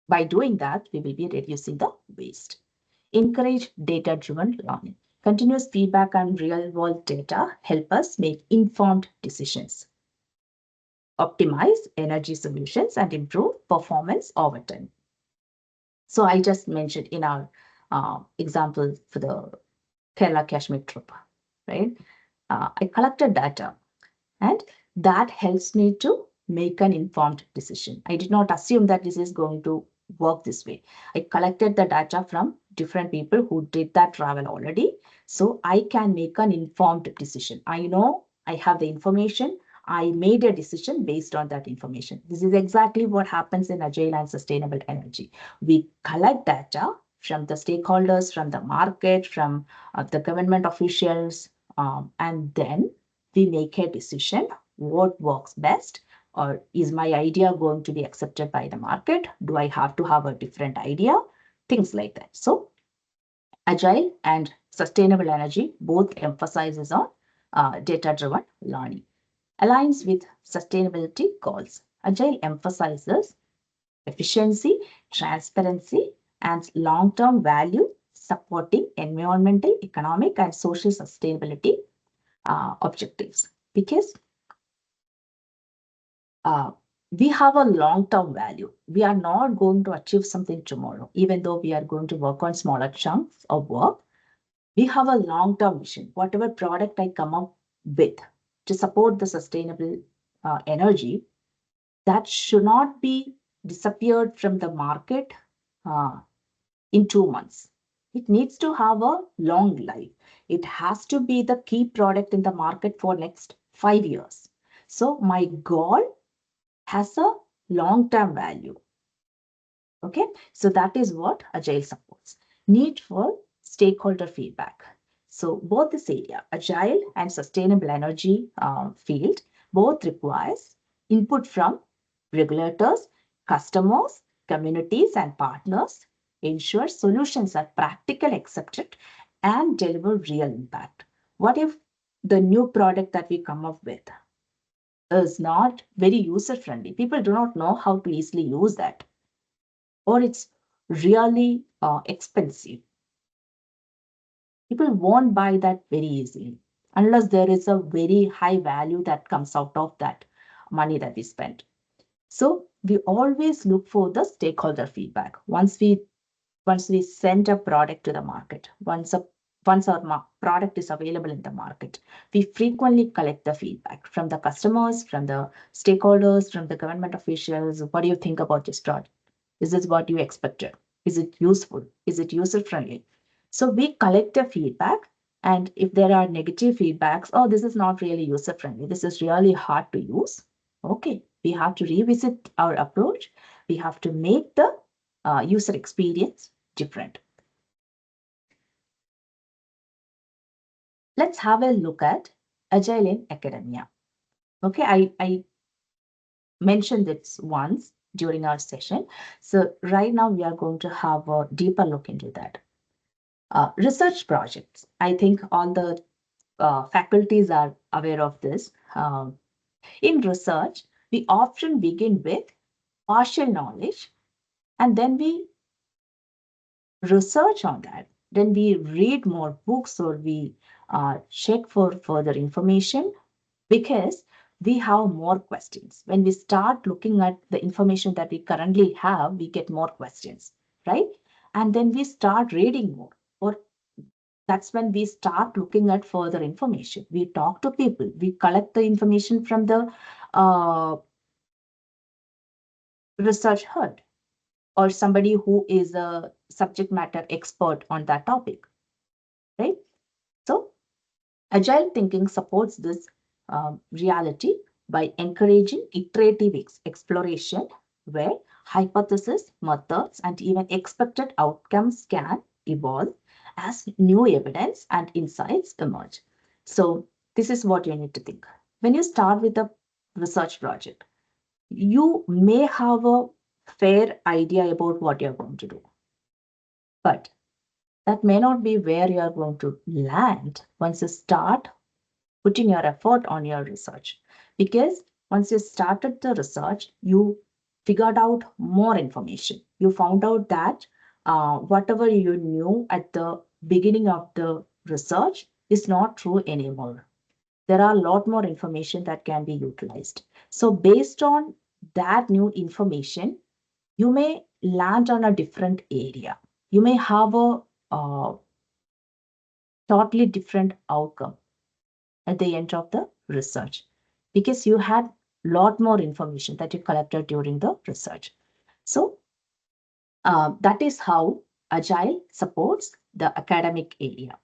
by doing that, we will be reducing the waste. Encourage data-driven learning. Continuous feedback and real-world data help us make informed decisions, optimize energy solutions, and improve performance over time. So I just mentioned in our example for the Kerala Kashmir trip, right? I collected data, and that helps me to make an informed decision. I did not assume that this is going to work this way. I collected the data from different people who did that travel already, so I can make an informed decision. I know I have the information. I made a decision based on that information. This is exactly what happens in agile and sustainable energy. We collect data from the stakeholders, from the market, from the government officials, and then we make a decision what works best, or is my idea going to be accepted by the market? Do I have to have a different idea? Things like that. So agile and sustainable energy both emphasizes on data-driven learning. Aligns with sustainability goals. Agile emphasizes efficiency, transparency, and long-term value supporting environmental, economic, and social sustainability objectives. Because we have a long-term value. We are not going to achieve something tomorrow, even though we are going to work on smaller chunks of work. We have a long-term vision. Whatever product I come up with to support the sustainable energy, that should not be disappeared from the market in 2 months. It needs to have a long life. It has to be the key product in the market for next 5 years. So my goal has a long-term value. Okay, so that is what Agile supports. Need for stakeholder feedback. So both this area, Agile and sustainable energy field, both requires input from regulators, customers, communities, and partners. Ensure solutions are practical, accepted, and deliver real impact. What if the new product that we come up with is not very user friendly? People do not know how to easily use that, or it's really expensive. People won't buy that very easily unless there is a very high value that comes out of that money that we spent. So we always look for the stakeholder feedback. Once we send a product to the market, once our product is available in the market, we frequently collect the feedback from the customers, from the stakeholders, from the government officials. What do you think about this product? Is this what you expected? Is it useful? Is it user friendly? So we collect the feedback, and if there are negative feedbacks, oh, this is not really user friendly, this is really hard to use, okay, we have to revisit our approach. We have to make the user experience different. Let's have a look at Agile in academia. Okay, I mentioned this once during our session. So right now we are going to have a deeper look into that. Research projects. I think all the faculties are aware of this. In research, we often begin with partial knowledge, and then we research on that. Then we read more books, or we check for further information, because we have more questions. When we start looking at the information that we currently have, we get more questions, right? And then we start reading more, or that's when we start looking at further information. We talk to people, we collect the information from the research heard, or somebody who is a subject matter expert on that topic, right? So agile thinking supports this reality by encouraging iterative exploration, where hypotheses, methods, and even expected outcomes can evolve as new evidence and insights emerge. So this is what you need to think. When you start with a research project, you may have a fair idea about what you're going to do, but that may not be where you are going to land once you start putting your effort on your research. Because once you started the research, you figured out more information. You found out that whatever you knew at the beginning of the research is not true anymore. There are a lot more information that can be utilized. So based on that new information, you may land on a different area. You may have a totally different outcome at the end of the research, because you had a lot more information that you collected during the research. So that is how Agile supports the academic area.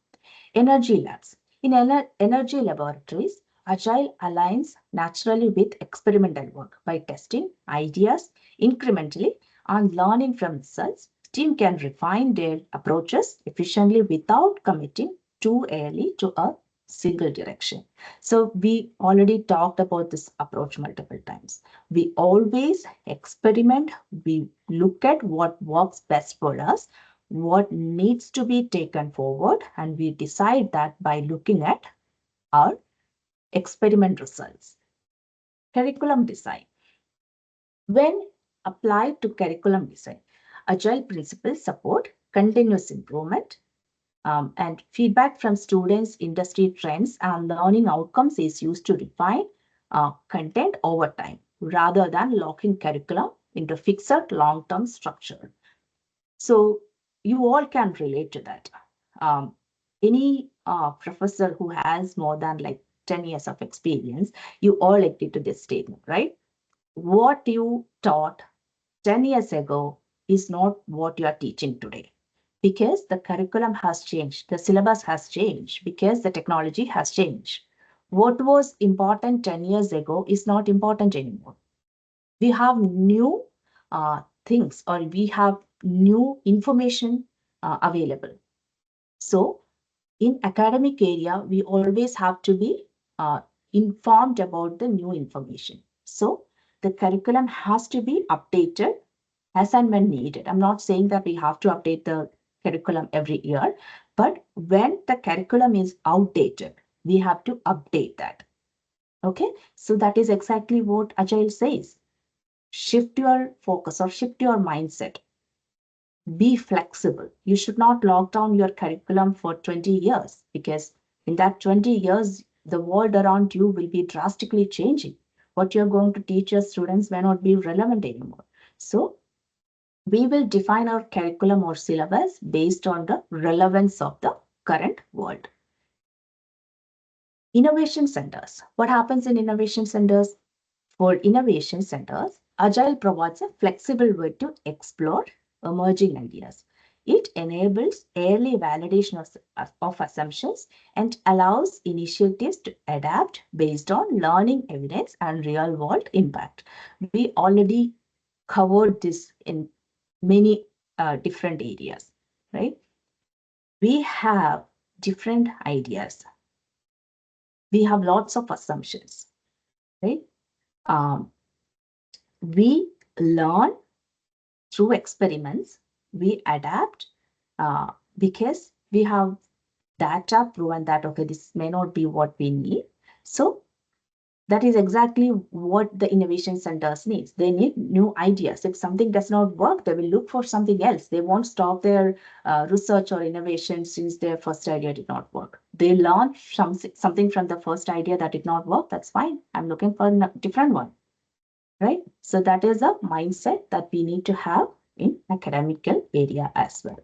Energy labs. In energy laboratories, Agile aligns naturally with experimental work by testing ideas incrementally and learning from results. Team can refine their approaches efficiently without committing too early to a single direction. So we already talked about this approach multiple times. We always experiment, we look at what works best for us, what needs to be taken forward, and we decide that by looking at our experiment results. Curriculum design. When applied to curriculum design, Agile principles support continuous improvement, and feedback from students, industry trends, and learning outcomes is used to refine content over time rather than locking curriculum into fixed long-term structure. So you all can relate to that. Any professor who has more than like 10 years of experience, you all agree to this statement, right? What you taught 10 years ago is not what you are teaching today, because the curriculum has changed, the syllabus has changed, because the technology has changed. What was important 10 years ago is not important anymore. We have new things, or we have new information available. So in academic area, we always have to be informed about the new information. So the curriculum has to be updated as and when needed. I'm not saying that we have to update the curriculum every year, but when the curriculum is outdated, we have to update that. Okay, so that is exactly what Agile says. Shift your focus or shift your mindset. Be flexible. You should not lock down your curriculum for 20 years, because in that 20 years, the world around you will be drastically changing. What you're going to teach your students may not be relevant anymore. So we will define our curriculum or syllabus based on the relevance of the current world. Innovation centers. What happens in innovation centers? For innovation centers, Agile provides a flexible way to explore emerging ideas. It enables early validation of assumptions and allows initiatives to adapt based on learning evidence and real world impact. We already covered this in many different areas, right? We have different ideas. We have lots of assumptions, right? We learn through experiments, we adapt because we have data proven that, okay, this may not be what we need. So that is exactly what the innovation centers needs. They need new ideas. If something does not work, they will look for something else. They won't stop their research or innovation since their first idea did not work. They learn something from the first idea that did not work. That's fine. I'm looking for a different one, right? So that is a mindset that we need to have in academical area as well.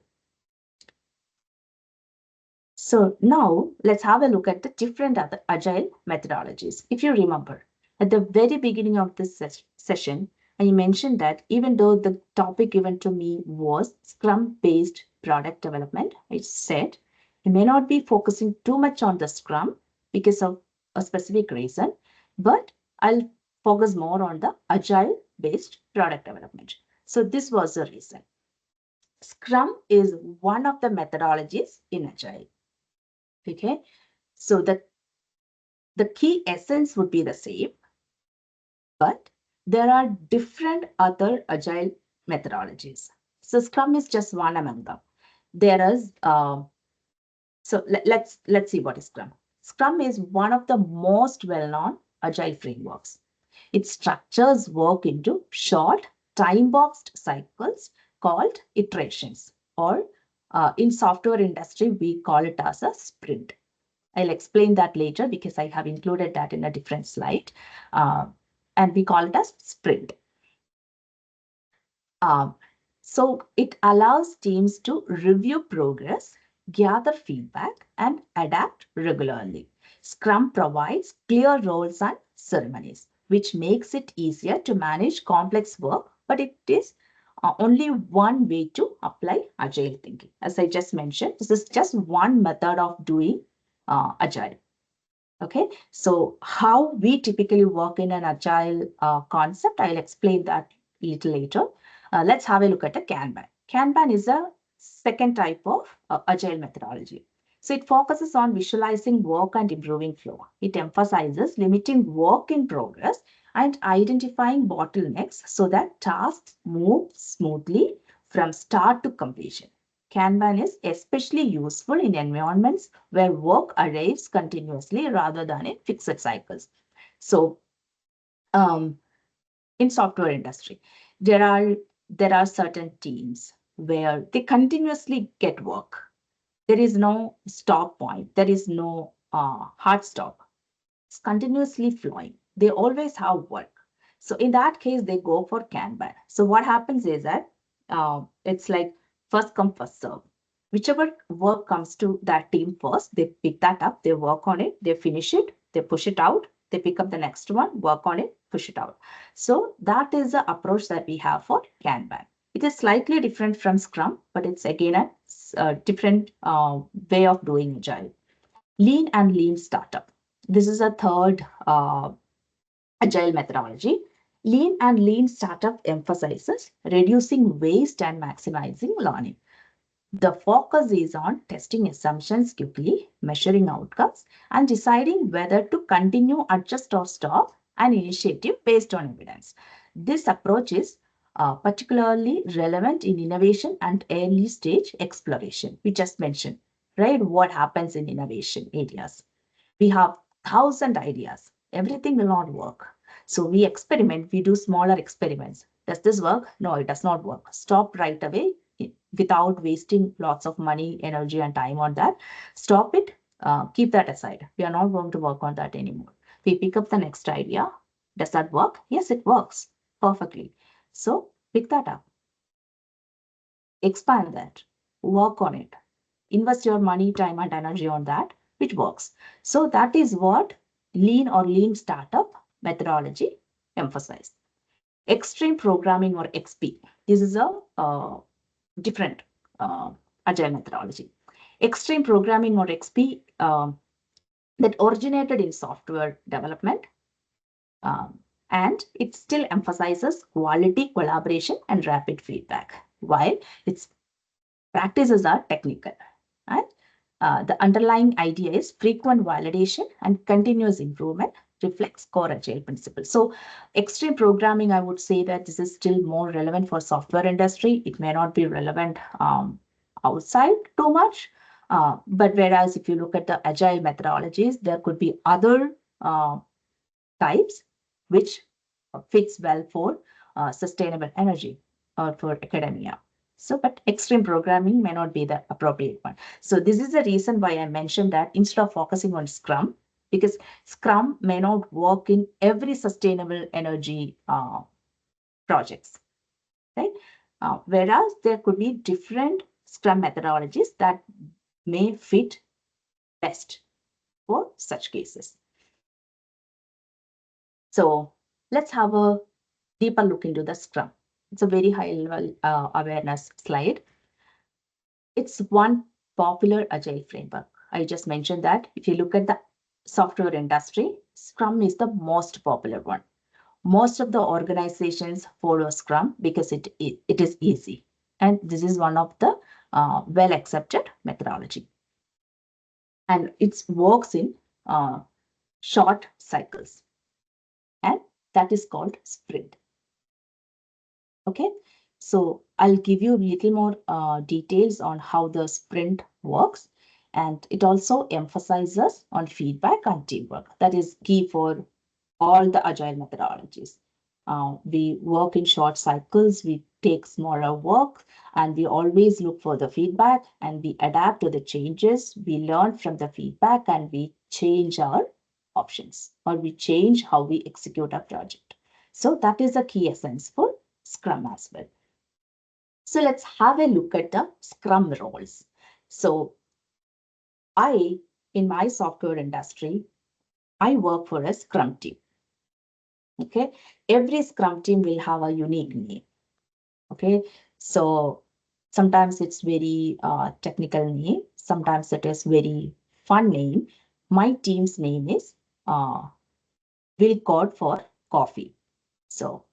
So now let's have a look at the different other agile methodologies. If you remember, at the very beginning of this session, I mentioned that even though the topic given to me was Scrum-based product development, I said I may not be focusing too much on the Scrum because of a specific reason, but I'll focus more on the agile-based product development. So this was the reason. Scrum is one of the methodologies in agile. Okay, so the key essence would be the same, but there are different other agile methodologies. So Scrum is just one among them. There is so let's see what is Scrum. Scrum is one of the most well-known agile frameworks. It structures work into short time-boxed cycles called iterations, or in software industry we call it as a sprint. I'll explain that later because I have included that in a different slide. And we call it as sprint. So it allows teams to review progress, gather feedback, and adapt regularly. Scrum provides clear roles and ceremonies, which makes it easier to manage complex work, but it is only one way to apply agile thinking. As I just mentioned, this is just one method of doing agile. Okay, so how we typically work in an agile concept, I'll explain that a little later. Let's have a look at a Kanban. Kanban is a second type of agile methodology. So it focuses on visualizing work and improving flow. It emphasizes limiting work in progress and identifying bottlenecks so that tasks move smoothly from start to completion. Kanban is especially useful in environments where work arrives continuously rather than in fixed cycles. So, in software industry, there are certain teams where they continuously get work. There is no stop point. There is no hard stop. It's continuously flowing. They always have work. So in that case, they go for Kanban. So what happens is that it's like first come, first serve. Whichever work comes to that team first, they pick that up, they work on it, they finish it, they push it out, they pick up the next one, work on it, push it out. So that is the approach that we have for Kanban. It is slightly different from Scrum, but it's again a different way of doing agile. Lean and lean startup. This is a third agile methodology. Lean and lean startup emphasizes reducing waste and maximizing learning. The focus is on testing assumptions quickly, measuring outcomes, and deciding whether to continue, adjust, or stop an initiative based on evidence. This approach is particularly relevant in innovation and early stage exploration. We just mentioned, right? What happens in innovation areas? We have 1,000 ideas. Everything will not work. So we experiment, we do smaller experiments. Does this work? No, it does not work. Stop right away without wasting lots of money, energy, and time on that. Stop it, keep that aside. We are not going to work on that anymore. We pick up the next idea. Does that work? Yes, it works perfectly. So pick that up, expand that, work on it, invest your money, time, and energy on that, which works. So that is what lean or lean startup methodology emphasizes. Extreme programming or XP. This is a different agile methodology. Extreme programming or XP that originated in software development, and it still emphasizes quality, collaboration, and rapid feedback, while its practices are technical. And the underlying idea is frequent validation and continuous improvement reflects core agile principles. So extreme programming, I would say that this is still more relevant for software industry. It may not be relevant outside too much. But whereas if you look at the agile methodologies, there could be other types which fits well for sustainable energy or for academia. So, but extreme programming may not be the appropriate one. So this is the reason why I mentioned that instead of focusing on Scrum, because Scrum may not work in every sustainable energy projects, right? Whereas there could be different Scrum methodologies that may fit best for such cases. So let's have a deeper look into the Scrum. It's a very high level awareness slide. It's one popular agile framework. I just mentioned that if you look at the software industry, Scrum is the most popular one. Most of the organizations follow Scrum because it is easy. And this is one of the well accepted methodology. And it works in short cycles. And that is called sprint. Okay, so I'll give you a little more details on how the sprint works. And it also emphasizes on feedback and teamwork. That is key for all the agile methodologies. We work in short cycles, we take smaller work, and we always look for the feedback and we adapt to the changes. We learn from the feedback and we change our options or we change how we execute our project. So that is a key essence for Scrum as well. So let's have a look at the Scrum roles. So In my software industry, I work for a Scrum team. Okay. Every Scrum team will have a unique name. Okay. So sometimes it's very technical name. Sometimes it is very fun name. My team's name is Will Code for Coffee. So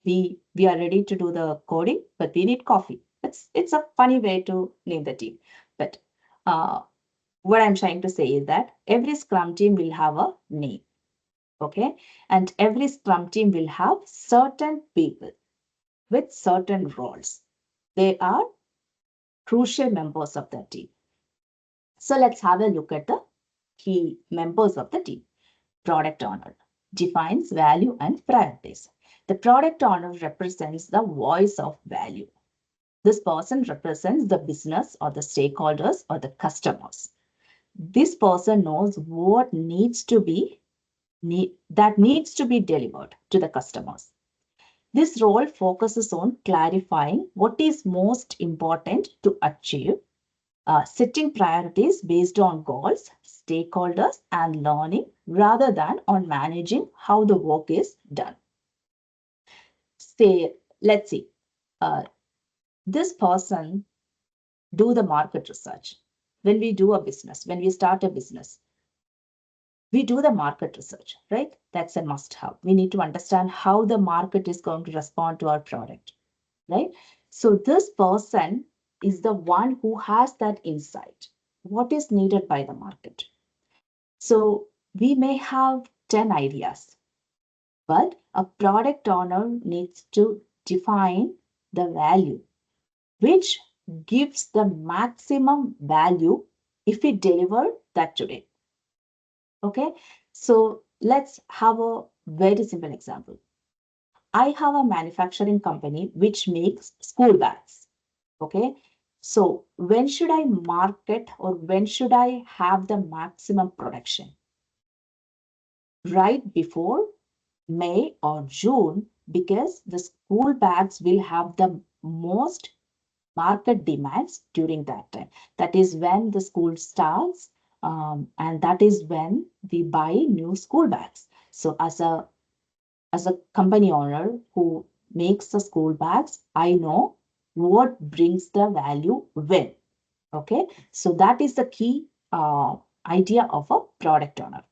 we are ready to do the coding, but we need coffee. It's a funny way to name the team. But what I'm trying to say is that every Scrum team will have a name. Okay. And every Scrum team will have certain people with certain roles. They are crucial members of the team. So let's have a look at the key members of the team. Product owner defines value and priorities. The product owner represents the voice of value. This person represents the business or the stakeholders or the customers. This person knows what needs to be delivered to the customers. This role focuses on clarifying what is most important to achieve, setting priorities based on goals, stakeholders, and learning rather than on managing how the work is done. Let's see, this person do the market research. When we do a business, when we start a business, we do the market research, right? That's a must have. We need to understand how the market is going to respond to our product, right? So this person is the one who has that insight. What is needed by the market? So we may have 10 ideas, but a product owner needs to define the value, which gives the maximum value if we deliver that today. Okay, so let's have a very simple example. I have a manufacturing company which makes school bags. Okay, so when should I market or when should I have the maximum production? Right before May or June, because the school bags will have the most market demands during that time. That is when the school starts, and that is when we buy new school bags. So as a company owner who makes the school bags, I know what brings the value when. Okay, so that is the key idea of a product owner.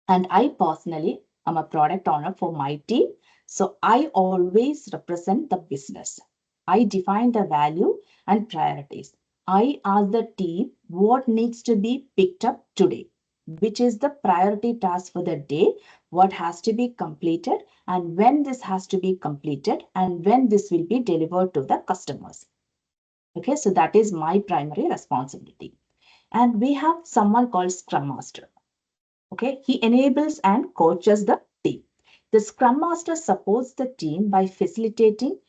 And I personally am a product owner for my team. So I always represent the business. I define the value and priorities. I ask the team what needs to be picked up today, which is the priority task for the day, what has to be completed, and when this has to be completed, and when this will be delivered to the customers. Okay, so that is my primary responsibility. And we have someone called Scrum Master. Okay, he enables and coaches the team. The Scrum Master supports the team by facilitating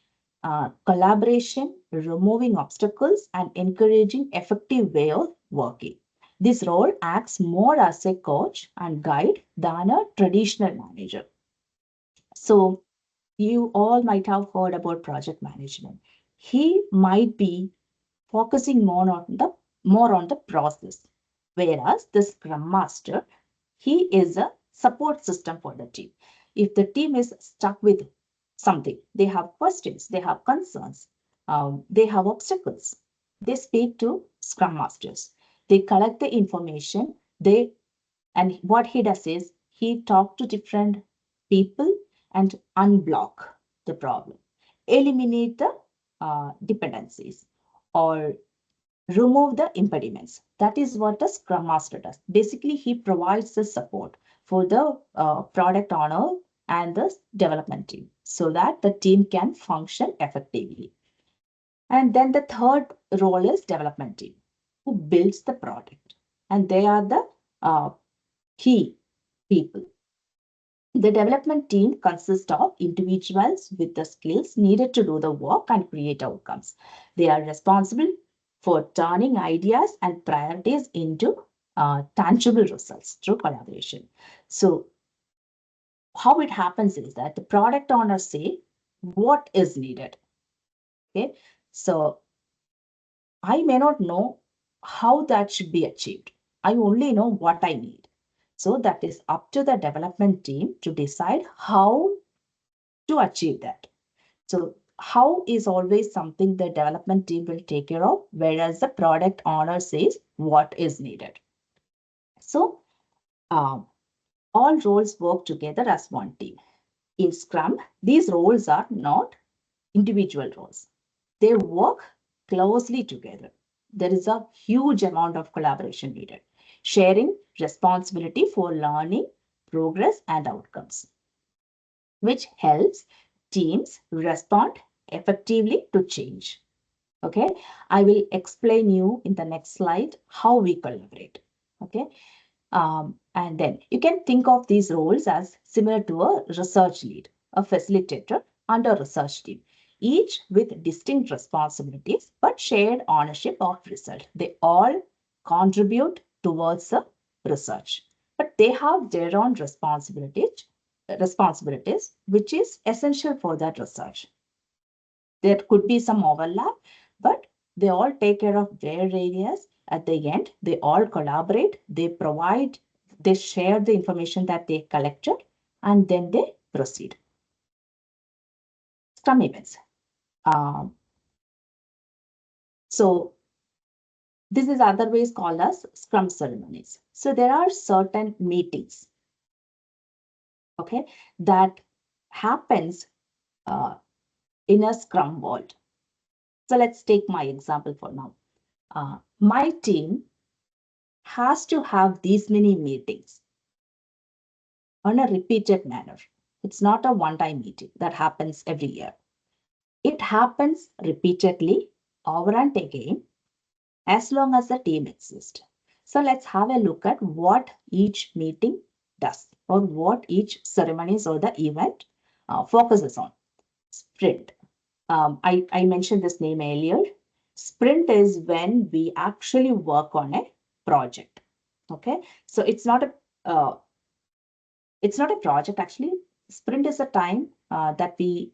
collaboration, removing obstacles, and encouraging effective way of working. This role acts more as a coach and guide than a traditional manager. So you all might have heard about project management. He might be focusing more on the process, whereas the Scrum Master, he is a support system for the team. If the team is stuck with something, they have questions, they have concerns, they have obstacles, they speak to Scrum Masters. They collect the information, and what he does is he talks to different people and unblock the problem, eliminate the dependencies, or remove the impediments. That is what the Scrum Master does. Basically, he provides the support for the product owner and the development team so that the team can function effectively. And then the third role is development team, who builds the product. And they are the key people. The development team consists of individuals with the skills needed to do the work and create outcomes. They are responsible for turning ideas and priorities into tangible results through collaboration. So how it happens is that the product owners say what is needed. Okay, so I may not know how that should be achieved. I only know what I need. So that is up to the development team to decide how to achieve that. So how is always something the development team will take care of, whereas the product owner says what is needed. So all roles work together as one team. In Scrum, these roles are not individual roles. They work closely together. There is a huge amount of collaboration needed, sharing responsibility for learning, progress, and outcomes, which helps teams respond effectively to change. Okay, I will explain you in the next slide how we collaborate. Okay, and then you can think of these roles as similar to a research lead, a facilitator, and a research team, each with distinct responsibilities but shared ownership of result. They all contribute towards the research, but they have their own responsibilities, which is essential for that research. There could be some overlap, but they all take care of their areas. At the end, they all collaborate, they share the information that they collected, and then they proceed. Scrum events. So this is otherwise called as Scrum ceremonies. So there are certain meetings, okay, that happens in a Scrum world. So let's take my example for now. My team has to have these many meetings on a repeated manner. It's not a one-time meeting that happens every year. It happens repeatedly over and again as long as the team exists. So let's have a look at what each meeting does or what each ceremonies or the event focuses on. Sprint. I mentioned this name earlier. Sprint is when we actually work on a project. Okay, so it's not a project actually. Sprint is a time that we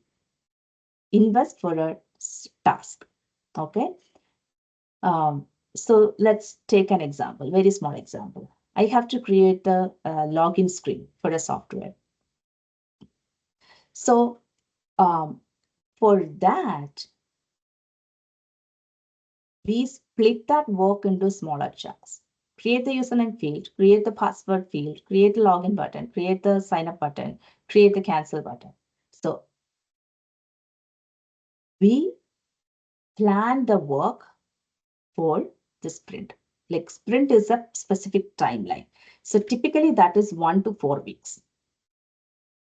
invest for a task. Okay. So let's take an example, very small example. I have to create the login screen for a software. So for that, we split that work into smaller chunks. Create the username field, create the password field, create the login button, create the sign up button, create the cancel button. So we plan the work for the sprint. Like sprint is a specific timeline. So typically that is 1 to 4 weeks,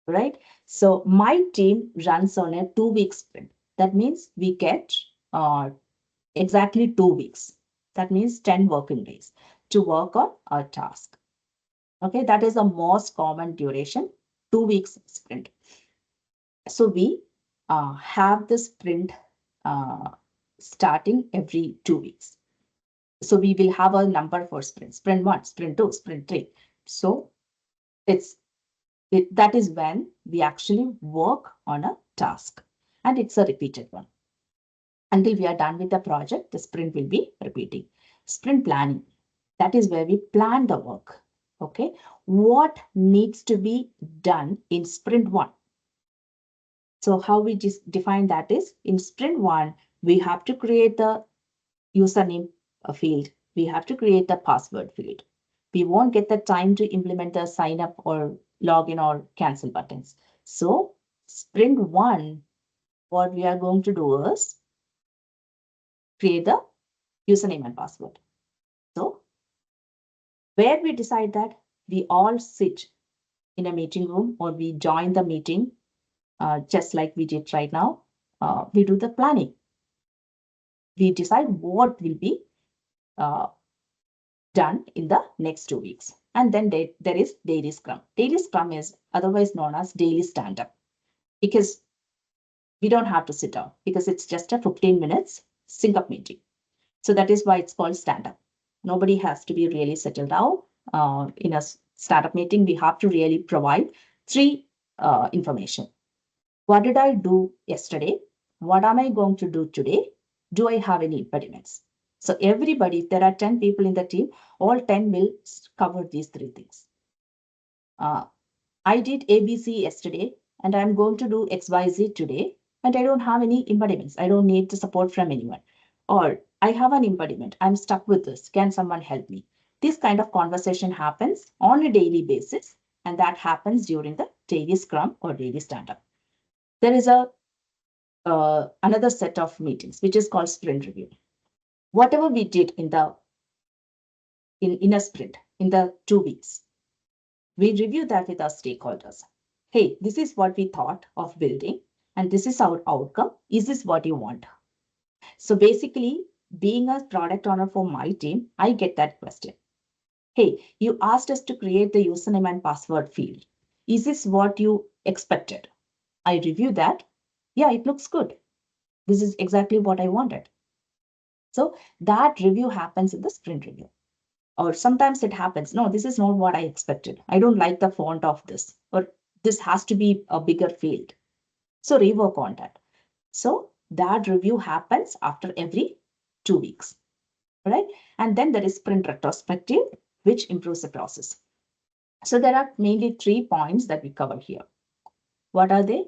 right? So my team runs on a 2-week sprint. That means we get exactly 2 weeks. That means 10 working days to work on a task. Okay, that is the most common duration, 2 weeks sprint. So we have the sprint starting every 2 weeks. So we will have a number for sprint 1, sprint 2, sprint 3. So that is when we actually work on a task, and it's a repeated one. Until we are done with the project, the sprint will be repeating. Sprint planning, that is where we plan the work. Okay, what needs to be done in sprint 1? So how we just define that is, in sprint 1, we have to create the username field. We have to create the password field. We won't get the time to implement the sign up or login or cancel buttons. So sprint 1, what we are going to do is create the username and password. So where we decide that, we all sit in a meeting room or we join the meeting just like we did right now. We do the planning. We decide what will be done in the next 2 weeks. And then there is daily scrum. Daily scrum is otherwise known as daily stand-up, because we don't have to sit down, because it's just a 15 minutes sync up meeting. So that is why it's called stand-up. Nobody has to be really settled down. In a startup meeting, we have to really provide 3 information. What did I do yesterday? What am I going to do today? Do I have any impediments? So everybody, if there are 10 people in the team, all 10 will cover these three things. I did ABC yesterday, and I'm going to do XYZ today, and I don't have any impediments. I don't need the support from anyone. Or I have an impediment. I'm stuck with this. Can someone help me? This kind of conversation happens on a daily basis, and that happens during the daily scrum or daily stand-up. There is another set of meetings, which is called sprint review. Whatever we did in a sprint, in the 2 weeks, we review that with our stakeholders. Hey, this is what we thought of building, and this is our outcome. Is this what you want? So basically, being a product owner for my team, I get that question. Hey, you asked us to create the username and password field. Is this what you expected? I review that. Yeah, it looks good. This is exactly what I wanted. So that review happens in the sprint review. Or sometimes it happens, no, this is not what I expected. I don't like the font of this, or this has to be a bigger field. So rework on that. So that review happens after every 2 weeks, right? And then there is sprint retrospective, which improves the process. So there are mainly 3 points that we cover here. What are they?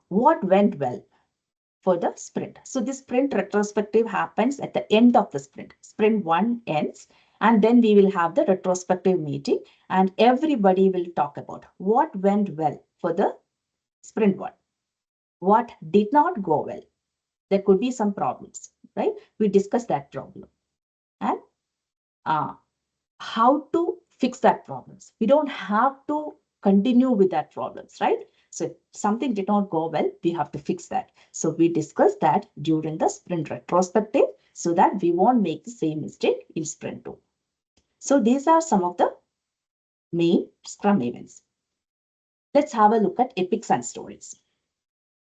What went well for the sprint? So this sprint retrospective happens at the end of the sprint. Sprint 1 ends, and then we will have the retrospective meeting, and everybody will talk about what went well for the sprint 1, what did not go well. There could be some problems, right? We discuss that problem and how to fix that problems. We don't have to continue with that problems, right? So if something did not go well, we have to fix that. So we discuss that during the sprint retrospective so that we won't make the same mistake in sprint 2. So these are some of the main Scrum events. Let's have a look at epics and stories.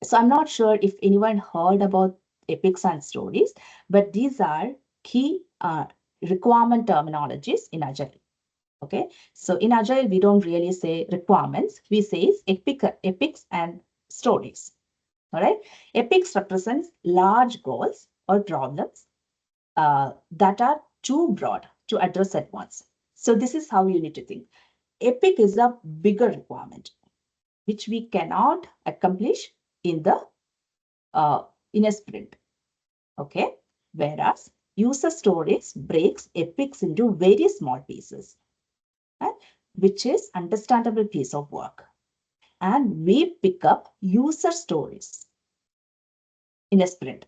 So I'm not sure if anyone heard about epics and stories, but these are key requirement terminologies in Agile. Okay, so in Agile, we don't really say requirements, we say epics and stories. All right, epics represents large goals or problems that are too broad to address at once. So this is how you need to think. Epic is a bigger requirement, which we cannot accomplish in a sprint. Okay, whereas user stories breaks epics into very small pieces, right? Which is understandable piece of work. And we pick up user stories in a sprint.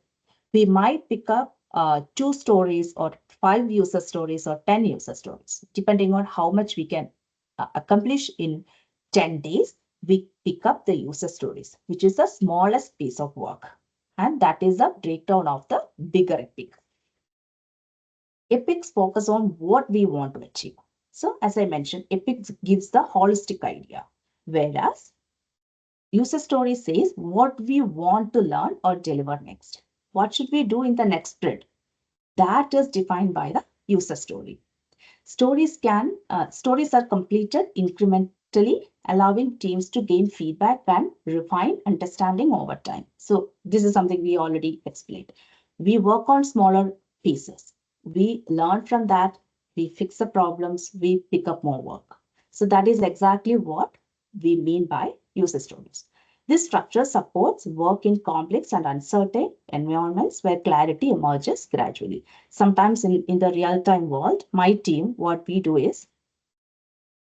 We might pick up 2 stories or 5 user stories or 10 user stories, depending on how much we can accomplish in 10 days. We pick up the user stories, which is the smallest piece of work. And that is a breakdown of the bigger epic. Epics focus on what we want to achieve. So as I mentioned, epics gives the holistic idea, whereas user story says what we want to learn or deliver next. What should we do in the next sprint? That is defined by the user story. Stories are completed incrementally, allowing teams to gain feedback and refine understanding over time. So this is something we already explained. We work on smaller pieces. We learn from that. We fix the problems. We pick up more work. So that is exactly what we mean by user stories. This structure supports work in complex and uncertain environments where clarity emerges gradually. Sometimes in the real-time world, my team, what we do is,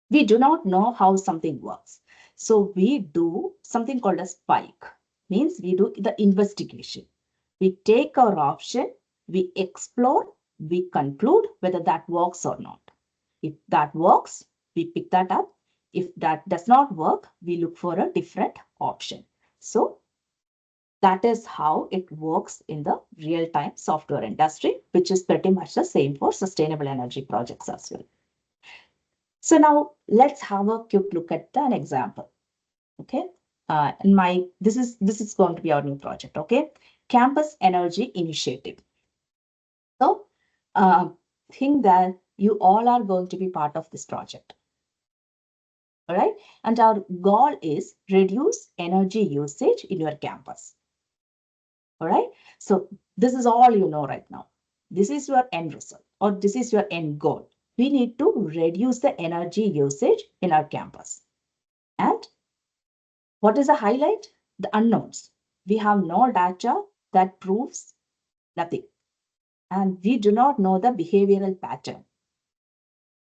we do not know how something works. So we do something called a spike, means we do the investigation. We take our option, we explore, we conclude whether that works or not. If that works, we pick that up. If that does not work, we look for a different option. So that is how it works in the real-time software industry, which is pretty much the same for sustainable energy projects as well. So now let's have a quick look at an example. Okay, this is going to be our new project. Okay, Campus Energy Initiative. So think that you all are going to be part of this project. All right, and our goal is reduce energy usage in your campus. All right, so this is all you know right now. this is your end result or this is your end goal. We need to reduce the energy usage in our campus. And what is the highlight? The unknowns. We have no data that proves nothing. And we do not know the behavioral pattern.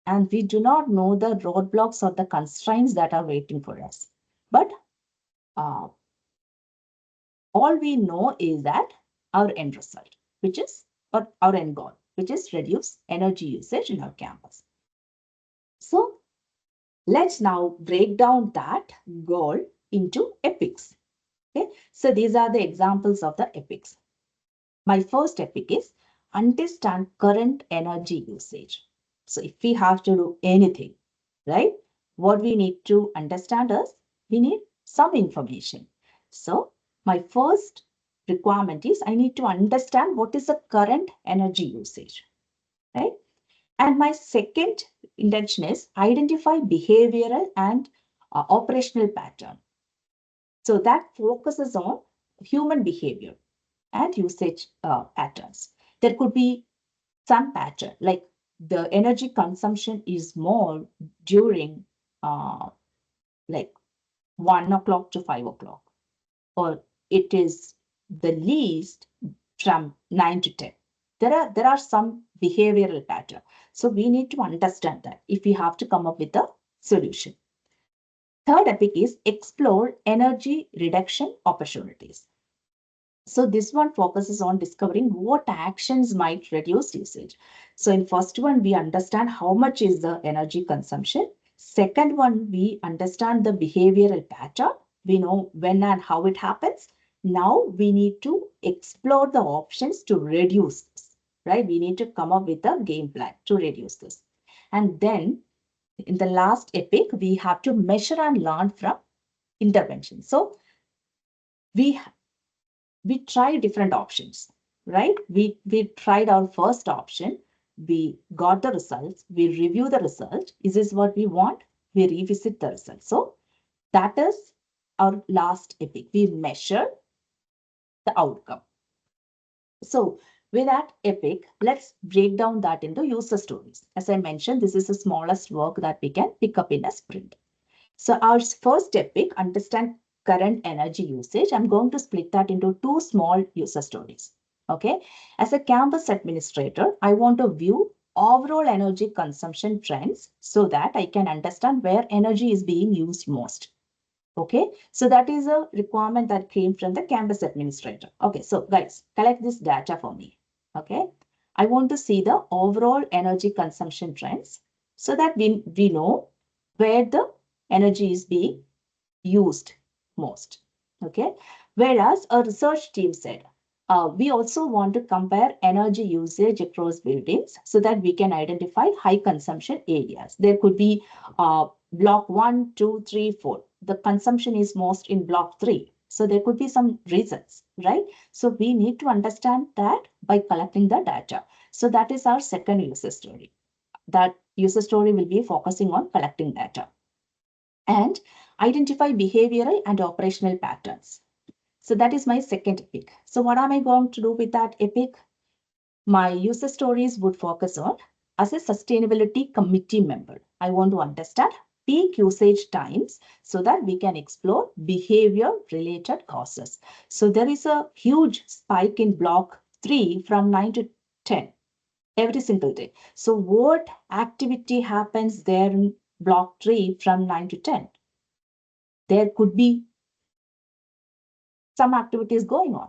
And we do not know the roadblocks or the constraints that are waiting for us. But all we know is that our end result, which is our end goal, which is reduce energy usage in our campus. So let's now break down that goal into epics. Okay, so these are the examples of the epics. My first epic is understand current energy usage. So if we have to do anything, right, what we need to understand is we need some information. So my first requirement is I need to understand what is the current energy usage, right? And my second intention is identify behavioral and operational pattern. So that focuses on human behavior and usage patterns. There could be some pattern like the energy consumption is more during like 1 o'clock to 5 o'clock, or it is the least from 9 to 10. There are some behavioral pattern. So we need to understand that if we have to come up with a solution. Third epic is explore energy reduction opportunities. So this one focuses on discovering what actions might reduce usage. So in first one, we understand how much is the energy consumption. Second one, we understand the behavioral pattern. We know when and how it happens. Now we need to explore the options to reduce this, right? We need to come up with a game plan to reduce this. And then in the last epic, we have to measure and learn from intervention. So we tried different options, right? We tried our first option. We got the results. We review the result. Is this what we want? We revisit the result. So that is our last epic. We measure the outcome. So with that epic, let's break down that into user stories. As I mentioned, this is the smallest work that we can pick up in a sprint. So our first epic, understand current energy usage. I'm going to split that into two small user stories. Okay. As a campus administrator, I want to view overall energy consumption trends so that I can understand where energy is being used most. Okay. So that is a requirement that came from the campus administrator. Okay. So guys, collect this data for me. Okay. I want to see the overall energy consumption trends so that we know where the energy is being used most. Okay. Whereas a research team said, we also want to compare energy usage across buildings so that we can identify high consumption areas. There could be block 1, 2, 3, 4. The consumption is most in block 3. So there could be some reasons, right? So we need to understand that by collecting the data. So that is our second user story. That user story will be focusing on collecting data and identify behavioral and operational patterns. So that is my second epic. So what am I going to do with that epic? My user stories would focus on, as a sustainability committee member, I want to understand peak usage times so that we can explore behavior related causes. So there is a huge spike in block 3 from 9 to 10 every single day. So what activity happens there in block 3 from 9 to 10? There could be some activities going on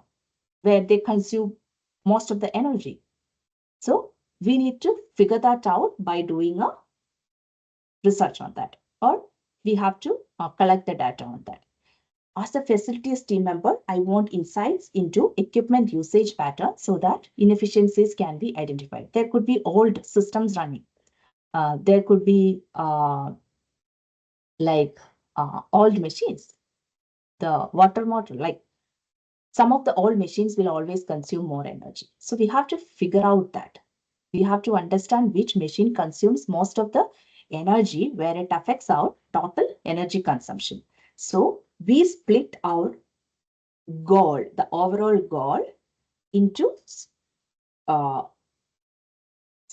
where they consume most of the energy. So we need to figure that out by doing a research on that, or we have to collect the data on that. As a facilities team member, I want insights into equipment usage patterns so that inefficiencies can be identified. There could be old systems running. There could be old machines, the water motor, like some of the old machines will always consume more energy. So we have to figure out that. We have to understand which machine consumes most of the energy where it affects our total energy consumption. So we split our goal, the overall goal, into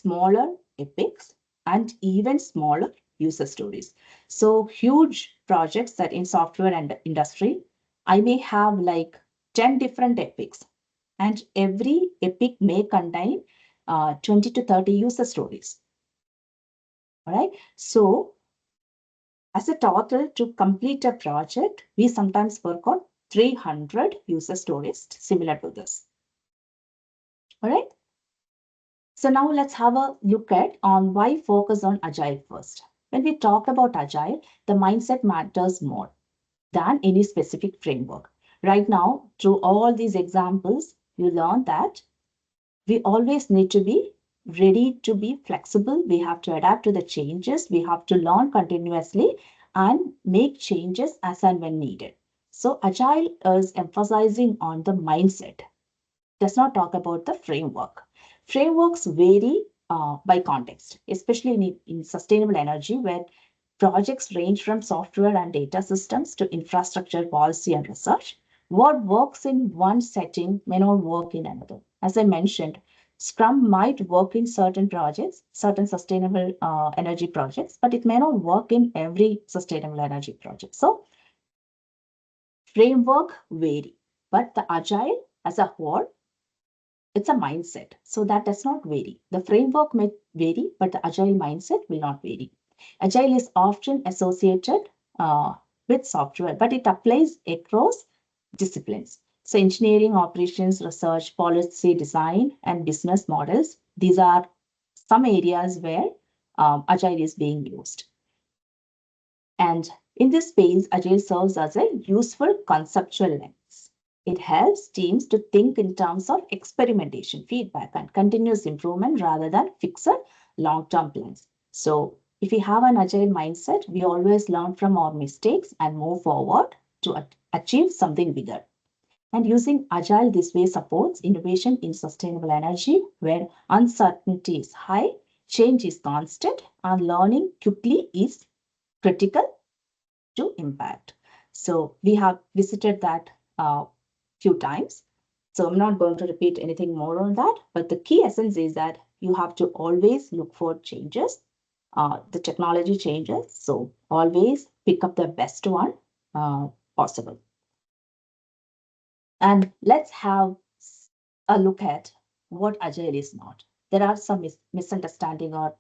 smaller epics, and even smaller user stories. So huge projects that in software and industry, I may have like 10 different epics, and every epic may contain 20 to 30 user stories. All right. So as a total to complete a project, we sometimes work on 300 user stories similar to this. All right. So now let's have a look at on why focus on agile first. When we talk about agile, the mindset matters more than any specific framework. Right now, through all these examples, you learn that we always need to be ready to be flexible. We have to adapt to the changes. We have to learn continuously and make changes as and when needed. So agile is emphasizing on the mindset, does not talk about the framework. Frameworks vary by context, especially in sustainable energy, where projects range from software and data systems to infrastructure, policy, and research. What works in one setting may not work in another. As I mentioned, Scrum might work in certain projects, certain sustainable energy projects, but it may not work in every sustainable energy project. So framework vary, but the agile as a whole, it's a mindset. So that does not vary. The framework may vary, but the agile mindset will not vary. Agile is often associated with software, but it applies across disciplines. So engineering, operations, research, policy design, and business models, these are some areas where agile is being used. And in this space, agile serves as a useful conceptual lens. It helps teams to think in terms of experimentation, feedback, and continuous improvement rather than fixed long-term plans. So if we have an agile mindset, we always learn from our mistakes and move forward to achieve something bigger. And using agile this way supports innovation in sustainable energy, where uncertainty is high, change is constant, and learning quickly is critical to impact. So we have visited that few times. So I'm not going to repeat anything more on that, but the key essence is that you have to always look for changes. The technology changes, so always pick up the best one possible. And let's have a look at what agile is not. There are some misunderstanding or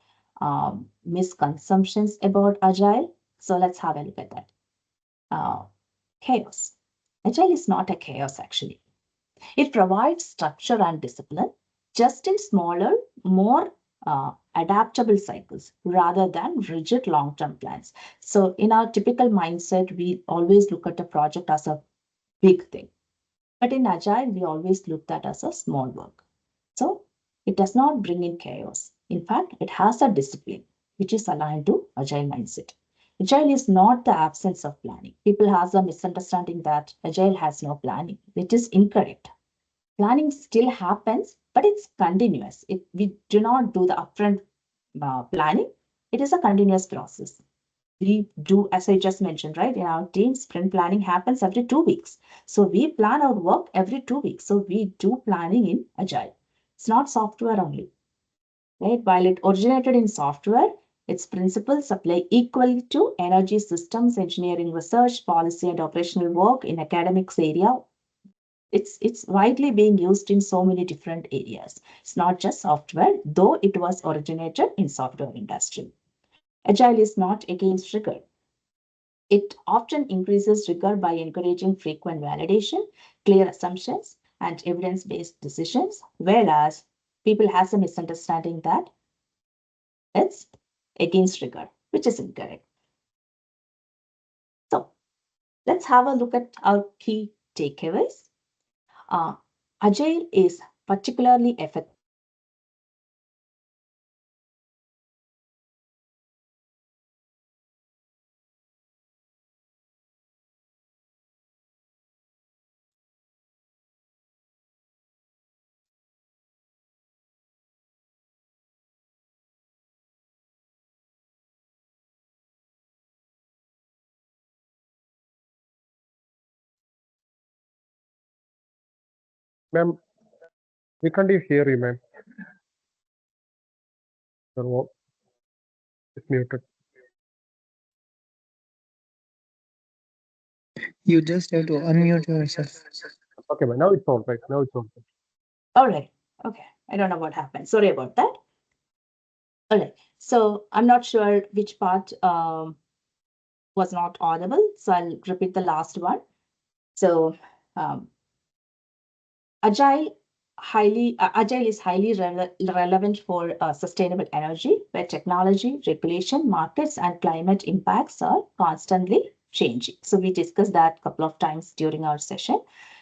misconceptions about agile. So let's have a look at that. Chaos. Agile is not a chaos actually. It provides structure and discipline just in smaller, more adaptable cycles rather than rigid long term plans. So, in our typical mindset, we always look at a project as a big thing. But in Agile, we always look at as a small work. So, it does not bring in chaos. In fact, it has a discipline which is aligned to Agile mindset. Agile is not the absence of planning. People have a misunderstanding that Agile has no planning. It is incorrect. Planning still happens, but it's continuous. We do not do the upfront planning. It is a continuous process. We do, as I just mentioned, right? In our team, sprint planning happens every 2 weeks. So we plan our work every 2 weeks. So we do planning in Agile. It's not software only, right? While it originated in software, its principles apply equally to energy systems, engineering, research, policy, and operational work in academics area. It's widely being used in so many different areas. It's not just software, though it was originated in software industry. Agile is not against rigor. It often increases rigor by encouraging frequent validation, clear assumptions, and evidence-based decisions, whereas people have a misunderstanding that it's against rigor, which is incorrect. So let's have a look at our key takeaways. Agile is particularly effective Ma'am, we can't hear you, ma'am. sir. It's muted. You just have to unmute yourself. Okay, but now it's on, right? Now it's on. All right. Okay. I don't know what happened. Sorry about that. All right. So I'm not sure which part was not audible. So I'll repeat the last one. So um, agile is highly relevant for sustainable energy, where technology, regulation, markets, and climate impacts are constantly changing. So we discussed that a couple of times during our session.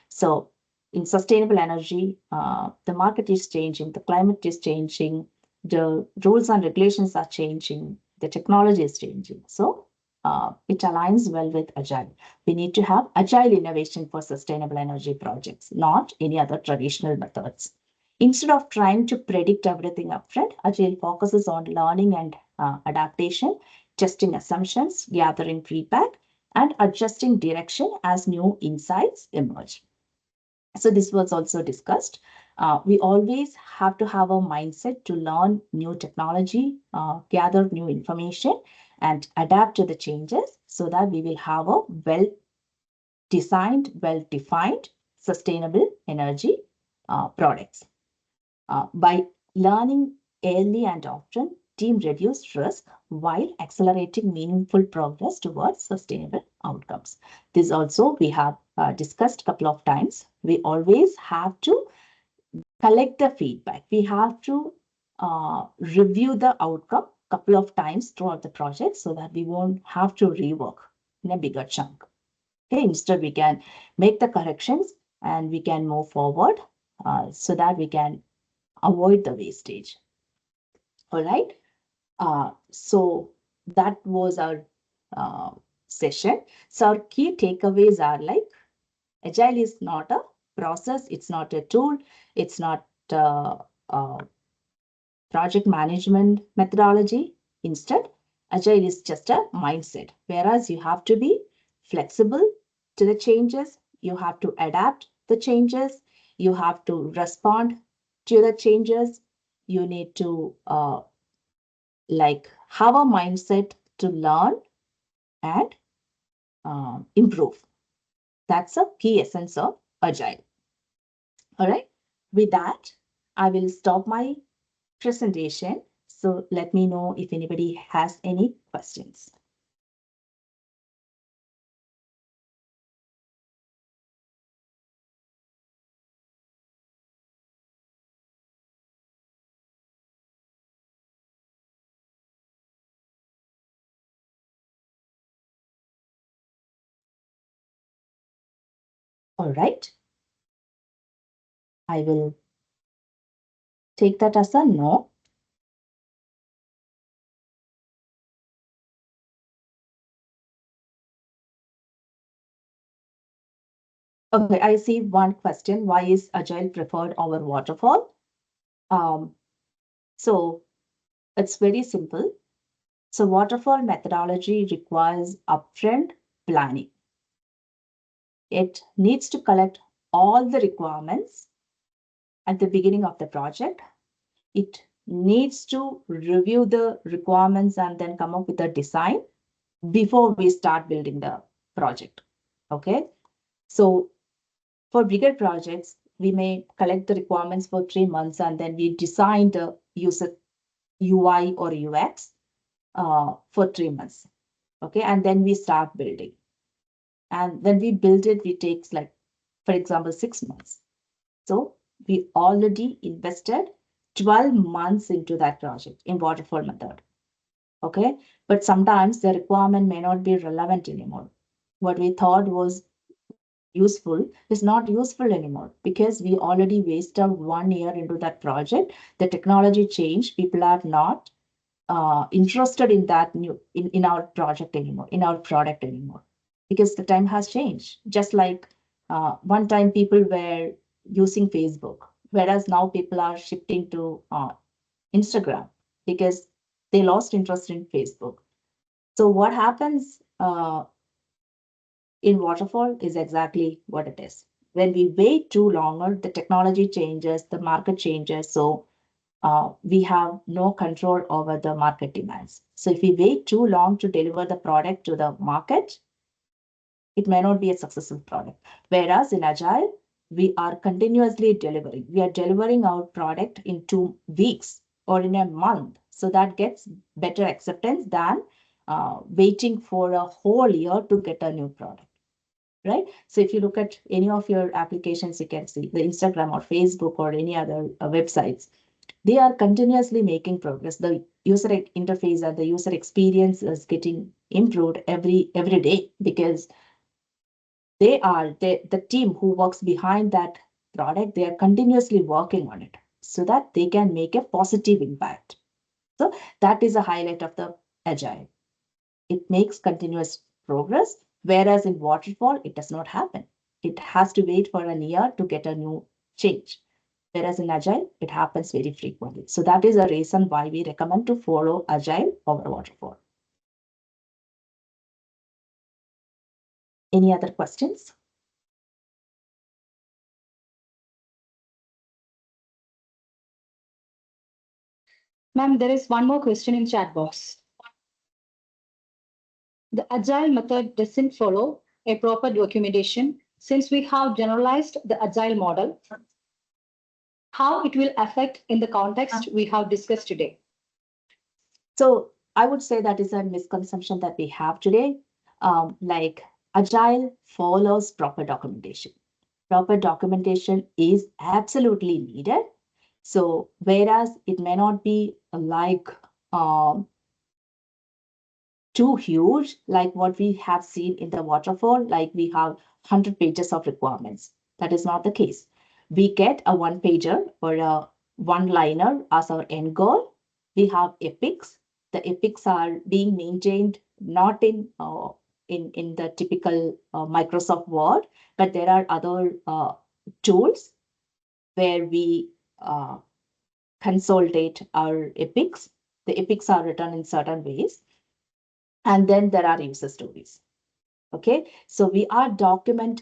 So in sustainable energy, the market is changing, the climate is changing, the rules and regulations are changing, the technology is changing. So it aligns well with agile. We need to have agile innovation for sustainable energy projects, not any other traditional methods. Instead of trying to predict everything upfront, agile focuses on learning and adaptation, testing assumptions, gathering feedback, and adjusting direction as new insights emerge. So this was also discussed. We always have to have a mindset to learn new technology, gather new information, and adapt to the changes so that we will have a well-designed, well-defined, sustainable energy products. By learning early and often, team reduce risk while accelerating meaningful progress towards sustainable outcomes. This also we have discussed a couple of times. We always have to collect the feedback. We have to review the outcome a couple of times throughout the project so that we won't have to rework in a bigger chunk. Okay, instead we can make the corrections and we can move forward so that we can avoid the wastage. All right. So that was our session. So our key takeaways are like agile is not a process, it's not a tool, it's not a project management methodology. Instead, agile is just a mindset, whereas you have to be flexible to the changes, you have to adapt the changes, you have to respond to the changes, you need to like have a mindset to learn and improve. That's a key essence of agile. All right. With that, I will stop my presentation. So let me know if anybody has any questions. All right. I will take that as a no. Okay, I see one question. Why is agile preferred over waterfall? So it's very simple. So waterfall methodology requires upfront planning. It needs to collect all the requirements at the beginning of the project. It needs to review the requirements and then come up with a design before we start building the project. Okay. So for bigger projects, we may collect the requirements for 3 months and then we design the user UI or UX for 3 months. Okay. And then we start building. And when we build it, it takes like, for example, 6 months. So we already invested 12 months into that project in waterfall method. Okay. But sometimes the requirement may not be relevant anymore. What we thought was useful is not useful anymore because we already wasted 1 year into that project. The technology changed. People are not interested in that in our project anymore, in our product anymore, because the time has changed. Just like one time people were using Facebook, whereas now people are shifting to Instagram because they lost interest in Facebook. So what happens in waterfall is exactly what it is. When we wait too longer, the technology changes, the market changes. So we have no control over the market demands. So if we wait too long to deliver the product to the market, it may not be a successful product. Whereas in Agile, we are continuously delivering. We are delivering our product in 2 weeks or in a month. So that gets better acceptance than waiting for a whole year to get a new product. Right? So if you look at any of your applications, you can see the Instagram or Facebook or any other websites, they are continuously making progress. The user interface and the user experience is getting improved every day because they are the team who works behind that product. They are continuously working on it so that they can make a positive impact. So that is a highlight of the Agile. It makes continuous progress, whereas in waterfall, it does not happen. It has to wait for a year to get a new change. Whereas in Agile, it happens very frequently. So that is a reason why we recommend to follow Agile over waterfall. Any other questions? Ma'am, there is one more question in chat box. The agile method doesn't follow a proper documentation. Since we have generalized the agile model, how it will affect in the context we have discussed today? So I would say that is a misconception that we have today. Like Agile follows proper documentation. Proper documentation is absolutely needed. So whereas it may not be like too huge, like what we have seen in the waterfall, like we have 100 pages of requirements. That is not the case. We get a one pager or a one liner as our end goal. We have epics. The epics are being maintained not in the typical Microsoft Word, but there are other tools where we consolidate our epics. The epics are written in certain ways. And then there are user stories. Okay, so we are documenting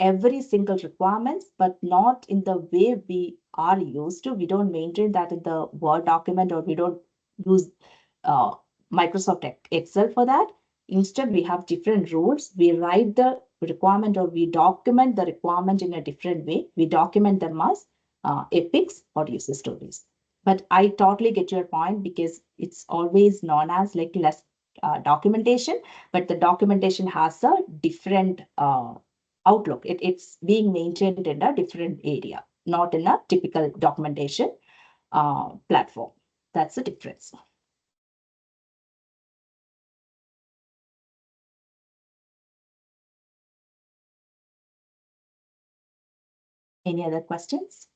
every single requirements, but not in the way we are used to. We don't maintain that in the Word document, or we don't use Microsoft Excel for that. Instead, we have different rules. We write the requirement, or we document the requirement in a different way. We document them as epics or user stories. But I totally get your point, because it's always known as like less documentation, but the documentation has a different outlook. It's being maintained in a different area, not in a typical documentation platform. That's the difference. Any other questions?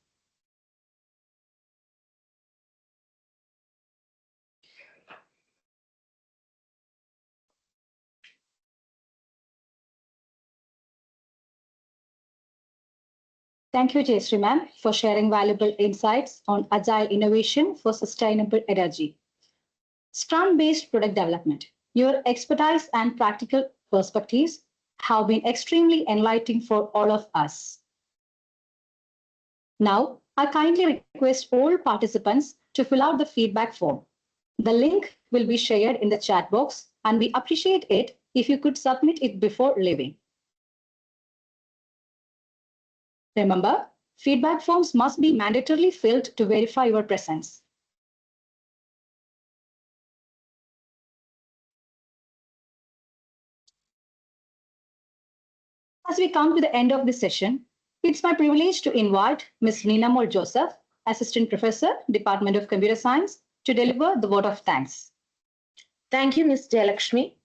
Thank you, Jayashree ma'am, for sharing valuable insights on agile innovation for sustainable energy. Scrum-based product development. Your expertise and practical perspectives have been extremely enlightening for all of us. Now, I kindly request all participants to fill out the feedback form. The link will be shared in the chat box, and we appreciate it if you could submit it before leaving. Remember, feedback forms must be mandatorily filled to verify your presence. As we come to the end of this session, it's my privilege to invite Ms. Nina Mol Joseph, Assistant Professor, Department of Computer Science, to deliver the vote of thanks. Thank you, Ms. Jayalakshmi.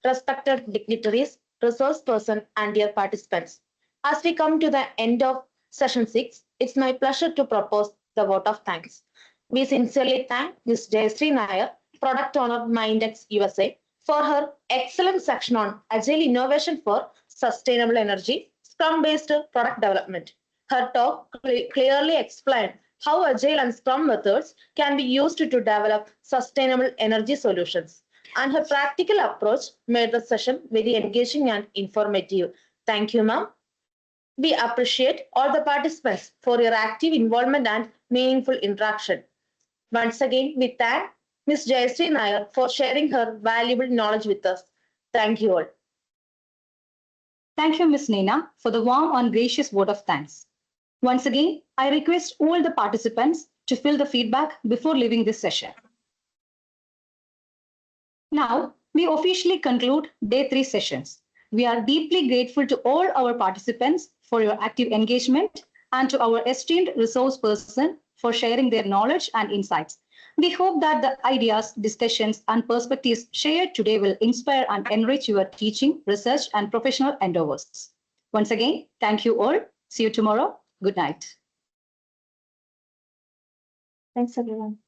Respected dignitaries, resource person, and dear participants. As we come to the end of session 6, it's my pleasure to propose the vote of thanks. We sincerely thank Ms. Jayashree Nair, Product Owner, Mindex USA, for her excellent section on Agile Innovation for Sustainable Energy, Scrum-based product development. Her talk clearly explained how Agile and Scrum methods can be used to develop sustainable energy solutions. And her practical approach made the session very engaging and informative. Thank you, ma'am. We appreciate all the participants for your active involvement and meaningful interaction. Once again, we thank Ms. Jayashree Nair for sharing her valuable knowledge with us. Thank you all. Thank you, Ms. Neena, for the warm and gracious vote of thanks. Once again, I request all the participants to fill the feedback before leaving this session. Now, we officially conclude Day 3 sessions. We are deeply grateful to all our participants for your active engagement and to our esteemed resource person for sharing their knowledge and insights. We hope that the ideas, discussions, and perspectives shared today will inspire and enrich your teaching, research, and professional endeavors. Once again, thank you all. See you tomorrow. Good night. Thanks, everyone.